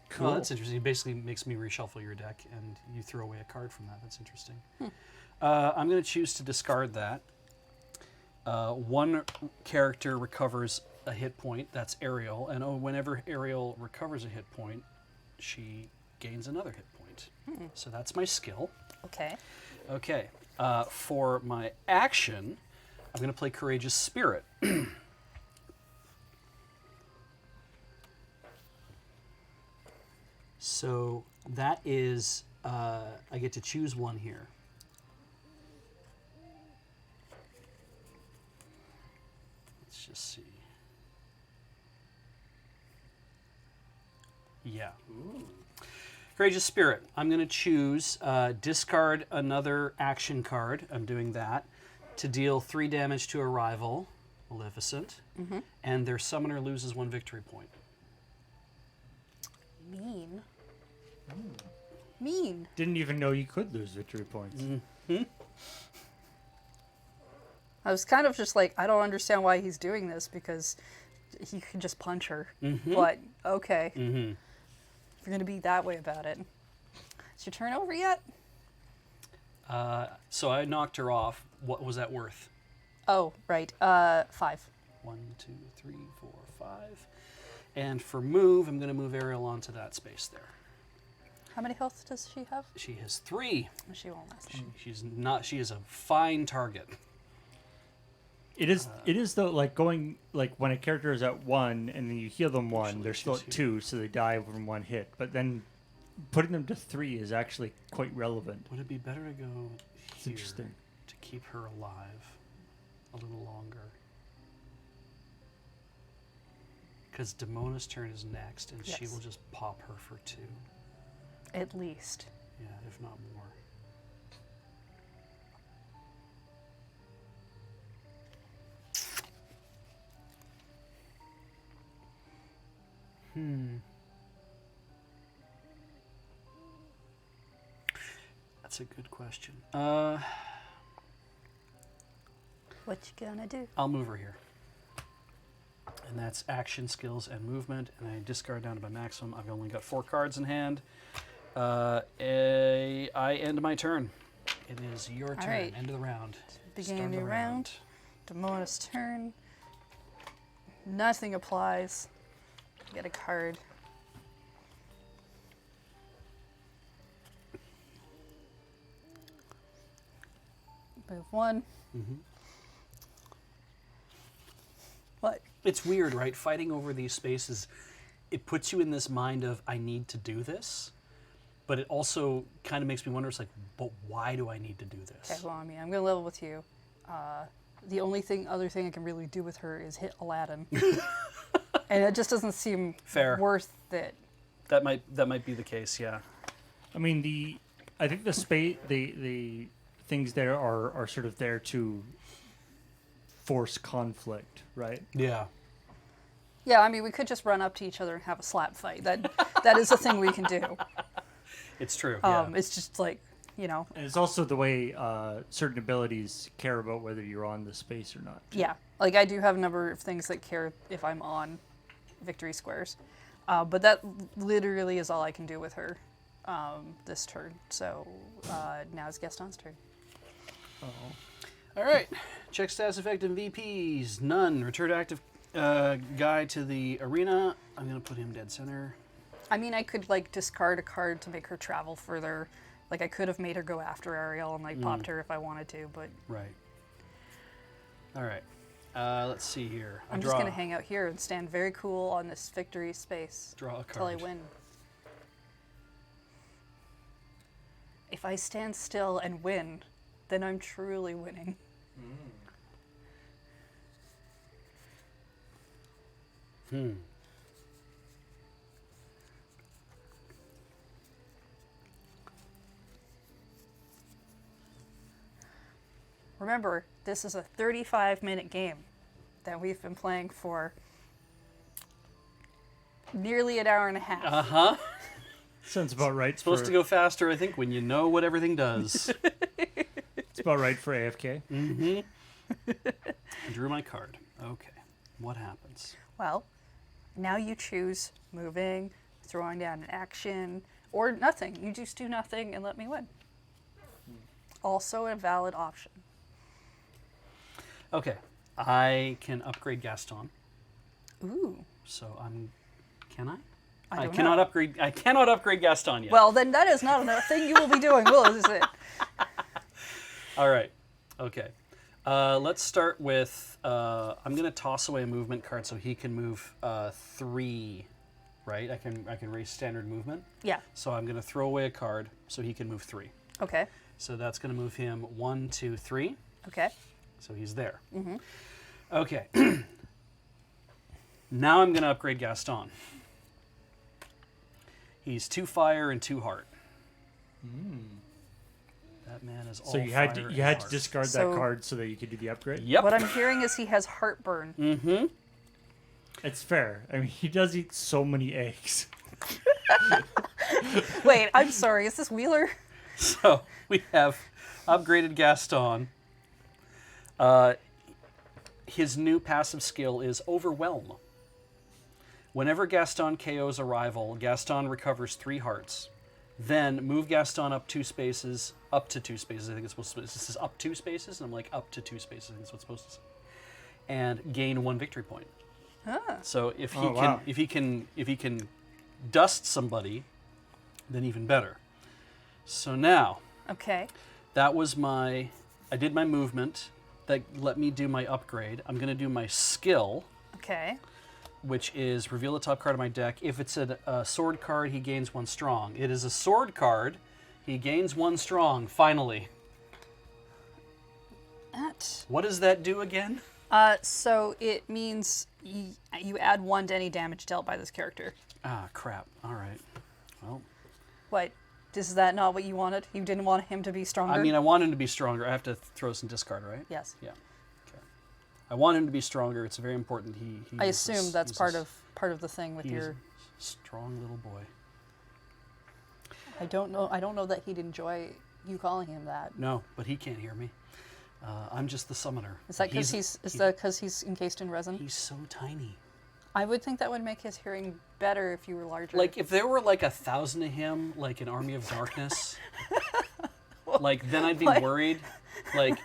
Cool. Oh, that's interesting. It basically makes me reshuffle your deck and you throw away a card from that. That's interesting. I'm going to choose to discard that. 1 character recovers a hit point. That's Ariel. And whenever Ariel recovers a hit point, she gains another hit point. So that's my skill. Okay. Okay. For my action, I'm going to play Courageous Spirit. So that is, I get to choose one here. Let's just see. Yeah. Courageous Spirit. I'm going to choose discard another action card. I'm doing that to deal 3 damage to a rival, Maleficent, and their summoner loses 1 victory point. Mean. Mean. Didn't even know you could lose victory points. I was kind of just like, I don't understand why he's doing this because he could just punch her. But okay. If you're gonna be that way about it. Is your turn over yet? So I knocked her off. What was that worth? Oh, right. 5. 1, 2, 3, 4, 5. And for move, I'm going to move Ariel onto that space there. How many health does she have? She has 3. She won't last. She's not. She is a fine target. It is though, like going like when a character is at 1 and then you heal them 1, Actually, they're still she's at 2, so they die from 1 hit. But then putting them to 3 is actually quite relevant. Would it be better to go It's here interesting. to keep her alive a little longer? Because Damona's turn is next, and she Yes. will just pop her for 2. At least. Yeah, if not more. That's a good question. What you gonna do? I'll move her here. And that's action, skills, and movement. And I discard down to my maximum. I've only got 4 cards in hand. I end my turn. It is your turn. right. End of the round. Begin a Start of new the round. Demona's turn. Nothing applies. Get a card. Move 1. Mhm. What? It's weird, right? Fighting over these spaces, it puts you in this mind of, I need to do this. But it also kind of makes me wonder, it's like, but why do I need to do this? Okay, well, I mean, I'm going to level with you. The only other thing I can really do with her is hit Aladdin. And it just doesn't seem Fair. worth it. That might be the case, yeah. I mean, I think the things there are sort of there to force conflict, right? Yeah. Yeah, I mean, we could just run up to each other and have a slap fight. That is a thing we can do. It's true. Yeah. It's just like, you know. And it's also the way certain abilities care about whether you're on the space or not. Yeah, like I do have a number of things that care if I'm on victory squares, but that literally is all I can do with her this turn. So now it's Gaston's turn. All right. Check status effect and VPs. None. Return active guy to the arena. I'm going to put him dead center. I mean, I could like discard a card to make her travel further. Like I could have made her go after Ariel and like popped her if I wanted to, but Right. All right. Let's see here. I'm just gonna hang out here and stand very cool on this victory space Draw a till I card. win. If I stand still and win, then I'm truly winning. Remember, this is a 35-minute game that we've been playing for nearly an hour and a half. Uh-huh. Sounds about right. Supposed to go faster, I think, when you know what everything does. It's about right for AFK. I drew my card. Okay. What happens? Well, now you choose moving, throwing down an action, or nothing. You just do nothing and let me win. Also a valid option. Okay. I can upgrade Gaston. Ooh. So can I? I don't cannot know. upgrade. I cannot upgrade Gaston yet. Well, then that is not a thing you will be doing, is it? All right. Okay. Let's start with. I'm going to toss away a movement card so he can move 3. Right. I can raise standard movement. Yeah. So I'm going to throw away a card so he can move 3. Okay. So that's going to move him 1, 2, 3. Okay. So he's there. Okay. Now I'm going to upgrade Gaston. He's 2 fire and 2 heart. That man is all So you fire had to and to heart. discard So- that card so that you could do the upgrade. Yep. What I'm hearing is he has heartburn. It's fair. I mean, he does eat so many eggs. Wait, I'm sorry. Is this Wheeler? So we have upgraded Gaston. His new passive skill is Overwhelm. Whenever Gaston KOs a rival, Gaston recovers 3 hearts. Then move Gaston up 2 spaces, up to 2 spaces. I think it's supposed to. This is up 2 spaces, and I'm like up to 2 spaces. I think that's what's supposed to say. And gain 1 victory point. So if he wow. if he can dust somebody, then even better. So now. Okay. That was I did my movement. That let me do my upgrade. I'm going to do my skill, Okay. which is reveal the top card of my deck. If it's a sword card, he gains 1 strong. It is a sword card. He gains 1 strong, finally. What does that do again? So it means you add 1 to any damage dealt by this character. Ah, crap. All right. Well, What? Is that not what you wanted? You didn't want him to be stronger? I mean, I want him to be stronger. I have to throw some discard, right? Yes. Yeah. Okay. I want him to be stronger. It's very important. He I uses- assume that's part uses- of the thing with he is your. a strong little boy. I don't know that he'd enjoy you calling him that. No, but he can't hear me. I'm just the summoner. Is that because he's encased in resin? He's so tiny. I would think that would make his hearing better if you were larger. Like, if there were like 1,000 of him, like an army of darkness, like, then I'd be worried. Like,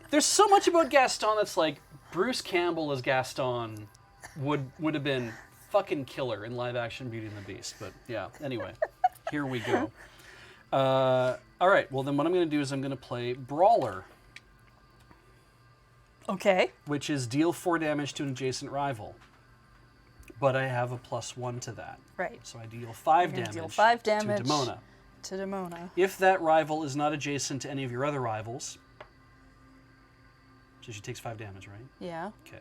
there's so much about Gaston that's like, Bruce Campbell as Gaston would have been fucking killer in live action Beauty and the Beast. But yeah, anyway, here we go. All right, well then what I'm going to do is I'm going to play Brawler, Okay. which is deal 4 damage to an adjacent rival. But I have a +1 to that. Right. So I deal 5 You're gonna damage, deal 5 damage. to Demona. To Demona. If that rival is not adjacent to any of your other rivals, so she takes 5 damage, right? Yeah. Okay.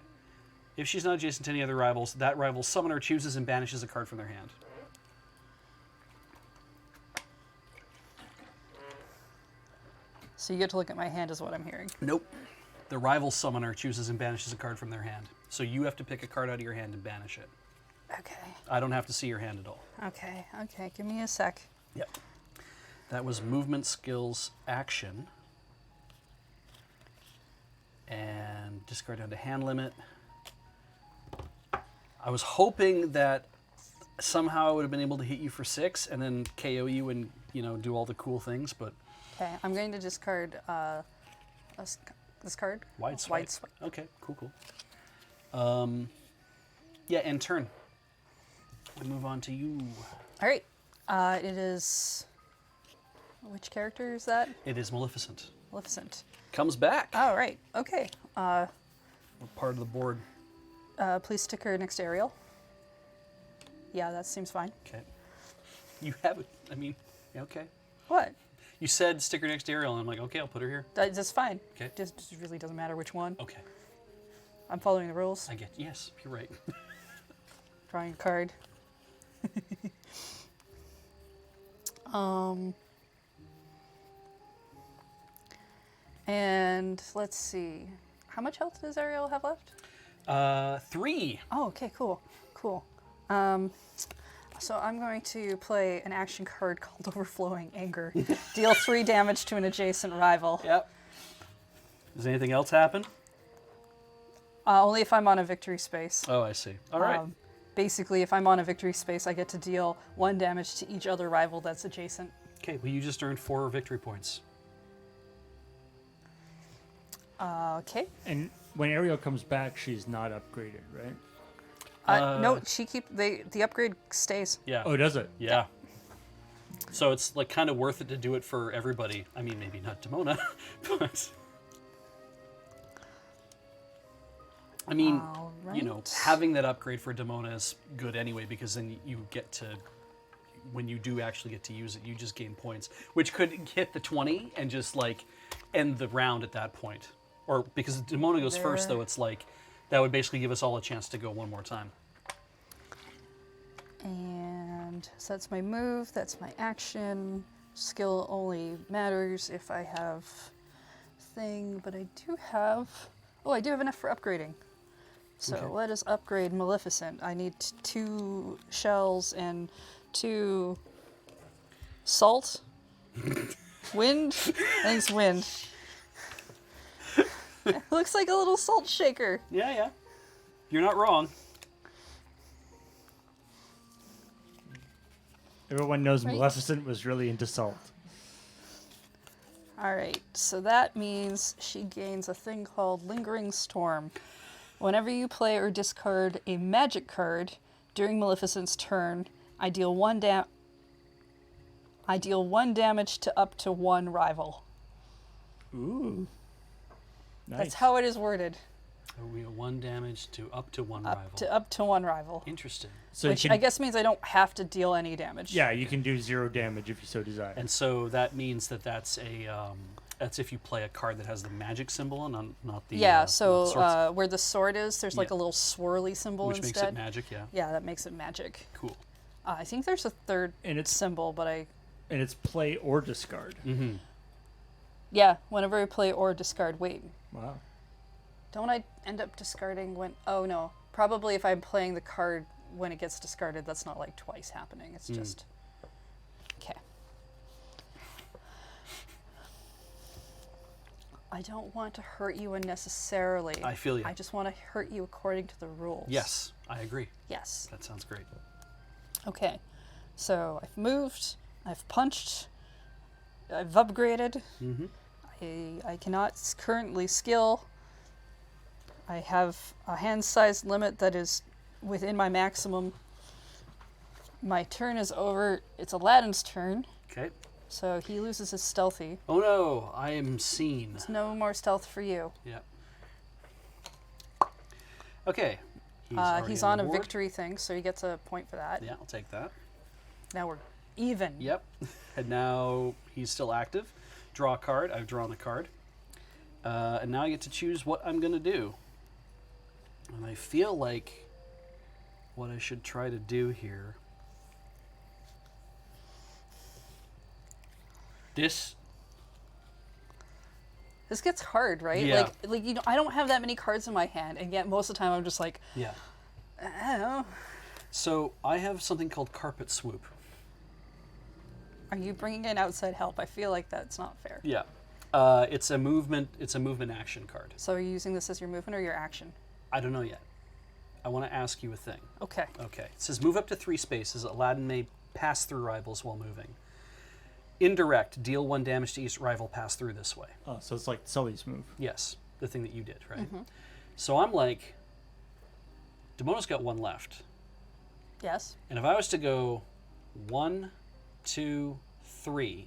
If she's not adjacent to any other rivals, that rival's summoner chooses and banishes a card from their hand. So you get to look at my hand is what I'm hearing. Nope. The rival summoner chooses and banishes a card from their hand. So you have to pick a card out of your hand and banish it. Okay. I don't have to see your hand at all. Okay. Okay. Give me a sec. Yep. That was movement, skills, action. And discard down to hand limit. I was hoping that somehow I would have been able to hit you for 6 and then KO you and, do all the cool things, but... Okay. I'm going to discard this card. Wide swipe. Wide swipe. Okay, cool. Yeah, end turn. We move on to you. All right. It is... Which character is that? It is Maleficent. Maleficent. Comes back. Oh, right. Okay. What part of the board? Please stick her next to Ariel. Yeah, that seems fine. Okay. You have it. I mean, yeah, okay. What? You said sticker next to Ariel, and I'm like, okay, I'll put her here. That's fine. Okay. Just really doesn't matter which one. Okay. I'm following the rules. Yes, you're right. Drawing a card. And let's see. How much health does Ariel have left? 3. Oh, okay, cool. So I'm going to play an action card called Overflowing Anger. Deal 3 damage to an adjacent rival. Yep. Does anything else happen? Only if I'm on a victory space. Oh, I see. All right. Basically, if I'm on a victory space, I get to deal 1 damage to each other rival that's adjacent. Okay, well, you just earned 4 victory points. Okay. And when Ariel comes back, she's not upgraded, right? No, the upgrade stays. Yeah. Oh, does it? Yeah. So it's like kind of worth it to do it for everybody. I mean, maybe not Demona, but I mean, All right. having that upgrade for Demona is good anyway, because then you get to, when you do actually get to use it, you just gain points, which could hit the 20 and just like end the round at that point. Or because Demona goes first, though, it's like that would basically give us all a chance to go one more time. And so that's my move, that's my action. Skill only matters if I have thing, but I do have enough for upgrading. So Okay. let us upgrade Maleficent. I need 2 shells and 2 salt. Wind? I think it's wind. It looks like a little salt shaker. Yeah. You're not wrong. Everyone knows Right. Maleficent was really into salt. Alright, so that means she gains a thing called Lingering Storm. Whenever you play or discard a magic card during Maleficent's turn, I deal 1 damage to up to 1 rival. Ooh. Nice. That's how it is worded. We have 1 damage to up to 1 rival. Up to 1 rival. Interesting. So Which you can, I guess means I don't have to deal any damage. yeah, you can do 0 damage if you so desire. And so that means that's if you play a card that has the magic symbol and not the Yeah, not the so swords, where the sword is, there's like Yeah. a little swirly symbol which makes instead. it magic. Yeah. Yeah, that makes it magic. Cool. I think there's a third And it's- symbol, but And it's play or discard. Mm-hmm. yeah, whenever I play or discard, wait. Wow. Don't I end up discarding when... Oh, no. Probably if I'm playing the card when it gets discarded, that's not like twice happening. It's just... Okay. I don't want to hurt you unnecessarily. I feel you. I just want to hurt you according to the rules. Yes, I agree. Yes. That sounds great. Okay. So I've moved, I've punched, I've upgraded. I cannot currently skill. I have a hand size limit that is within my maximum. My turn is over. It's Aladdin's turn, Okay. so he loses his stealthy. Oh no, I am seen. No more stealth for you. Yeah. Okay. He's already on the a board. victory thing, so he gets a point for that. Yeah, I'll take that. Now we're even. Yep. And now he's still active. Draw a card. I've drawn a card. And now I get to choose what I'm going to do. And I feel like what I should try to do here. This. This gets hard, right? Yeah. Like you know, I don't have that many cards in my hand, and yet most of the time I'm just like, Yeah. I don't know. So I have something called Carpet Swoop. Are you bringing in outside help? I feel like that's not fair. Yeah. It's a movement. It's a movement action card. So are you using this as your movement or your action? I don't know yet. I want to ask you a thing. Okay. Okay. It says move up to 3 spaces. Aladdin may pass through rivals while moving. Indirect. Deal 1 damage to each rival pass through this way. Oh, so it's like Sully's move. Yes. The thing that you did, right? So I'm like, Damona's got 1 left. Yes. And if I was to go 1, 2, 3,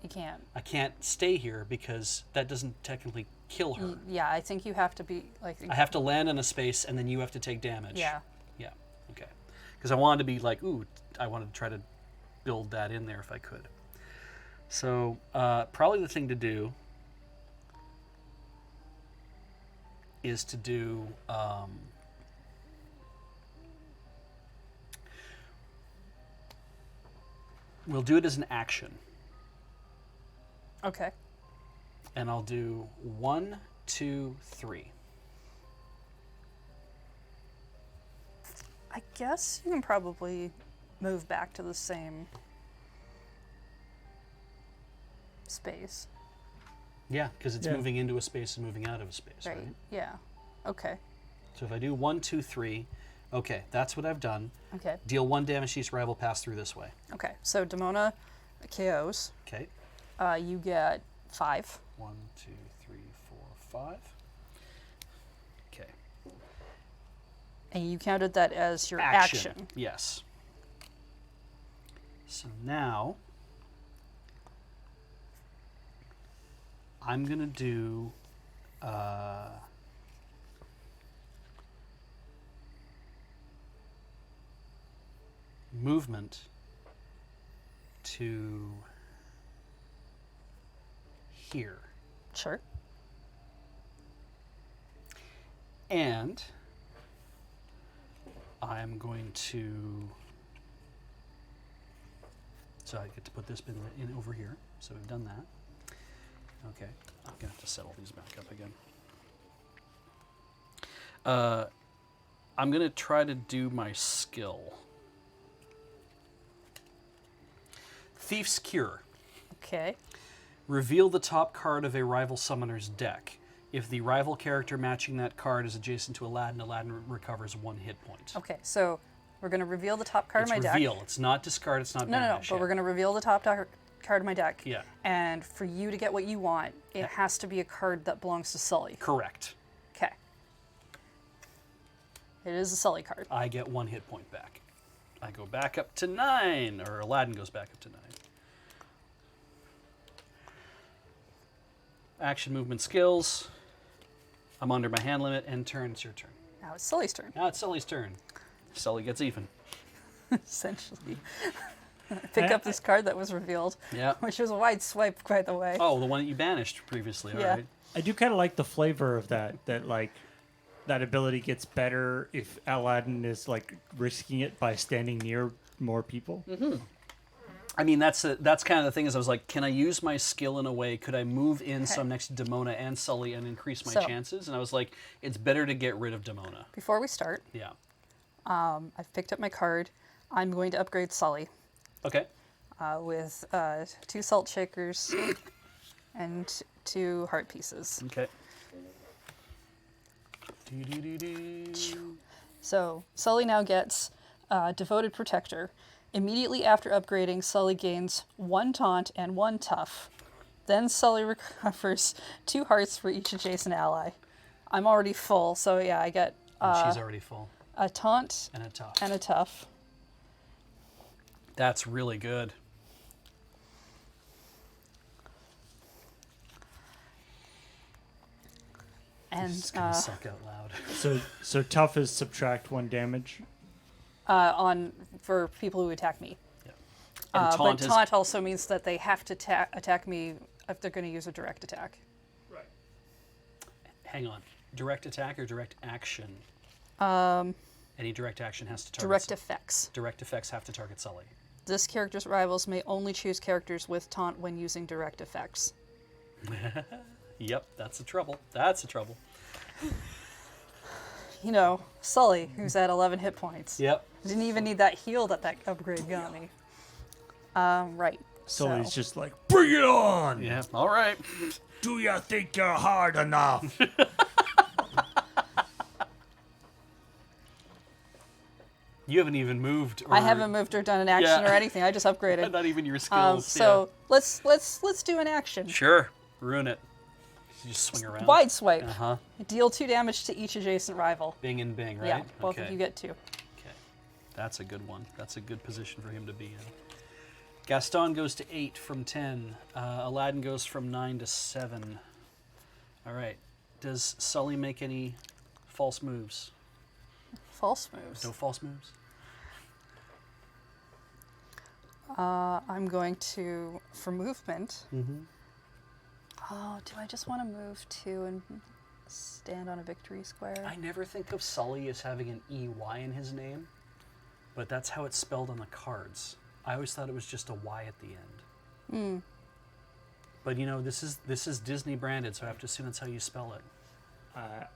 You can't. I can't stay here because that doesn't technically kill her. Yeah, I think you have to be like. I have to land in a space and then you have to take damage. Yeah. Yeah. Okay. Because I wanted to be like, ooh, I wanted to try to build that in there if I could. So probably the thing to do is to do we'll do it as an action. Okay. And I'll do 1, 2, 3. I guess you can probably move back to the same space. Yeah, because it's Yeah. moving into a space and moving out of a space, Right. right? Yeah. Okay. So if I do 1, 2, 3, okay, that's what I've done. Okay. Deal 1 damage to each rival, pass through this way. Okay. So Damona KOs. Okay. You get 5. 1, 2, 3, 4, 5. Okay. And you counted that as your action. Yes. So now I'm going to do movement to here. Sure. And I'm going to, so I get to put this bin in over here. So we've done that. Okay, I'm gonna have to settle these back up again. I'm gonna try to do my skill. Thief's Cure. Okay. Reveal the top card of a rival summoner's deck. If the rival character matching that card is adjacent to Aladdin, Aladdin recovers 1 hit point. Okay. So we're going to reveal the top card It's of my reveal. deck. It's not discard. It's not No. banish. But we're going to reveal the top card of my deck. Yeah. And for you to get what you want, it has to be a card that belongs to Sully. Correct. Okay. It is a Sully card. I get 1 hit point back. I go back up to 9, or Aladdin goes back up to 9. Action, movement, skills. I'm under my hand limit. End turn. It's your turn. Now it's Sully's turn, Now it's Sully's turn. Sully gets even. essentially. Pick up this card that was revealed, Yeah. which was a wide swipe, by the way. Oh, the one that you banished previously. All Yeah. right. I do kind of like the flavor of that. That like that ability gets better if Aladdin is like risking it by standing near more people. I mean, that's kind of the thing. Is I was like, can I use my skill in a way? Could I move in Okay. so I'm next to Damona and Sully and increase my So- chances? And I was like, it's better to get rid of Damona. Before we start, Yeah. I've picked up my card. I'm going to upgrade Sully Okay. with 2 salt shakers and 2 heart pieces. Okay. Do-do-do-do. So Sully now gets Devoted Protector. Immediately after upgrading, Sully gains 1 taunt and 1 tough. Then Sully recovers 2 hearts for each adjacent ally. I'm already full, so yeah, I get And she's already full. a taunt And a tough. and a tough. That's really good. And It's gonna suck out loud. So tough is subtract 1 damage. for people who attack me. Yeah. And But taunt also means that they have to attack me if they're going to use a direct attack. Right. Hang on. Direct attack or direct action? Any direct action has to target. Direct effects. Direct effects have to target Sully. This character's rivals may only choose characters with taunt when using direct effects. Yep, that's the trouble. That's the trouble. You know, Sully, who's at 11 hit points. Yep. Didn't even need that heal that upgrade got me. Right. So So he's just like, bring it on! Yeah. All right. Do you think you're hard enough? You haven't even moved. Or, I haven't moved or done an action Yeah. or anything. I just upgraded. Not even your skills. So let's do an action. Yeah. Sure. Ruin it. You just swing around. Wide swipe. Uh huh. Deal 2 damage to each adjacent rival. Bing and bing, right? Yeah, both okay. of you get 2. Okay. That's a good one. That's a good position for him to be in. Gaston goes to 8 from 10. Aladdin goes from 9 to 7. All right. Does Sully make any false moves? False moves. No false moves? I'm going to, for movement. Mm-hmm. Oh, do I just want to move 2 and stand on a victory square? I never think of Sully as having an EY in his name, but that's how it's spelled on the cards. I always thought it was just a Y at the end. But you know, this is Disney branded, so I have to assume that's how you spell it.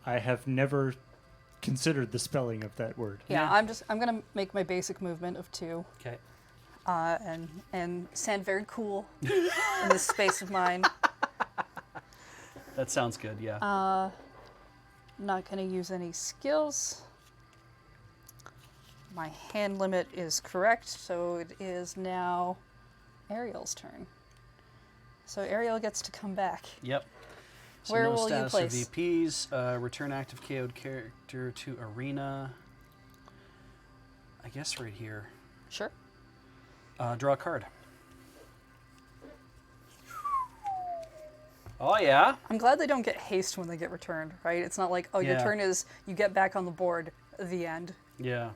I have never considered the spelling of that word. Yeah, Yeah. I'm gonna make my basic movement of 2, Okay. and stand very cool in this space of mine. That sounds good, yeah. Not gonna use any skills. My hand limit is correct, so it is now Ariel's turn. So Ariel gets to come back. Yep. So Where no will you status place? of VPs. Return active KO'd character to arena. I guess right here. Sure. Draw a card. Oh yeah. I'm glad they don't get haste when they get returned, right? It's not like, oh, your Yeah. turn is, you get back on the board, the end. Yeah.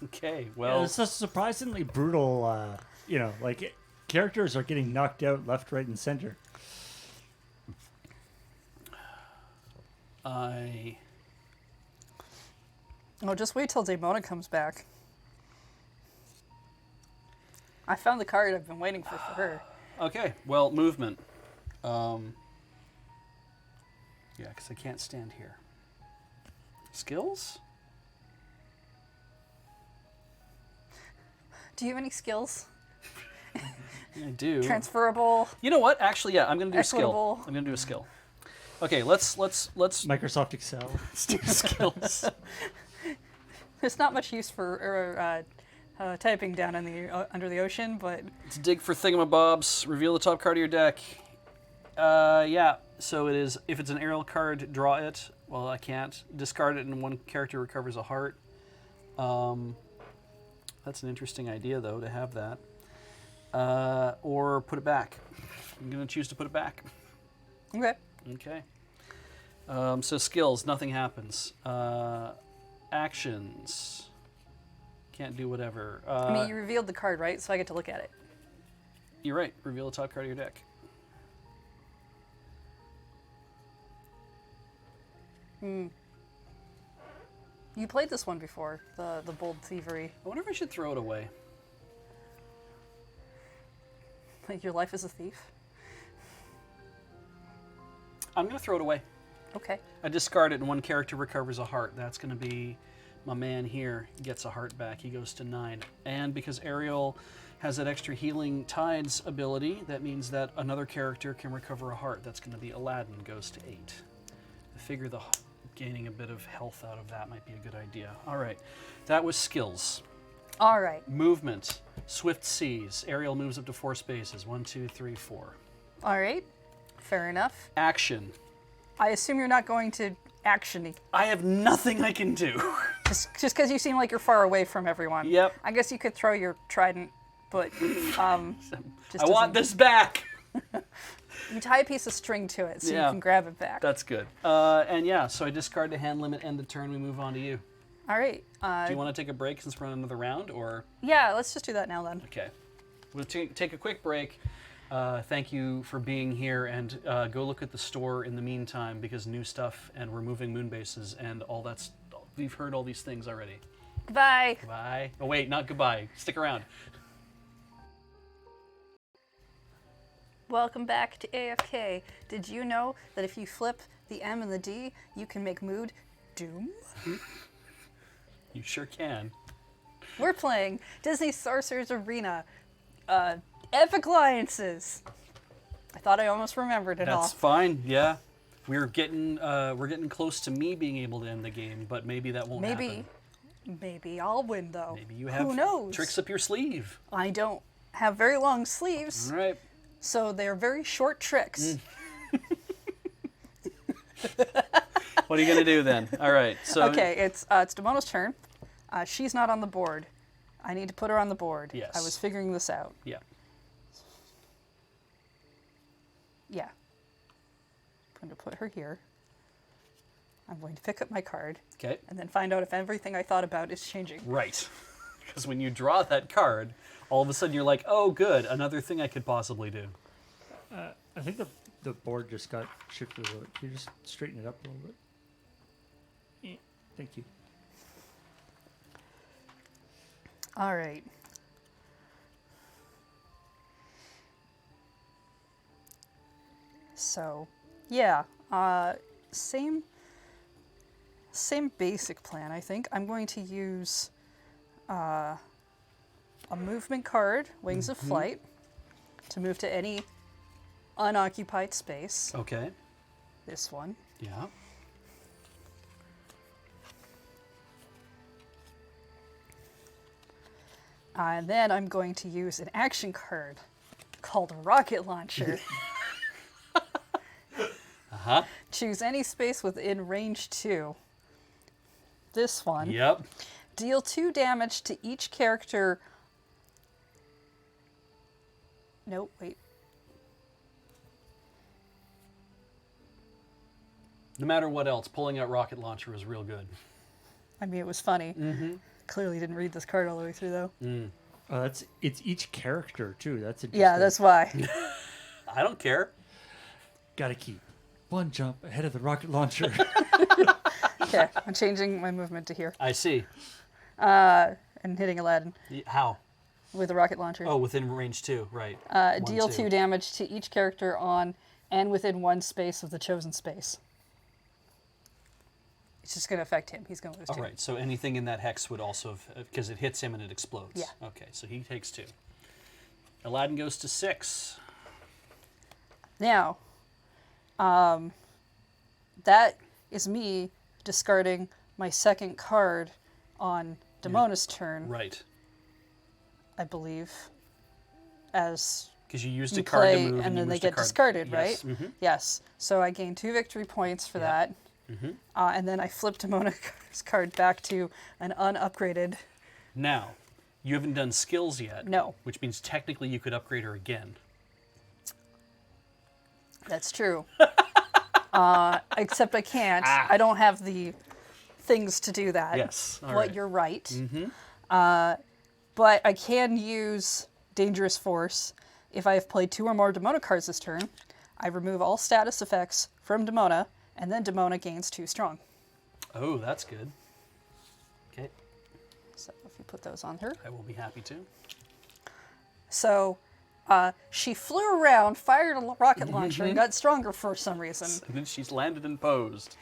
Okay. Yeah, Well. it's a surprisingly brutal, characters are getting knocked out left, right, and center. I. Oh, just wait till Damona comes back. I found the card I've been waiting for her. Okay. Well, movement. Yeah, because I can't stand here. Skills? Do you have any skills? I do. Transferable? You know what? Actually, yeah, I'm gonna do a skill. Equitable. I'm gonna do a skill. Okay, let's Microsoft Excel. do skills. There's not much use for typing down in the under the ocean, but Let's dig for thingamabobs. Reveal the top card of your deck. Yeah. So it is. If it's an aerial card, draw it. Well, I can't. Discard it, and 1 character recovers a heart. That's an interesting idea, though, to have that. Or put it back. I'm gonna choose to put it back. okay. Okay. So skills, nothing happens. Actions. Can't do whatever. I mean, you revealed the card, right? So I get to look at it. You're right. Reveal the top card of your deck. You played this one before, the Bold Thievery. I wonder if I should throw it away. Like your life as a thief. I'm going to throw it away. Okay. I discard it and 1 character recovers a heart. That's going to be my man here. He gets a heart back. He goes to 9. And because Ariel has that extra healing tides ability. That means that another character can recover a heart. That's going to be Aladdin, goes to 8. I figure gaining a bit of health out of that might be a good idea. All right, that was skills. All right. Movement, swift seas. Ariel moves up to 4 spaces. 1, 2, 3, 4. All right. Fair enough. Action. I assume you're not going to action-y. I have nothing I can do. Just because you seem like you're far away from everyone. Yep. I guess you could throw your trident, but just I want this back. You tie a piece of string to it so Yeah. you can grab it back. That's good. And yeah, so I discard the hand limit, end the turn. We move on to you. All right. Do you want to take a break since we're on another round, or? Yeah, let's just do that now then. Okay. We'll take a quick break. Thank you for being here, and go look at the store in the meantime, because new stuff, and we're moving moon bases, and all that's. We've heard all these things already. Goodbye. Goodbye. Oh wait, not goodbye. Stick around. Welcome back to AFK. Did you know that if you flip the M and the D, you can make mood doom? You sure can. We're playing Disney Sorcerer's Arena. Epic Alliances. I thought I almost remembered it all. That's fine. Yeah, we're getting close to me being able to end the game, but maybe that won't happen. Maybe I'll win though. Maybe you have Who knows? tricks up your sleeve. I don't have very long sleeves, All right. so they're very short tricks. What are you gonna do then? All right. So Okay, it's Damona's turn. She's not on the board. I need to put her on the board. Yes. I was figuring this out. Yeah. Yeah. I'm going to put her here. I'm going to pick up my card Okay. and then find out if everything I thought about is changing. Right. Because when you draw that card, all of a sudden you're like, oh, good, another thing I could possibly do. I think the board just got shifted a little bit. Can you just straighten it up a little bit? Thank you. All right. So, yeah, same basic plan, I think. I'm going to use a movement card, Wings of Flight, to move to any unoccupied space. Okay. This one. Yeah. And then I'm going to use an action card called Rocket Launcher. Uh-huh. Choose any space within range 2. This one. Yep. Deal 2 damage to each character. Nope, wait. No matter what else, pulling out rocket launcher was real good. I mean, it was funny. Clearly didn't read this card all the way through, though. It's each character too. That's interesting. Yeah, that's why. I don't care. Gotta keep one jump ahead of the rocket launcher. Okay, I'm changing my movement to here. I see. And hitting Aladdin How? with a rocket launcher. Oh, within range 2, right. Deal 2 damage to each character on and within one space of the chosen space. It's just going to affect him. He's going to lose 2. All right, so anything in that hex would also, because it hits him and it explodes. Yeah. Okay, so he takes 2. Aladdin goes to 6. Now, that is me discarding my second card on Damona's turn, Right. I believe, as Because you used you a card to play, move and then they used a get card- discarded, Yes. right? Yes. So I gain 2 victory points for that. And then I flip Damona's card back to an unupgraded. Now, you haven't done skills yet. No. Which means technically you could upgrade her again. That's true. Except I can't. I don't have the things to do that. Yes. All Well, right. you're right. But I can use Dangerous Force if I have played 2 or more Demona cards this turn. I remove all status effects from Demona, and then Demona gains 2 strong. Oh, that's good. Okay, So if you put those on her. I will be happy to. So she flew around, fired a rocket launcher, and got stronger for some reason. And then she's landed and posed.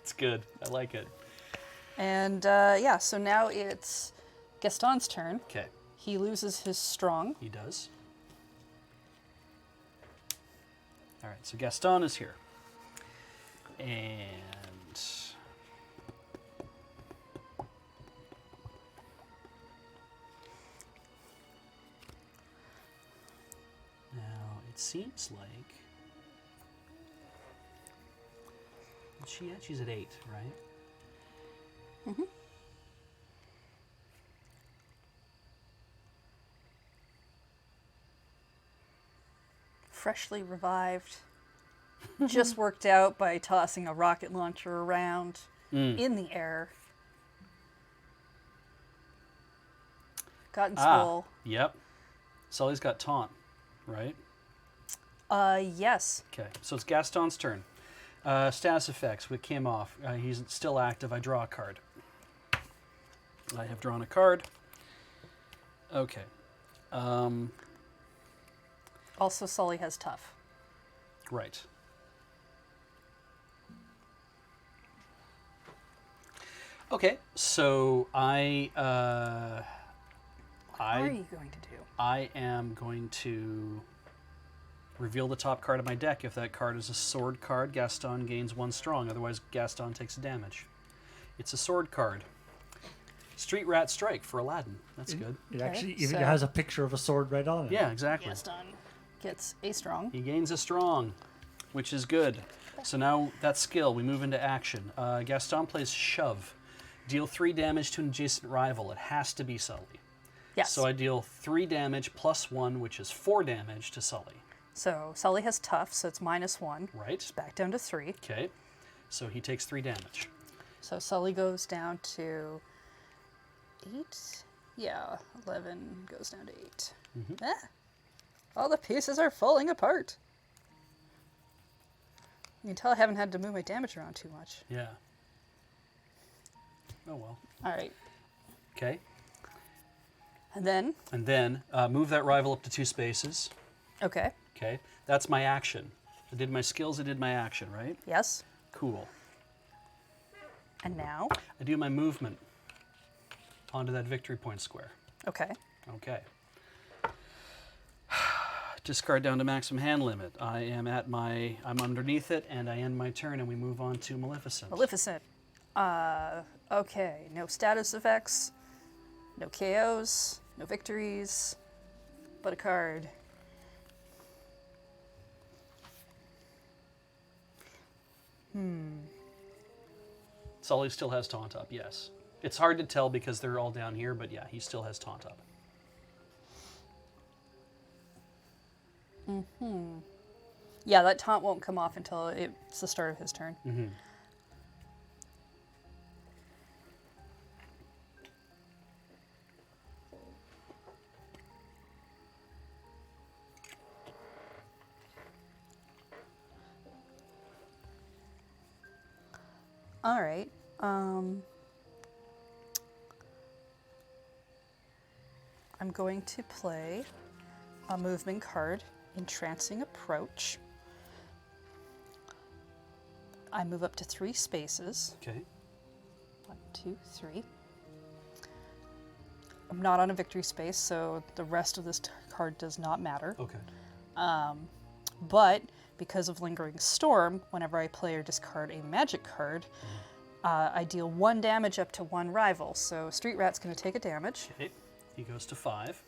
It's good. I like it. And yeah, so now it's Gaston's turn. Okay. He loses his strong. He does. All right, so Gaston is here. And now it seems like she's at 8, right? Freshly revived. Just worked out by tossing a rocket launcher around in the air. Gotten swole. Yep. Sully's got taunt, right? Yes. Okay, so it's Gaston's turn. Status effects, we came off. He's still active. I draw a card. I have drawn a card. Okay. Also, Sully has tough. Right. Okay, so What are you going to do? I am going to reveal the top card of my deck. If that card is a sword card, Gaston gains 1 strong. Otherwise, Gaston takes damage. It's a sword card. Street Rat Strike for Aladdin. That's good. It Okay, actually even so- has a picture of a sword right on it. Yeah, exactly. Gaston gets a strong. He gains a strong, which is good. So now that's skill. We move into action. Gaston plays Shove. Deal 3 damage to an adjacent rival. It has to be Sully. Yes. So I deal 3 damage plus 1, which is 4 damage to Sully. So Sully has tough, so it's -1. Right? Back down to 3. Okay. So he takes 3 damage. So Sully goes down to 8. Yeah, 11 goes down to 8. Ah, all the pieces are falling apart. You can tell I haven't had to move my damage around too much. Yeah. Oh well. All right. Okay. And then, And then move that rival up to 2 spaces. okay, Okay. That's my action. I did my skills, I did my action, right? yes. Cool. And now, I do my movement onto that victory point square. okay. Okay. Discard down to maximum hand limit. I'm underneath it, and I end my turn, and we move on to Maleficent. Maleficent. Okay, no status effects, no KOs, no victories, but a card. Sully still has taunt up, yes. It's hard to tell because they're all down here, but yeah, he still has taunt up. Yeah, that taunt won't come off until it's the start of his turn. All right. I'm going to play a movement card, Entrancing Approach. I move up to 3 spaces. Okay. 1, 2, 3. I'm not on a victory space, so the rest of this card does not matter. Okay. But because of Lingering Storm, whenever I play or discard a magic card, I deal 1 damage up to 1 rival. So Street Rat's going to take a damage. Okay. He goes to 5.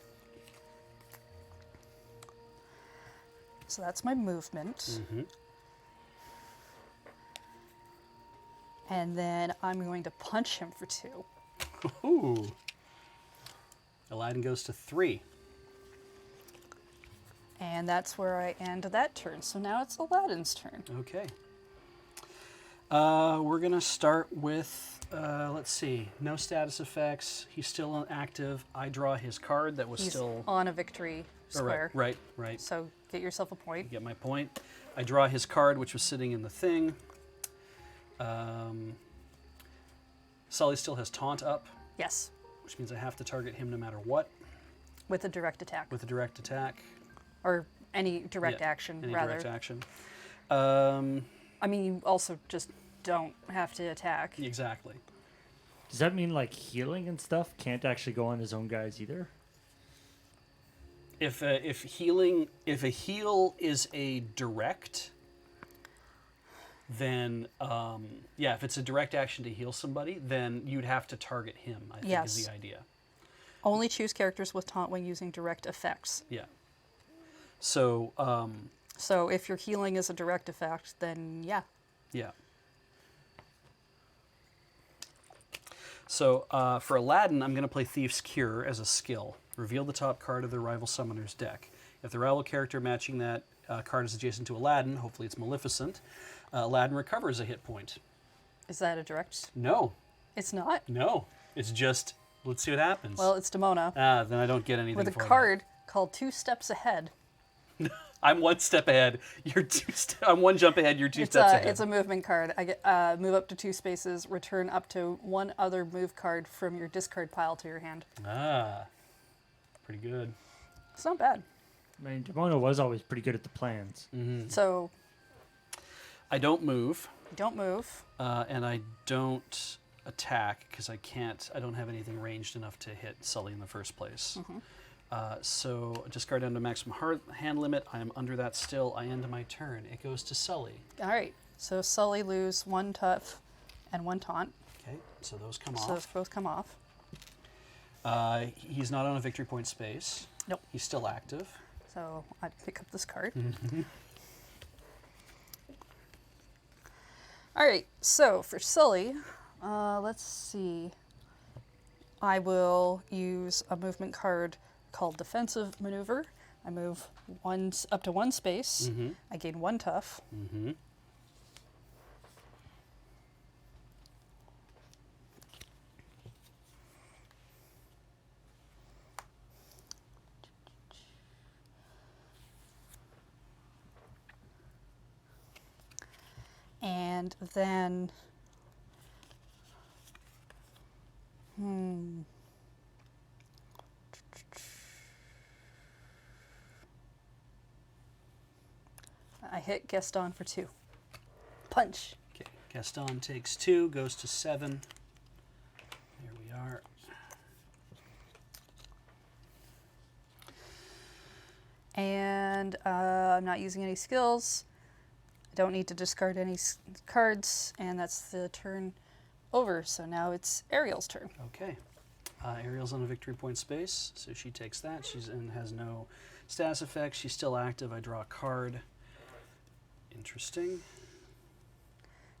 So that's my movement. And then I'm going to punch him for 2. Ooh. Aladdin goes to 3. And that's where I end that turn. So now it's Aladdin's turn. Okay. We're going to start with, let's see, no status effects. He's still active. I draw his card that was He's still... on a victory square. Right, right. So get yourself a point. Get my point. I draw his card, which was sitting in the thing. Sully still has taunt up, Yes, which means I have to target him no matter what with a direct attack. with a direct attack. Or any direct Yeah, action, any rather. direct action. I mean, you also just don't have to attack. Exactly. Does that mean like healing and stuff can't actually go on his own guys either? if a heal is a direct, then yeah, if it's a direct action to heal somebody, then you'd have to target him. I think is Yes. the idea. Only choose characters with taunt when using direct effects. Yeah. So So if your healing is a direct effect, then yeah. yeah. So for Aladdin, I'm going to play Thief's Cure as a skill. Reveal the top card of the rival summoner's deck. If the rival character matching that card is adjacent to Aladdin, hopefully it's Maleficent, Aladdin recovers a hit point. Is that a direct? No, It's not. no. It's just, let's see what happens. Well, it's Demona Then I don't get anything with a for that. card called Two Steps Ahead. I'm one step ahead. You're I'm one jump ahead. You're two steps ahead. It's a movement card. I get move up to 2 spaces, return up to 1 other move card from your discard pile to your hand. Pretty good. It's not bad. I mean, Demona was always pretty good at the plans. So I don't move, you don't move. and I don't attack because I can't. I don't have anything ranged enough to hit Sully in the first place. So discard down to maximum hand limit. I am under that still. I end my turn. It goes to Sully. All right. So Sully lose 1 tough and 1 taunt. Okay, so those come So those off. both come off. He's not on a victory point space. Nope. He's still active. So I pick up this card. All right. So for Sully, let's see. I will use a movement card called Defensive Maneuver. I move up to 1 space. I gain 1 tough. And then, I hit Gaston for 2. Punch. Okay, Gaston takes 2, goes to 7. There we are. And I'm not using any skills. I don't need to discard any cards, and that's the turn over. So now it's Ariel's turn. Okay. Ariel's on a victory point space, so she takes that. She's in, has no status effects. She's still active. I draw a card. Interesting.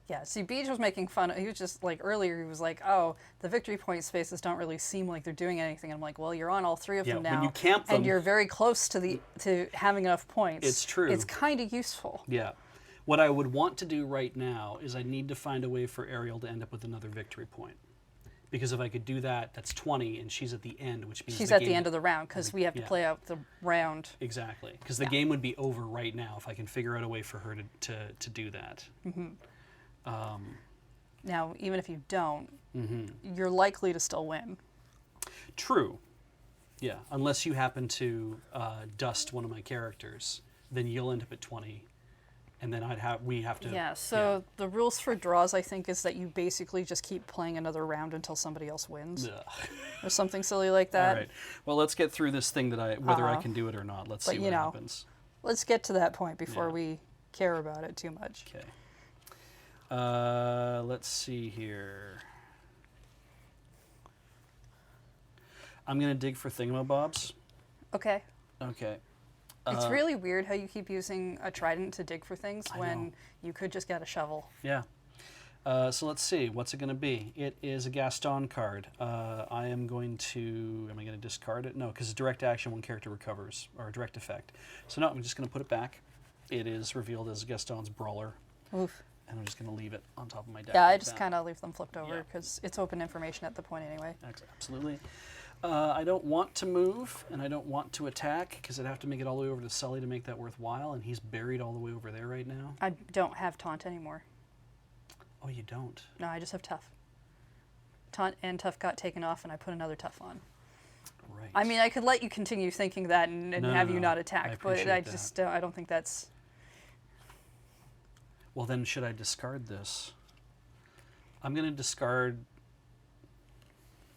Yeah, see, Beach was making fun. He was just like earlier. He was like, "Oh, the victory point spaces don't really seem like they're doing anything." And I'm like, "Well, you're on all 3 of Yeah, them when now, you camp them- and you're very close to having enough points. It's true. It's kind of useful." Yeah. What I would want to do right now is I need to find a way for Ariel to end up with another victory point. Because if I could do that, that's 20, and she's at the end, which means She's the at game, the end of the round because we have to yeah. play out the round. Exactly. Because the game would be over right now if I can figure out a way for her to do that. Now, even if you don't, Mm-hmm. you're likely to still win. True. Yeah. Unless you happen to dust one of my characters, then you'll end up at 20, and then we have to. Yeah, so the rules for draws, I think, is that you basically just keep playing another round until somebody else wins. Ugh. Or something silly like that. All right. Well, let's get through this thing whether I can do it or not. Let's But, see you what know, happens. Let's get to that point before Yeah. we care about it too much. Okay. Let's see here. I'm gonna dig for thingamabobs. Okay. Okay. It's really weird how you keep using a trident to dig for things I when know. you could just get a shovel. Yeah. So let's see. What's it going to be? It is a Gaston card. I am going to... Am I going to discard it? No, because it's direct action, 1 character recovers, or a direct effect. So no, I'm just going to put it back. It is revealed as Gaston's Brawler, Oof. and I'm just going to leave it on top of my deck. Yeah, I like just that. kind of leave them flipped over Yeah. because it's open information at the point anyway. Absolutely. I don't want to move, and I don't want to attack, because I'd have to make it all the way over to Sully to make that worthwhile, and he's buried all the way over there right now. I don't have taunt anymore. Oh, you don't? No, I just have tough. Taunt and tough got taken off, and I put another tough on. Right. I mean, I could let you continue thinking that and No, have no, you no. not I attack, but appreciate I that. just I don't think that's... Well, then should I discard this? I'm going to discard...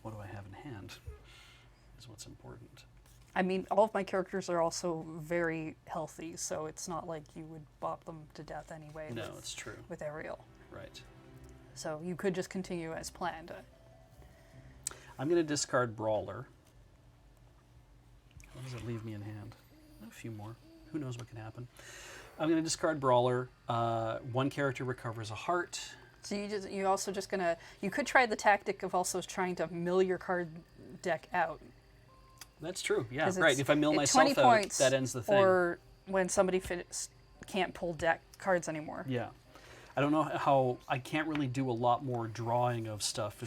What do I have in hand? Is what's important. I mean, all of my characters are also very healthy, so it's not like you would bop them to death anyway. No, it's true. With Ariel. Right. So you could just continue as planned. I'm going to discard Brawler. What does it leave me in hand? A few more. Who knows what can happen? I'm going to discard Brawler. One character recovers a heart. So you also just gonna, you could try the tactic of also trying to mill your card deck out. That's true. Yeah, 'Cause right. If I mill it's myself 20 out, points, that ends the thing. Or when somebody can't pull deck cards anymore. Yeah. I don't know how I can't really do a lot more drawing of stuff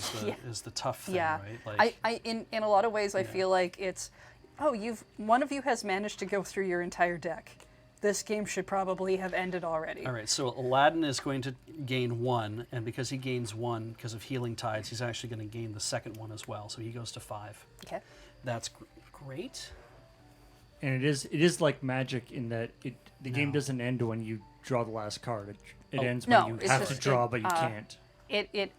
is the tough thing, Yeah. right? Like, I in a lot of ways I feel like it's, oh, one of you has managed to go through your entire deck. This game should probably have ended already. all right, so Aladdin is going to gain 1, and because he gains 1 because of Healing Tides, he's actually going to gain the second one as well, so he goes to 5. Okay. That's great. And it is like Magic in that the game No. doesn't end when you draw the last card. It ends No, when you it's have to just- draw, but you can't. It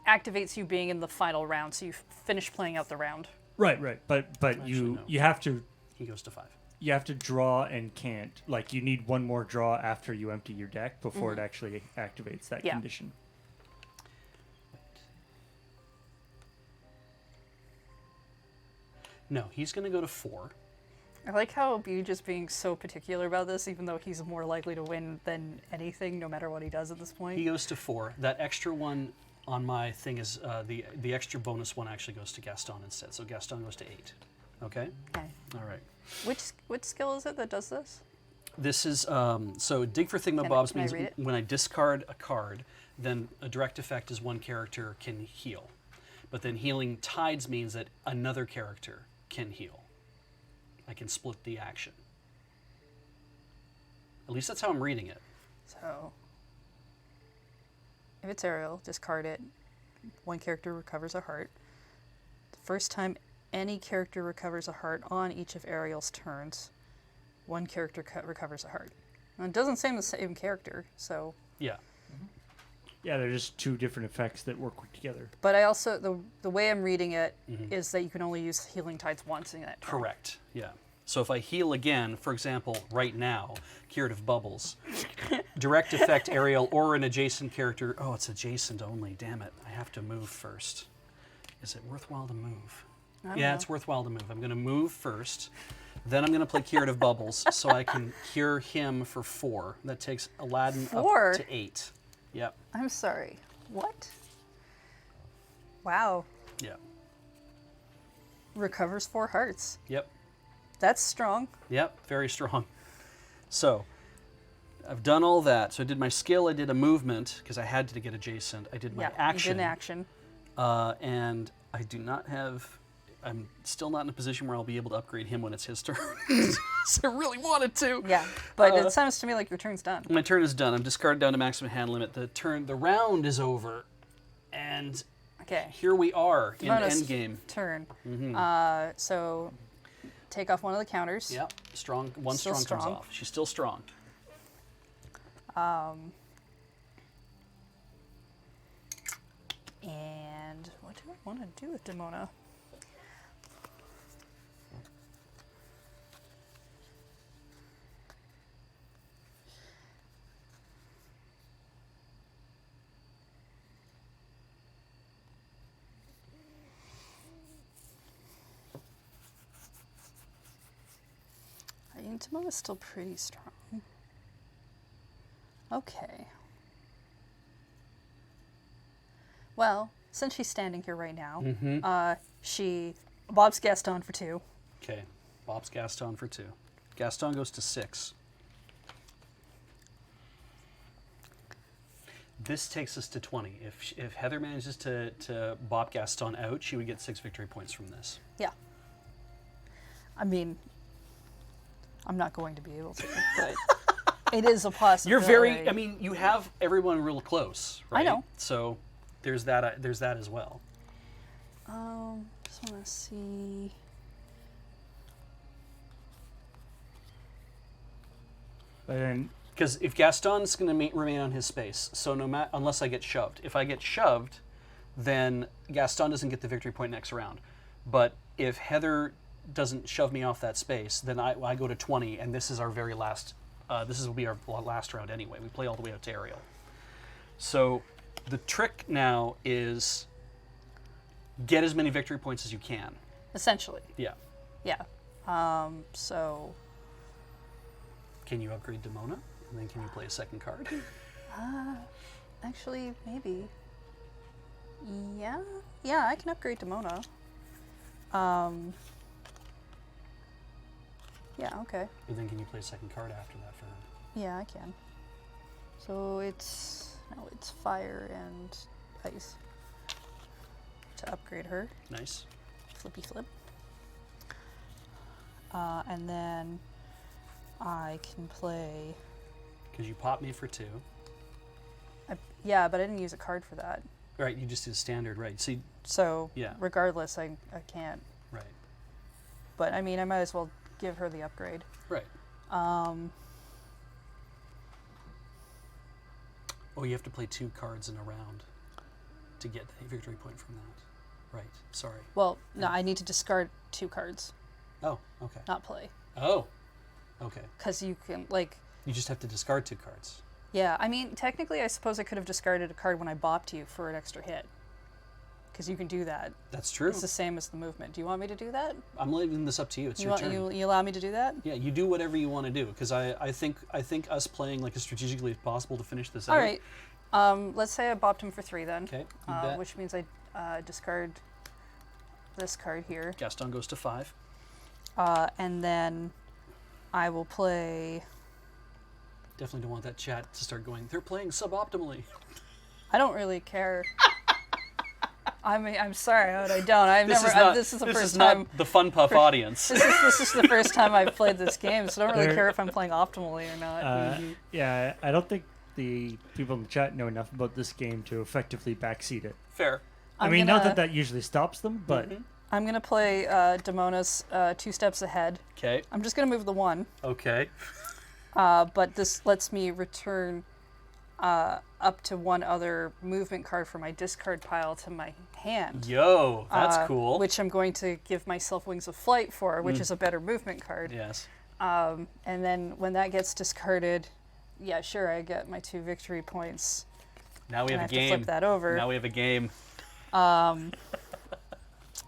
activates you being in the final round, so you finish playing out the round. Right. But Actually, you no. you have to He goes to 5. draw and can't. Like, you need one more draw after you empty your deck before it actually activates that Yeah. condition. No, he's going to go to 4. I like how Buge is being so particular about this, even though he's more likely to win than anything, no matter what he does at this point. He goes to 4. That extra one on my thing is the extra bonus one actually goes to Gaston instead. So Gaston goes to 8. Okay? Okay. All right. Which skill is it that does this? This is, so Dig for Can Thingamabobs I means read it? when I discard a card, then a direct effect is one character can heal. But then Healing Tides means that another character can heal. I can split the action. At least that's how I'm reading it. So, if it's Ariel, discard it. One character recovers a heart. The first time any character recovers a heart on each of Ariel's turns, one character recovers a heart. And it doesn't say the same character, so. Yeah. Yeah, they're just two different effects that work together. But I also, the way I'm reading it is that you can only use Healing Tides once in that turn. Correct. Yeah. So if I heal again, for example, right now, Curative Bubbles, direct effect Ariel or an adjacent character. Oh, it's adjacent only. Damn it. I have to move first. Is it worthwhile to move? Yeah, it's worthwhile to move. I'm going to move first. Then I'm going to play Curative Bubbles so I can cure him for 4. That takes Aladdin 4? up to 8. Yep. I'm sorry. What? Wow. Yeah. Recovers 4 hearts. Yep. That's strong. Yep. Very strong. So I've done all that. So I did my skill. I did a movement because I had to get adjacent. I did my Yeah, action. you did an action. And I do not have. I'm still not in a position where I'll be able to upgrade him when it's his turn. So I really wanted to. Yeah, but it sounds to me like your turn's done. My turn is done. I'm discarded down to maximum hand limit. The round is over, and Okay. here we are in Bonus endgame. turn. So take off one of the counters. Yep, strong. One Still strong comes strong. off. She's still strong. And what do I want to do with Demona? I mean, Demona's still pretty strong. Okay. Well, since she's standing here right now, she bobs Gaston for 2. Okay, Bob's Gaston for 2. Gaston goes to 6. This takes us to 20. If Heather manages to bop Gaston out, she would get 6 victory points from this. Yeah. I mean, I'm not going to be able to, but it is a possibility. You're very. I mean, you have everyone real close, right? I know. So there's that. There's that as well. Just want to see. But then, Because if Gaston's going to remain on his space, so unless I get shoved. If I get shoved, then Gaston doesn't get the victory point next round. But if Heather doesn't shove me off that space, then I go to 20, and this is our very last. Will be our last round anyway. We play all the way out to aerial. So the trick now is get as many victory points as you can. Essentially. Yeah. Yeah. So. Can you upgrade Demona? And then can you play a second card? Actually, maybe. Yeah. Yeah, I can upgrade Demona. Yeah, okay. But then can you play a second card after that for her? Yeah, I can. So it's fire and ice to upgrade her. Nice. Flippy flip. And then I can play. Because you pop me for 2. Yeah, but I didn't use a card for that. Right, you just did standard, right. See, So Yeah. regardless, I can't. right. But I mean, I might as well give her the upgrade. Right. Oh, you have to play 2 cards in a round to get a victory point from that. Right, sorry. Well, no, I need to discard 2 cards, Oh, okay. not play. Oh, okay. Because you can, like, You just have to discard 2 cards. yeah, I mean, technically, I suppose I could have discarded a card when I bopped you for an extra hit. Because you can do that. That's true. It's the same as the movement. Do you want me to do that? I'm leaving this up to you. It's You your want turn. you allow me to do that? Yeah, you do whatever you want to do, because I think us playing like as strategically as possible to finish this All out. right. Let's say I bopped him for 3 then. Okay, you bet. Which means I discard this card here. Gaston goes to 5. And then I will play. Definitely don't want that chat to start going, they're playing suboptimally. I don't really care. I mean, I'm sorry, but I don't. I've This never. is not, this is the this first is time. not the Fun Puff audience. This is the first time I've played this game, so I don't really There- care if I'm playing optimally or not. Yeah, I don't think the people in the chat know enough about this game to effectively backseat it. Fair. I I'm mean, gonna- not that usually stops them, but I'm gonna play Demona's 2 steps ahead. Okay. I'm just gonna move the 1, Okay. but this lets me return up to 1 other movement card from my discard pile to my hand. Yo, that's cool. Which I'm going to give myself Wings of Flight for, which is a better movement card. Yes. And then when that gets discarded, yeah, sure, I get my 2 victory points. Now we And I have have a to game. flip that over. Now we have a game.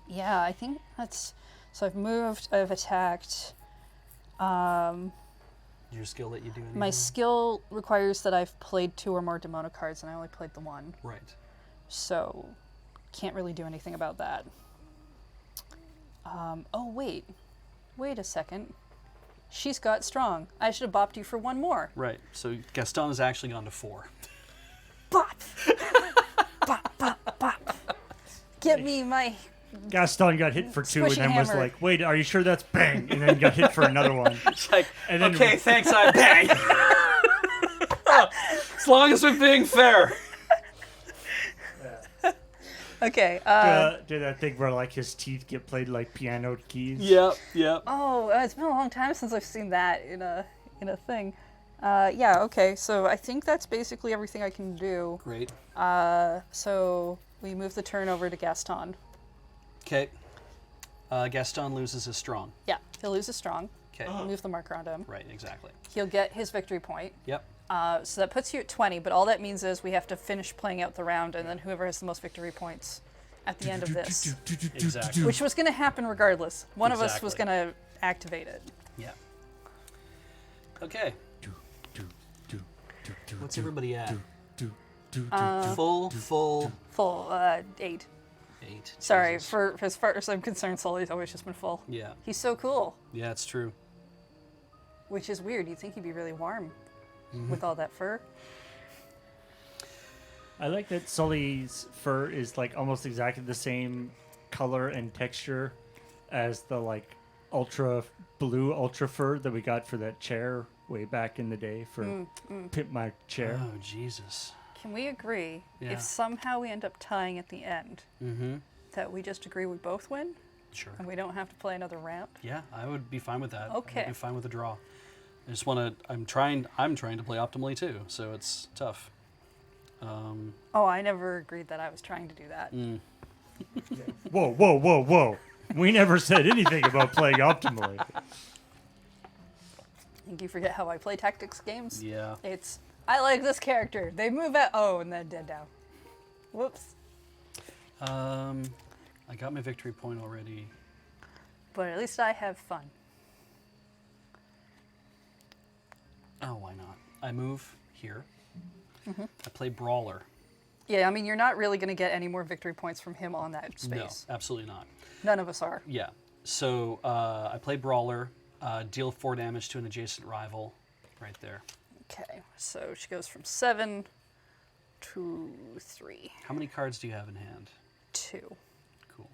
Yeah, I think that's. So I've moved, I've attacked. Your skill let you do anything? My skill requires that I've played 2 or more Demona cards, and I only played the 1. Right. So can't really do anything about that. Oh, wait. Wait a second. She's got strong. I should have bopped you for 1 more. Right. So Gaston has actually gone to 4. Bop! Bop, bop, bop. Get me my. Gaston got hit for 2 and Squishy then was hammer. like, wait, are you sure that's bang? And then got hit for another one. It's like, And then- okay, thanks, I bang. As long as we're being fair. Okay. Do that thing where like his teeth get played like piano keys. Yep, yep. Oh, it's been a long time since I've seen that in a thing. Yeah. Okay. So I think that's basically everything I can do. Great. So we move the turn over to Gaston. Okay. Gaston loses his strong. Yeah. He'll lose his strong. Okay. Move the marker onto him. Right, exactly. He'll get his victory point. Yep. So that puts you at 20, but all that means is we have to finish playing out the round, and then whoever has the most victory points at the end of this, Exactly. which was going to happen regardless. One of us was Exactly. going to activate it. Yeah. Okay. What's everybody at? Full Full 8. 8. Sorry, Jesus. for as far as I'm concerned, Sully's always just been full. Yeah. He's so cool, Yeah, it's true. which is weird. You'd think he'd be really warm with all that fur. I like that Sully's fur is like almost exactly the same color and texture as the like ultra blue ultra fur that we got for that chair way back in the day for Pimp My Chair. Oh, Jesus. Can we agree, Yeah. if somehow we end up tying at the end, Mm-hmm. that we just agree we both win Sure. and we don't have to play another round? Yeah, I would be fine with that. Okay. I'd be fine with a draw. I just want to. I'm trying to play optimally too, so it's tough. Oh, I never agreed that I was trying to do that. Whoa, whoa, whoa, whoa. We never said anything about playing optimally. I think you forget how I play tactics games. Yeah. It's, I like this character. They move at, oh, and then dead down. Whoops. I got my victory point already. But at least I have fun. Oh, why not? I move here. I play Brawler. Yeah, I mean, you're not really going to get any more victory points from him on that space. No, absolutely not. None of us are. Yeah. So I play Brawler, deal 4 damage to an adjacent rival, right there. Okay, so she goes from 7 to 3. How many cards do you have in hand? 2. Cool.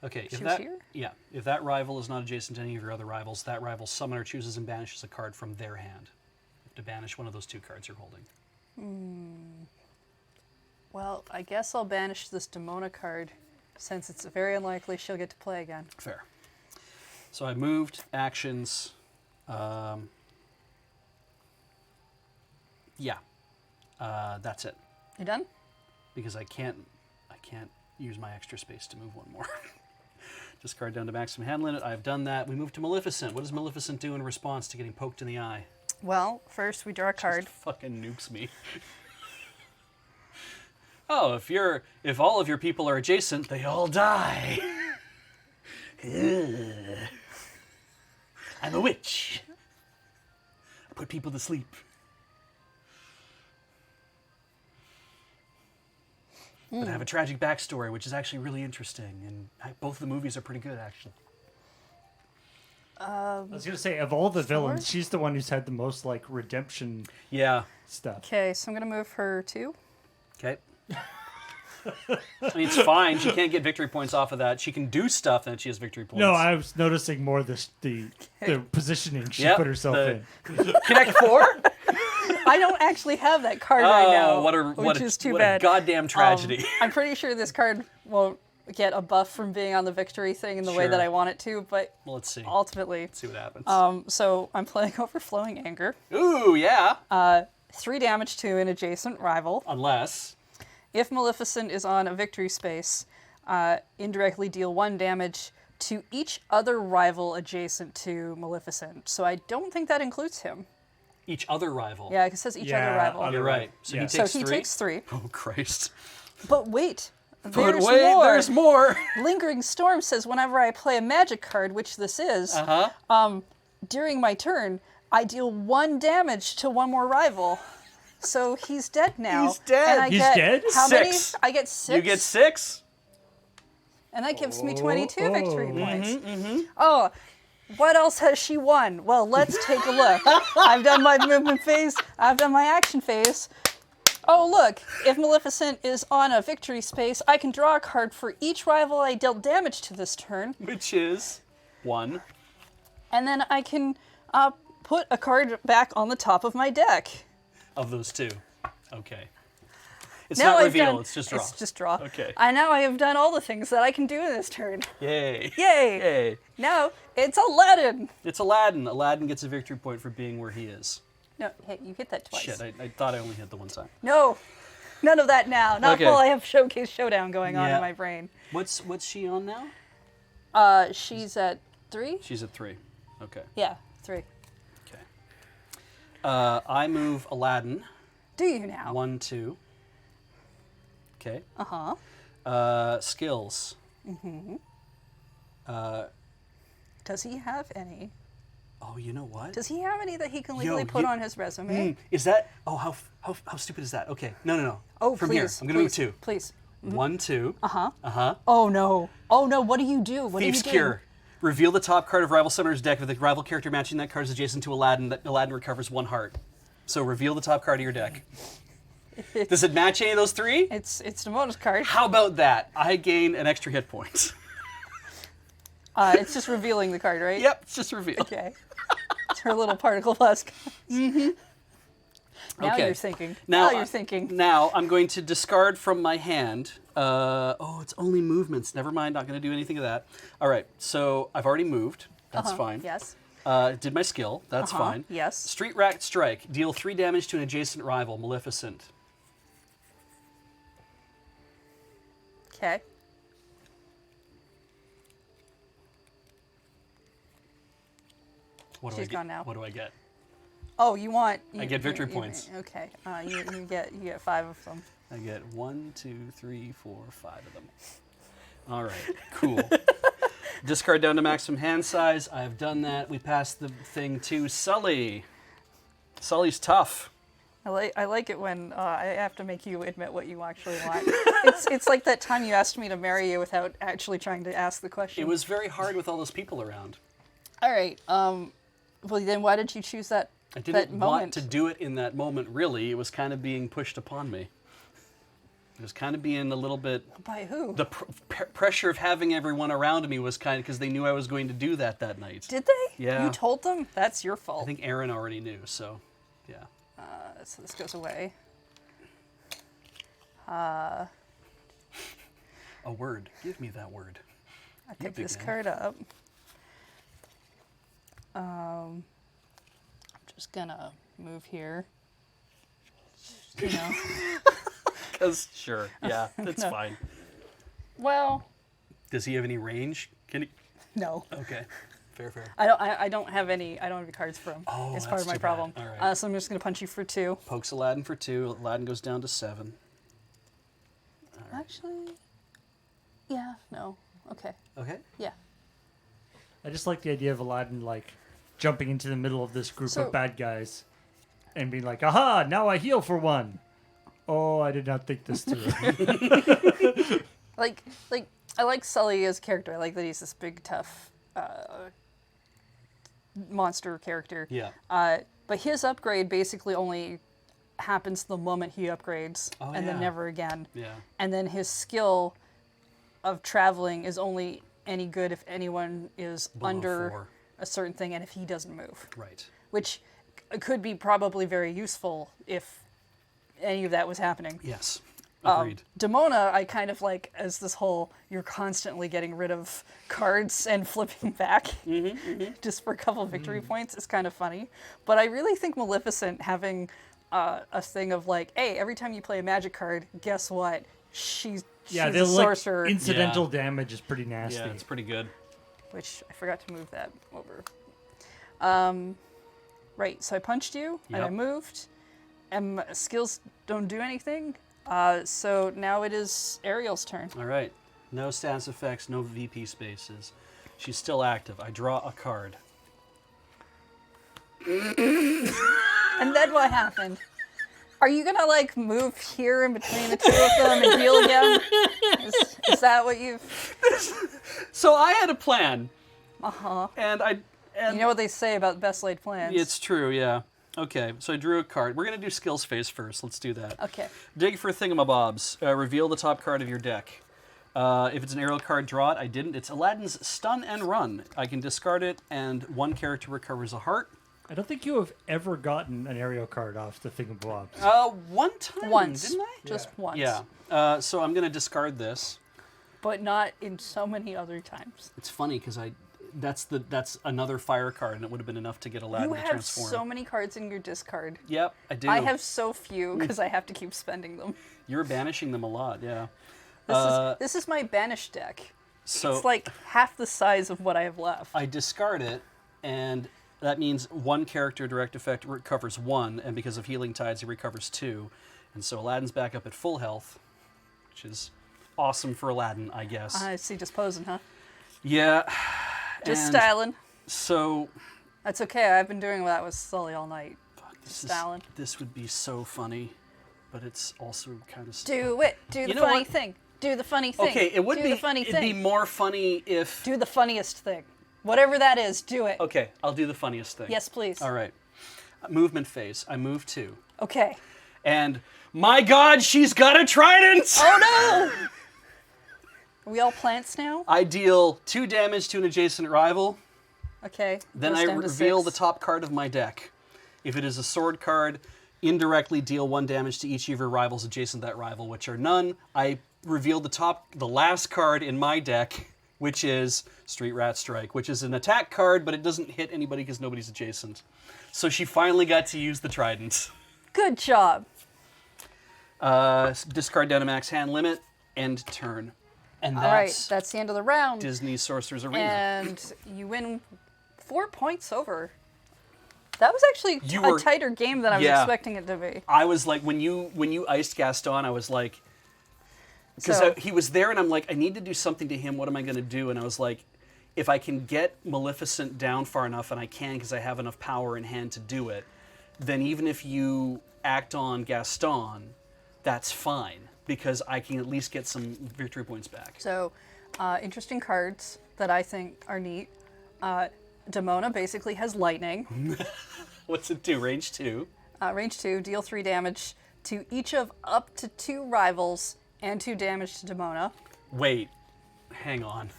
Okay, She if was that here? yeah, if that rival is not adjacent to any of your other rivals, that rival's summoner chooses and banishes a card from their hand. You have to banish one of those 2 cards you're holding. Well, I guess I'll banish this Demona card, since it's very unlikely she'll get to play again. Fair. So I moved actions. Yeah, that's it. You done? Because I can't use my extra space to move one more. Discard down to maximum hand limit. I've done that. We move to Maleficent. What does Maleficent do in response to getting poked in the eye? Well, first we draw a card. Just fucking nukes me. Oh, if all of your people are adjacent, they all die. I'm a witch. I put people to sleep. But I have a tragic backstory, which is actually really interesting, and both of the movies are pretty good, actually. I was gonna say, of all the villains, she's the one who's had the most like redemption Yeah. stuff. Okay, so I'm going to move her 2. Okay. I mean, it's fine. She can't get victory points off of that. She can do stuff, and she has victory points. No, I was noticing more the positioning she Yep, put herself in. Connect 4? I don't actually have that card right now, Oh, which is too what bad. a goddamn tragedy. I'm pretty sure this card won't get a buff from being on the victory thing in the way Sure. that I want it to, but Well, let's see. ultimately, Let's see what happens. so I'm playing Overflowing Anger. Ooh, yeah. 3 damage to an adjacent rival. Unless. If Maleficent is on a victory space, indirectly deal 1 damage to each other rival adjacent to Maleficent. So I don't think that includes him. Each other rival. Yeah, it says each other Yeah, rival. other You're right. So Yeah. he So takes he 3. takes 3. Oh, Christ. But wait, But there's wait, more. there's more. Lingering Storm says whenever I play a magic card, which this is, during my turn, I deal 1 damage to one more rival. So he's dead now. He's dead. And I He's get, dead? How 6. many? I get 6. You get 6? And that gives me 22 victory points. Mm-hmm. Oh, what else has she won? Well, let's take a look. I've done my movement phase. I've done my action phase. Oh, look. If Maleficent is on a victory space, I can draw a card for each rival I dealt damage to this turn. Which is 1. And then I can put a card back on the top of my deck. Of those 2. Okay. It's Now not I've reveal, done- it's just draw. It's just draw. Okay. Now I have done all the things that I can do in this turn. Yay. Yay! Yay. Now it's Aladdin. It's Aladdin. Aladdin gets a victory point for being where he is. No, hey, you hit that twice. Shit, I thought I only hit the one time. No, none of that now. Not Okay. while I have Showcase Showdown going on Yeah. in my brain. What's she on now? She's at 3? She's at 3. Okay. Yeah, 3. Okay. I move Aladdin. Do you now? 1, 2. Okay. Uh-huh. Skills. Does he have any? Oh, you know what? Does he have any that he can legally put on his resume? Is that? Oh, how stupid is that? Okay. No. Oh, From please. here, I'm gonna move please, 2. Please. 1, 2. Oh, no. Oh, no. What do you do? What Thieves' do you do? Cure. Reveal the top card of rival summoner's deck. If the rival character matching that card is adjacent to Aladdin, that Aladdin recovers 1 heart. So reveal the top card of your deck. Does it match any of those 3? It's Demona's card. How about that? I gain an extra hit point. It's just revealing the card, right? Yep, it's just reveal. Okay. It's her little particle flask. Now Okay. you're thinking. Now Now you're thinking. Now I'm going to discard from my hand. It's only movements. Never mind. Not going to do anything of that. All right. So I've already moved. That's fine. Yes. Did my skill. That's fine. Yes. Street Rat Strike. Deal 3 damage to an adjacent rival. Maleficent. Okay. What do She's I get? gone now. What do I get? Oh, you want? I get victory points. Okay. You get 5 of them. I get 1, 2, 3, 4, 5 of them. All right, cool. Discard down to maximum hand size. I have done that. We pass the thing to Sully. Sully's tough. I like it when I have to make you admit what you actually want. It's like that time you asked me to marry you without actually trying to ask the question. It was very hard with all those people around. All right. Well, then why did you choose that? I that didn't want moment? to do it in that moment, really. It was kind of being pushed upon me. It was kind of being a little bit... By who? The pressure of having everyone around me was kind of because they knew I was going to do that night. Did they? Yeah. You told them? That's your fault. I think Aaron already knew, so yeah. So this goes away. A word. Give me that word. I pick big this man. card up. I'm just gonna move here. You know. Because, sure, yeah, that's No. fine. Well, Does he have any range? Can he? no. Okay, fair. I don't have any cards for him. Oh, it's part that's of my too bad. problem. All right. So I'm just gonna punch you for 2. Pokes Aladdin for 2. Aladdin goes down to 7. Actually, yeah, no. Okay. Okay. Yeah. I just like the idea of Aladdin like jumping into the middle of this group So- of bad guys and being like, "Aha! Now I heal for 1." Oh, I did not think this through. Like I like Sully as a character. I like that he's this big tough monster character. Yeah. But his upgrade basically only happens the moment he upgrades, Oh, and then yeah. never again. Yeah. And then his skill of traveling is only any good if anyone is Below under 4. a certain thing and if he doesn't move, Right. which could be probably very useful if any of that was happening. Yes. Agreed. Demona, I kind of like as this whole you're constantly getting rid of cards and flipping back just for a couple of victory points is kind of funny. But I really think Maleficent having a thing of like, hey, every time you play a magic card, guess what? She's Yeah, a the like, sorcerer. incidental Yeah. damage is pretty nasty. Yeah, it's pretty good. Which I forgot to move that over. Right, so I punched you and I Yep. moved, and my skills don't do anything. So now it is Ariel's turn. All right. No status effects, no VP spaces. She's still active. I draw a card. And then what happened? Are you gonna like move here in between the two of them and heal again? Is that what you've? So I had a plan. Uh-huh. And You know what they say about best laid plans? It's true, yeah. Okay, so I drew a card. We're going to do skills phase first. Let's do that. Okay. Dig for thingamabobs. Reveal the top card of your deck. If it's an Ariel card, draw it. I didn't. It's Aladdin's Stun and Run. I can discard it, and one character recovers a heart. I don't think you have ever gotten an Ariel card off the Thingamabobs. One time, Once. didn't I? Just once. Yeah. So I'm going to discard this. But not in so many other times. It's funny because that's another fire card, and it would have been enough to get Aladdin You to have transform. so many cards in your discard. Yep, I do. I have so few because I have to keep spending them. You're banishing them a lot, yeah. This is my banished deck. So It's like half the size of what I have left. I discard it, and that means one character direct effect recovers 1, and because of healing tides, he recovers 2. And so Aladdin's back up at full health, which is awesome for Aladdin, I guess. I see, just posing, huh? Yeah. Just and styling. So That's okay. I've been doing that with Sully all night. Styling. this would be so funny, but it's also kind of Do it. Do the know funny what? thing. Do the funny thing. Okay, it would do be the funny it'd thing. be more funny if Do the funniest thing. Whatever that is, do it. Okay, I'll do the funniest thing. Yes, please. All right. Movement phase. I move 2. Okay. And my god, she's got a trident! Oh no! Are we all plants now? I deal 2 damage to an adjacent rival. Okay. Then goes I down to reveal 6. the top card of my deck. If it is a sword card, indirectly deal 1 damage to each of your rivals adjacent to that rival, which are none. I reveal the last card in my deck, which is Street Rat Strike, which is an attack card, but it doesn't hit anybody because nobody's adjacent. So she finally got to use the trident. Good job. Discard down to max hand limit, end turn. And All right, that's that's the end of the round. Disney's Sorcerer's Arena. And you win 4 points over. That was actually You a were- tighter game than I was Yeah. expecting it to be. I was like, when you iced Gaston, I was like, because So- he was there, and I'm like, I need to do something to him. What am I going to do? And I was like, if I can get Maleficent down far enough, and I can because I have enough power in hand to do it, then even if you act on Gaston, that's fine because I can at least get some victory points back. So, interesting cards that I think are neat. Demona basically has lightning. What's it do? Range 2. Range 2, deal 3 damage to each of up to 2 rivals and 2 damage to Demona. Wait, hang on.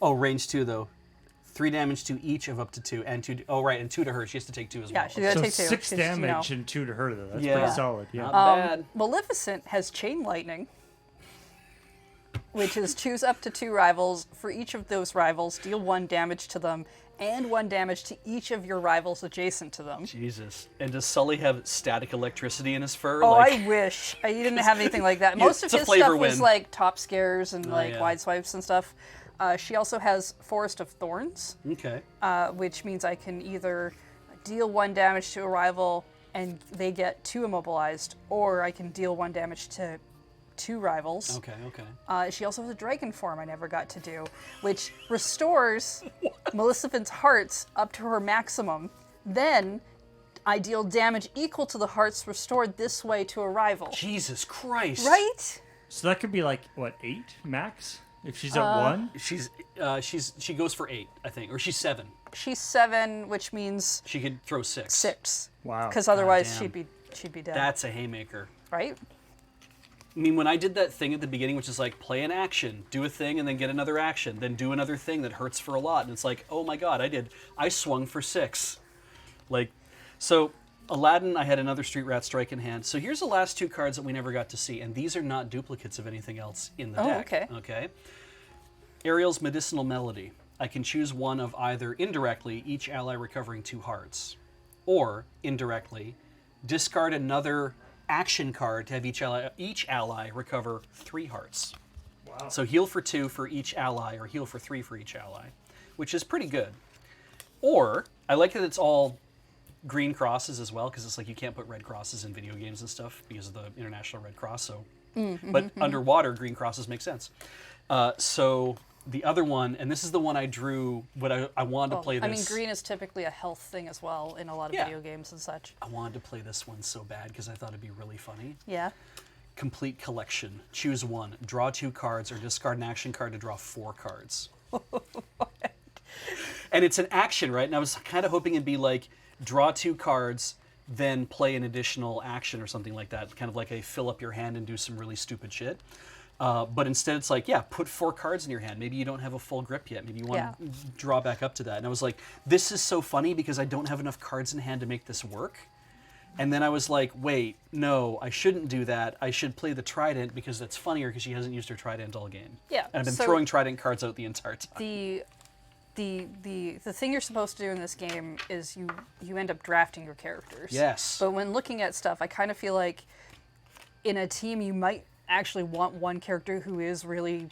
Oh, range 2 though. 3 damage to each of up to 2, and 2. Oh, right, and 2 to her. She has to take 2 as well. Yeah, she's gonna So take 2. 6 She's, damage and 2 to her, though. That's Yeah. pretty solid. Yeah. Not bad. Maleficent has chain lightning, which is choose up to 2 rivals. For each of those rivals, deal 1 damage to them and 1 damage to each of your rivals adjacent to them. Jesus. And does Sully have static electricity in his fur? Oh, like, I wish. He didn't have anything like that. Yeah, Most of it's a his flavor stuff was win. like top scares and like yeah. wide swipes and stuff. She also has Forest of Thorns, Okay. which means I can either deal 1 damage to a rival and they get 2 immobilized, or I can deal 1 damage to 2 rivals. Okay, okay. She also has a dragon form I never got to do, which restores Maleficent's hearts up to her maximum. Then I deal damage equal to the hearts restored this way to a rival. Jesus Christ. Right? So that could be like, what, 8 max? If she's at 1? She goes for 8, I think, or she's 7. She's 7, which means She could throw 6. 6. Wow. Because otherwise damn. she'd be dead. That's a haymaker. Right? I mean, when I did that thing at the beginning, which is like play an action, do a thing, and then get another action, then do another thing that hurts for a lot, and it's like, oh my god, I swung for 6. Like, so Aladdin, I had another Street Rat Strike in hand. So here's the last 2 cards that we never got to see, and these are not duplicates of anything else in the Oh, deck. okay. Okay. Ariel's Medicinal Melody. I can choose one of either indirectly, each ally recovering 2 hearts, or indirectly, discard another action card to have each ally recover 3 hearts. Wow. So heal for 2 for each ally, or heal for 3 for each ally, which is pretty good. Or, I like that it's all green crosses as well, because it's like you can't put red crosses in video games and stuff because of the International Red Cross. So, but underwater, green crosses make sense. So the other one, and this is the one I drew, but I wanted to play this. I mean, green is typically a health thing as well in a lot of Yeah. video games and such. I wanted to play this one so bad because I thought it'd be really funny. Yeah. Complete collection. Choose one. Draw 2 cards or discard an action card to draw 4 cards. And it's an action, right? And I was kind of hoping it'd be like draw 2 cards, then play an additional action or something like that. Kind of like a fill up your hand and do some really stupid shit. But instead it's like, yeah, put 4 cards in your hand. Maybe you don't have a full grip yet. Maybe you want to draw back up to that. And I was like, this is so funny because I don't have enough cards in hand to make this work. And then I was like, wait, no, I shouldn't do that. I should play the Trident because that's funnier because she hasn't used her Trident all game. Yeah, And I've been so throwing Trident cards out the entire time. The thing you're supposed to do in this game is you end up drafting your characters. Yes. But when looking at stuff, I kind of feel like in a team you might actually want one character who is really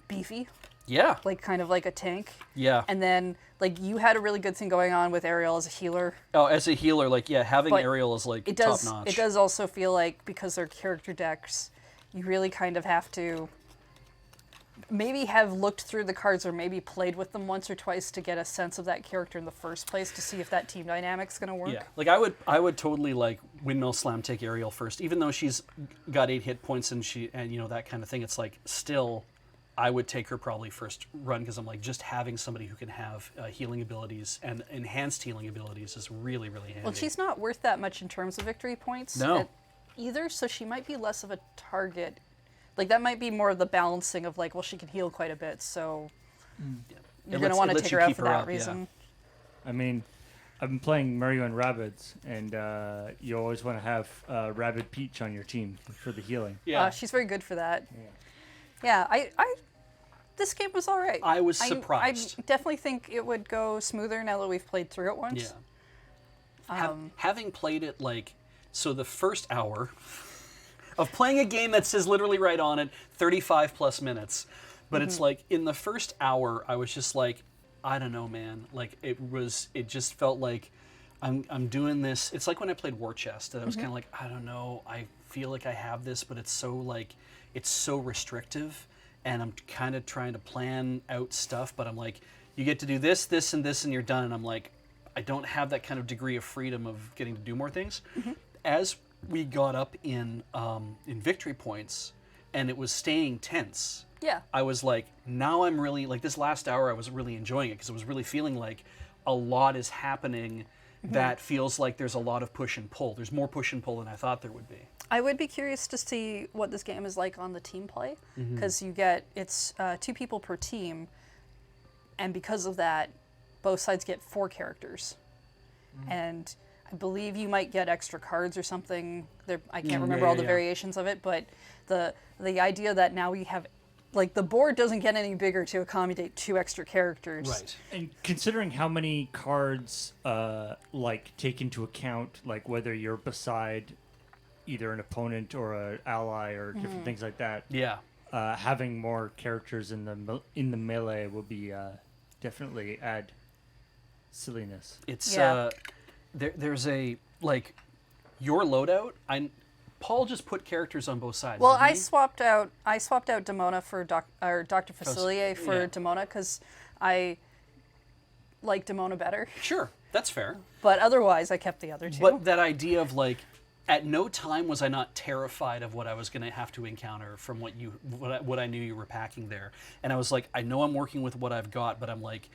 beefy, Yeah. like kind of like a tank. Yeah. And then like you had a really good thing going on with Ariel as a healer. Oh, as a healer, like, yeah, having But Ariel is like It top does notch. it does also feel like because they're character decks, you really kind of have to maybe have looked through the cards or maybe played with them once or twice to get a sense of that character in the first place to see if that team dynamic's going to work. Yeah, like I would totally like windmill slam take Ariel first, even though she's got 8 hit points and you know that kind of thing. It's like still, I would take her probably first run because I'm like just having somebody who can have healing abilities and enhanced healing abilities is really really handy. Well, she's not worth that much in terms of victory points No. either, so she might be less of a target. Like that might be more of the balancing of like, well, she can heal quite a bit, so you're going to want to take her out for that reason. I mean, I've been playing Mario and Rabbids, and you always want to have Rabbid Peach on your team for the healing. Yeah, She's very good for that. Yeah, I this game was all right. I was surprised. I definitely think it would go smoother now that we've played through it once. Yeah. Having played it like so, the first hour of playing a game that says literally right on it 35 plus minutes, but it's like in the first hour I was just like, I don't know, man. Like it just felt like I'm doing this. It's like when I played War Chest, that I was kind of like, I don't know, I feel like I have this, but it's so restrictive, and I'm kind of trying to plan out stuff, but I'm like, you get to do this, this, and this, and you're done, and I'm like, I don't have that kind of degree of freedom of getting to do more things. As we got up in victory points, and it was staying tense, Yeah. I was like, now I'm really, like this last hour I was really enjoying it because I was really feeling like a lot is happening that feels like there's a lot of push and pull. There's more push and pull than I thought there would be. I would be curious to see what this game is like on the team play, because it's 2 people per team, and because of that, both sides get 4 characters, and I believe you might get extra cards or something. I can't remember all the variations of it, but the idea that now we have, like, the board doesn't get any bigger to accommodate 2 extra characters. Right. And considering how many cards, take into account, like whether you're beside either an opponent or an ally or different things like that, Yeah. having more characters in the melee will be definitely add silliness. It's Yeah. there's a, like, your loadout. Paul just put characters on both sides. Well, didn't I he? swapped out Demona for Dr. Facilier for yeah. Demona because I like Demona better. Sure, that's fair. But otherwise, I kept the other 2. But that idea of, like, at no time was I not terrified of what I was going to have to encounter from what I knew you were packing there. And I was like, I know I'm working with what I've got, but I'm like,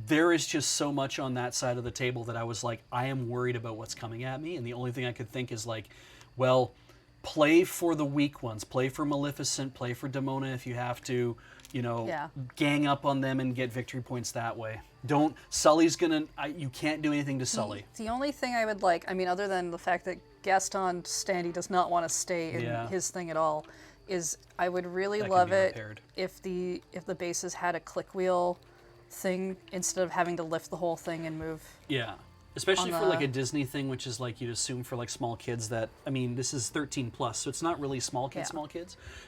there is just so much on that side of the table that I was like, I am worried about what's coming at me. And the only thing I could think is like, well, play for the weak ones. Play for Maleficent. Play for Demona if you have to. Yeah. Gang up on them and get victory points that way. Sully's gonna. You can't do anything to Sully. The only thing I would like, I mean, other than the fact that Gaston Standy does not want to stay in Yeah. his thing at all, is I would really That can love be it repaired. if the bases had a click wheel thing instead of having to lift the whole thing and move. Yeah. Especially On for like the- a Disney thing, which is like you'd assume for like small kids that, I mean, this is 13 plus, so it's not really small kids.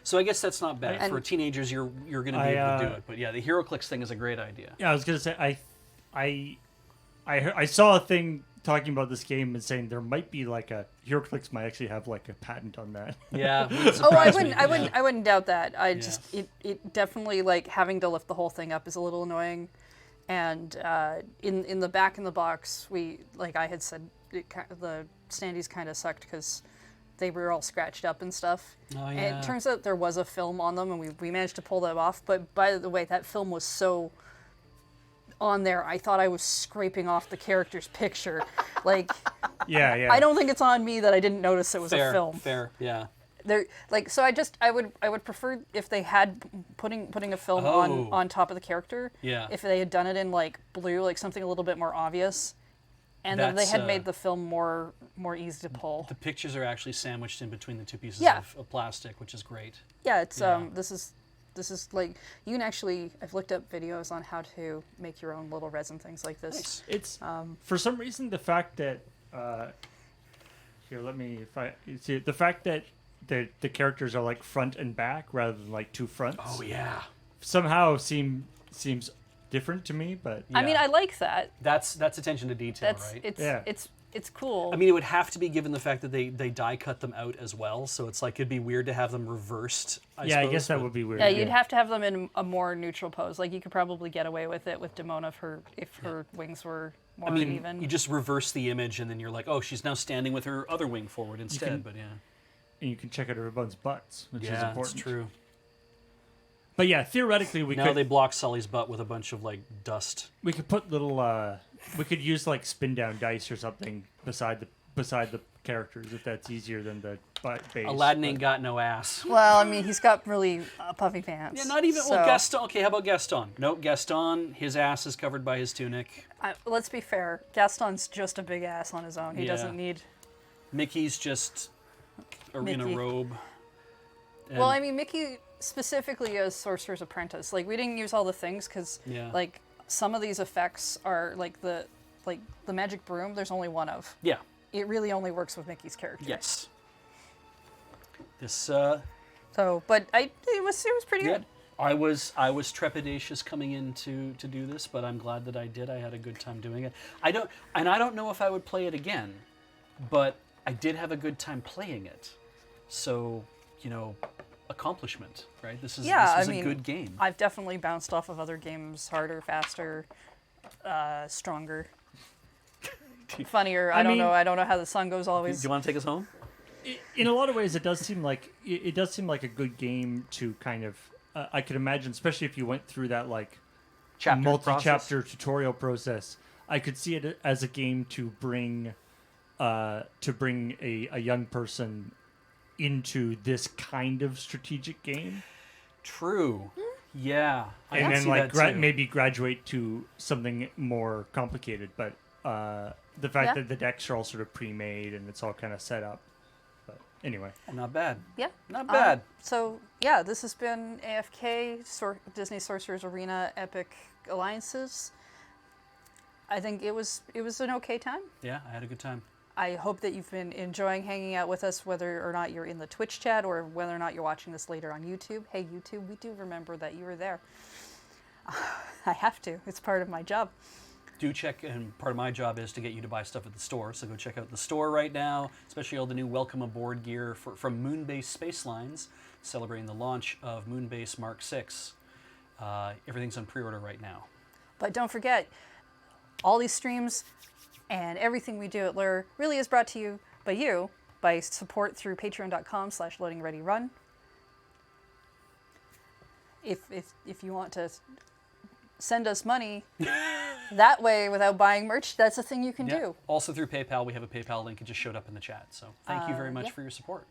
So I guess that's not bad. And- For teenagers, you're going to be able to do it. But yeah, the HeroClix thing is a great idea. Yeah, I was gonna say I saw a thing talking about this game and saying there might be like a HeroClix might actually have like a patent on that. Yeah. Oh, I wouldn't doubt that. It definitely, like, having to lift the whole thing up is a little annoying. And in the back in the box, I had said, the standees kind of sucked because they were all scratched up and stuff. Oh, And yeah. it turns out there was a film on them, and we managed to pull them off. But by the way, that film was so on there, I thought I was scraping off the character's picture. Like, Yeah. I don't think it's on me that I didn't notice it was Fair, a film. fair, yeah. So I would prefer if they had putting a film Oh. on top of the character. Yeah. If they had done it in like blue, like something a little bit more obvious, and then they That's, had made the film more easy to pull. The pictures are actually sandwiched in between the 2 pieces Yeah. of plastic, which is great. Yeah, it's Yeah. this is like, you can actually, I've looked up videos on how to make your own little resin things like this. Nice. It's for some reason the fact that the fact that the characters are like front and back rather than like 2 fronts Oh, yeah. somehow seems different to me, but I mean, Yeah. I like that. That's attention to detail, That's right? it's cool. I mean, it would have to be given the fact that they die cut them out as well, so it's like it'd be weird to have them reversed. I I guess that but- would be weird. yeah, you'd have to have them in a more neutral pose. Like, you could probably get away with it with Demona if her wings were more I mean, uneven. you just reverse the image, and then you're like, oh, she's now standing with her other wing forward instead. But yeah, and you can check out everyone's butts, which is yeah, important. that's true. But yeah, theoretically Now they block Sully's butt with a bunch of like dust. we could put little we could use like spin down dice or something beside the characters if that's easier than the base. Aladdin but- ain't got no ass. Well, I mean, he's got really puffy pants. Yeah, not even. So, Well, Gaston. Okay, how about Gaston? Nope, Gaston. His ass is covered by his tunic. let's be fair. Gaston's just a big ass on his own. He Yeah. doesn't need. Mickey's just in a Mickey. robe. And- Well, I mean, Mickey specifically as Sorcerer's Apprentice. Like, we didn't use all the things because, Yeah. like, some of these effects are like the magic broom. There's only one of. yeah. It really only works with Mickey's character. Yes. This So, but it was pretty good. I was trepidatious coming in to do this, but I'm glad that I did. I had a good time doing it. I don't know if I would play it again, but I did have a good time playing it. So, accomplishment, right? This is Yeah, this was I mean, a good game. I've definitely bounced off of other games harder, faster, stronger, funnier. I don't mean- know. I don't know how the sun goes Do always. you want to take us home? In a lot of ways, it does seem like a good game to kind of. I could imagine, especially if you went through that like Chapter multi-chapter tutorial process. I could see it as a game to bring a young person into this kind of strategic game, True. Yeah. I and can then see like that too. maybe graduate to something more complicated. But the fact Yeah. that the decks are all sort of pre-made and it's all kind of set up. But anyway, Not bad. Yeah. Not bad. So yeah, this has been AFK, Disney Sorcerer's Arena Epic Alliances. I think it was an okay time. Yeah, I had a good time. I hope that you've been enjoying hanging out with us, whether or not you're in the Twitch chat or whether or not you're watching this later on YouTube. Hey, YouTube, we do remember that you were there. I have to. It's part of my job. Do check, and part of my job is to get you to buy stuff at the store. So go check out the store right now, especially all the new Welcome Aboard gear from Moonbase Space Lines, celebrating the launch of Moonbase Mark 6. Everything's on pre-order right now. But don't forget, all these streams and everything we do at Lure really is brought to you by support through patreon.com/loadingreadyrun. If you want to send us money that way without buying merch, that's a thing you can do. Also through PayPal, we have a PayPal link. It just showed up in the chat. So thank you very much yeah. for your support.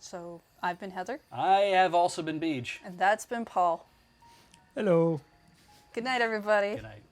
So I've been Heather, I have also been Beej. and that's been Paul. hello. Good night, everybody. Good night.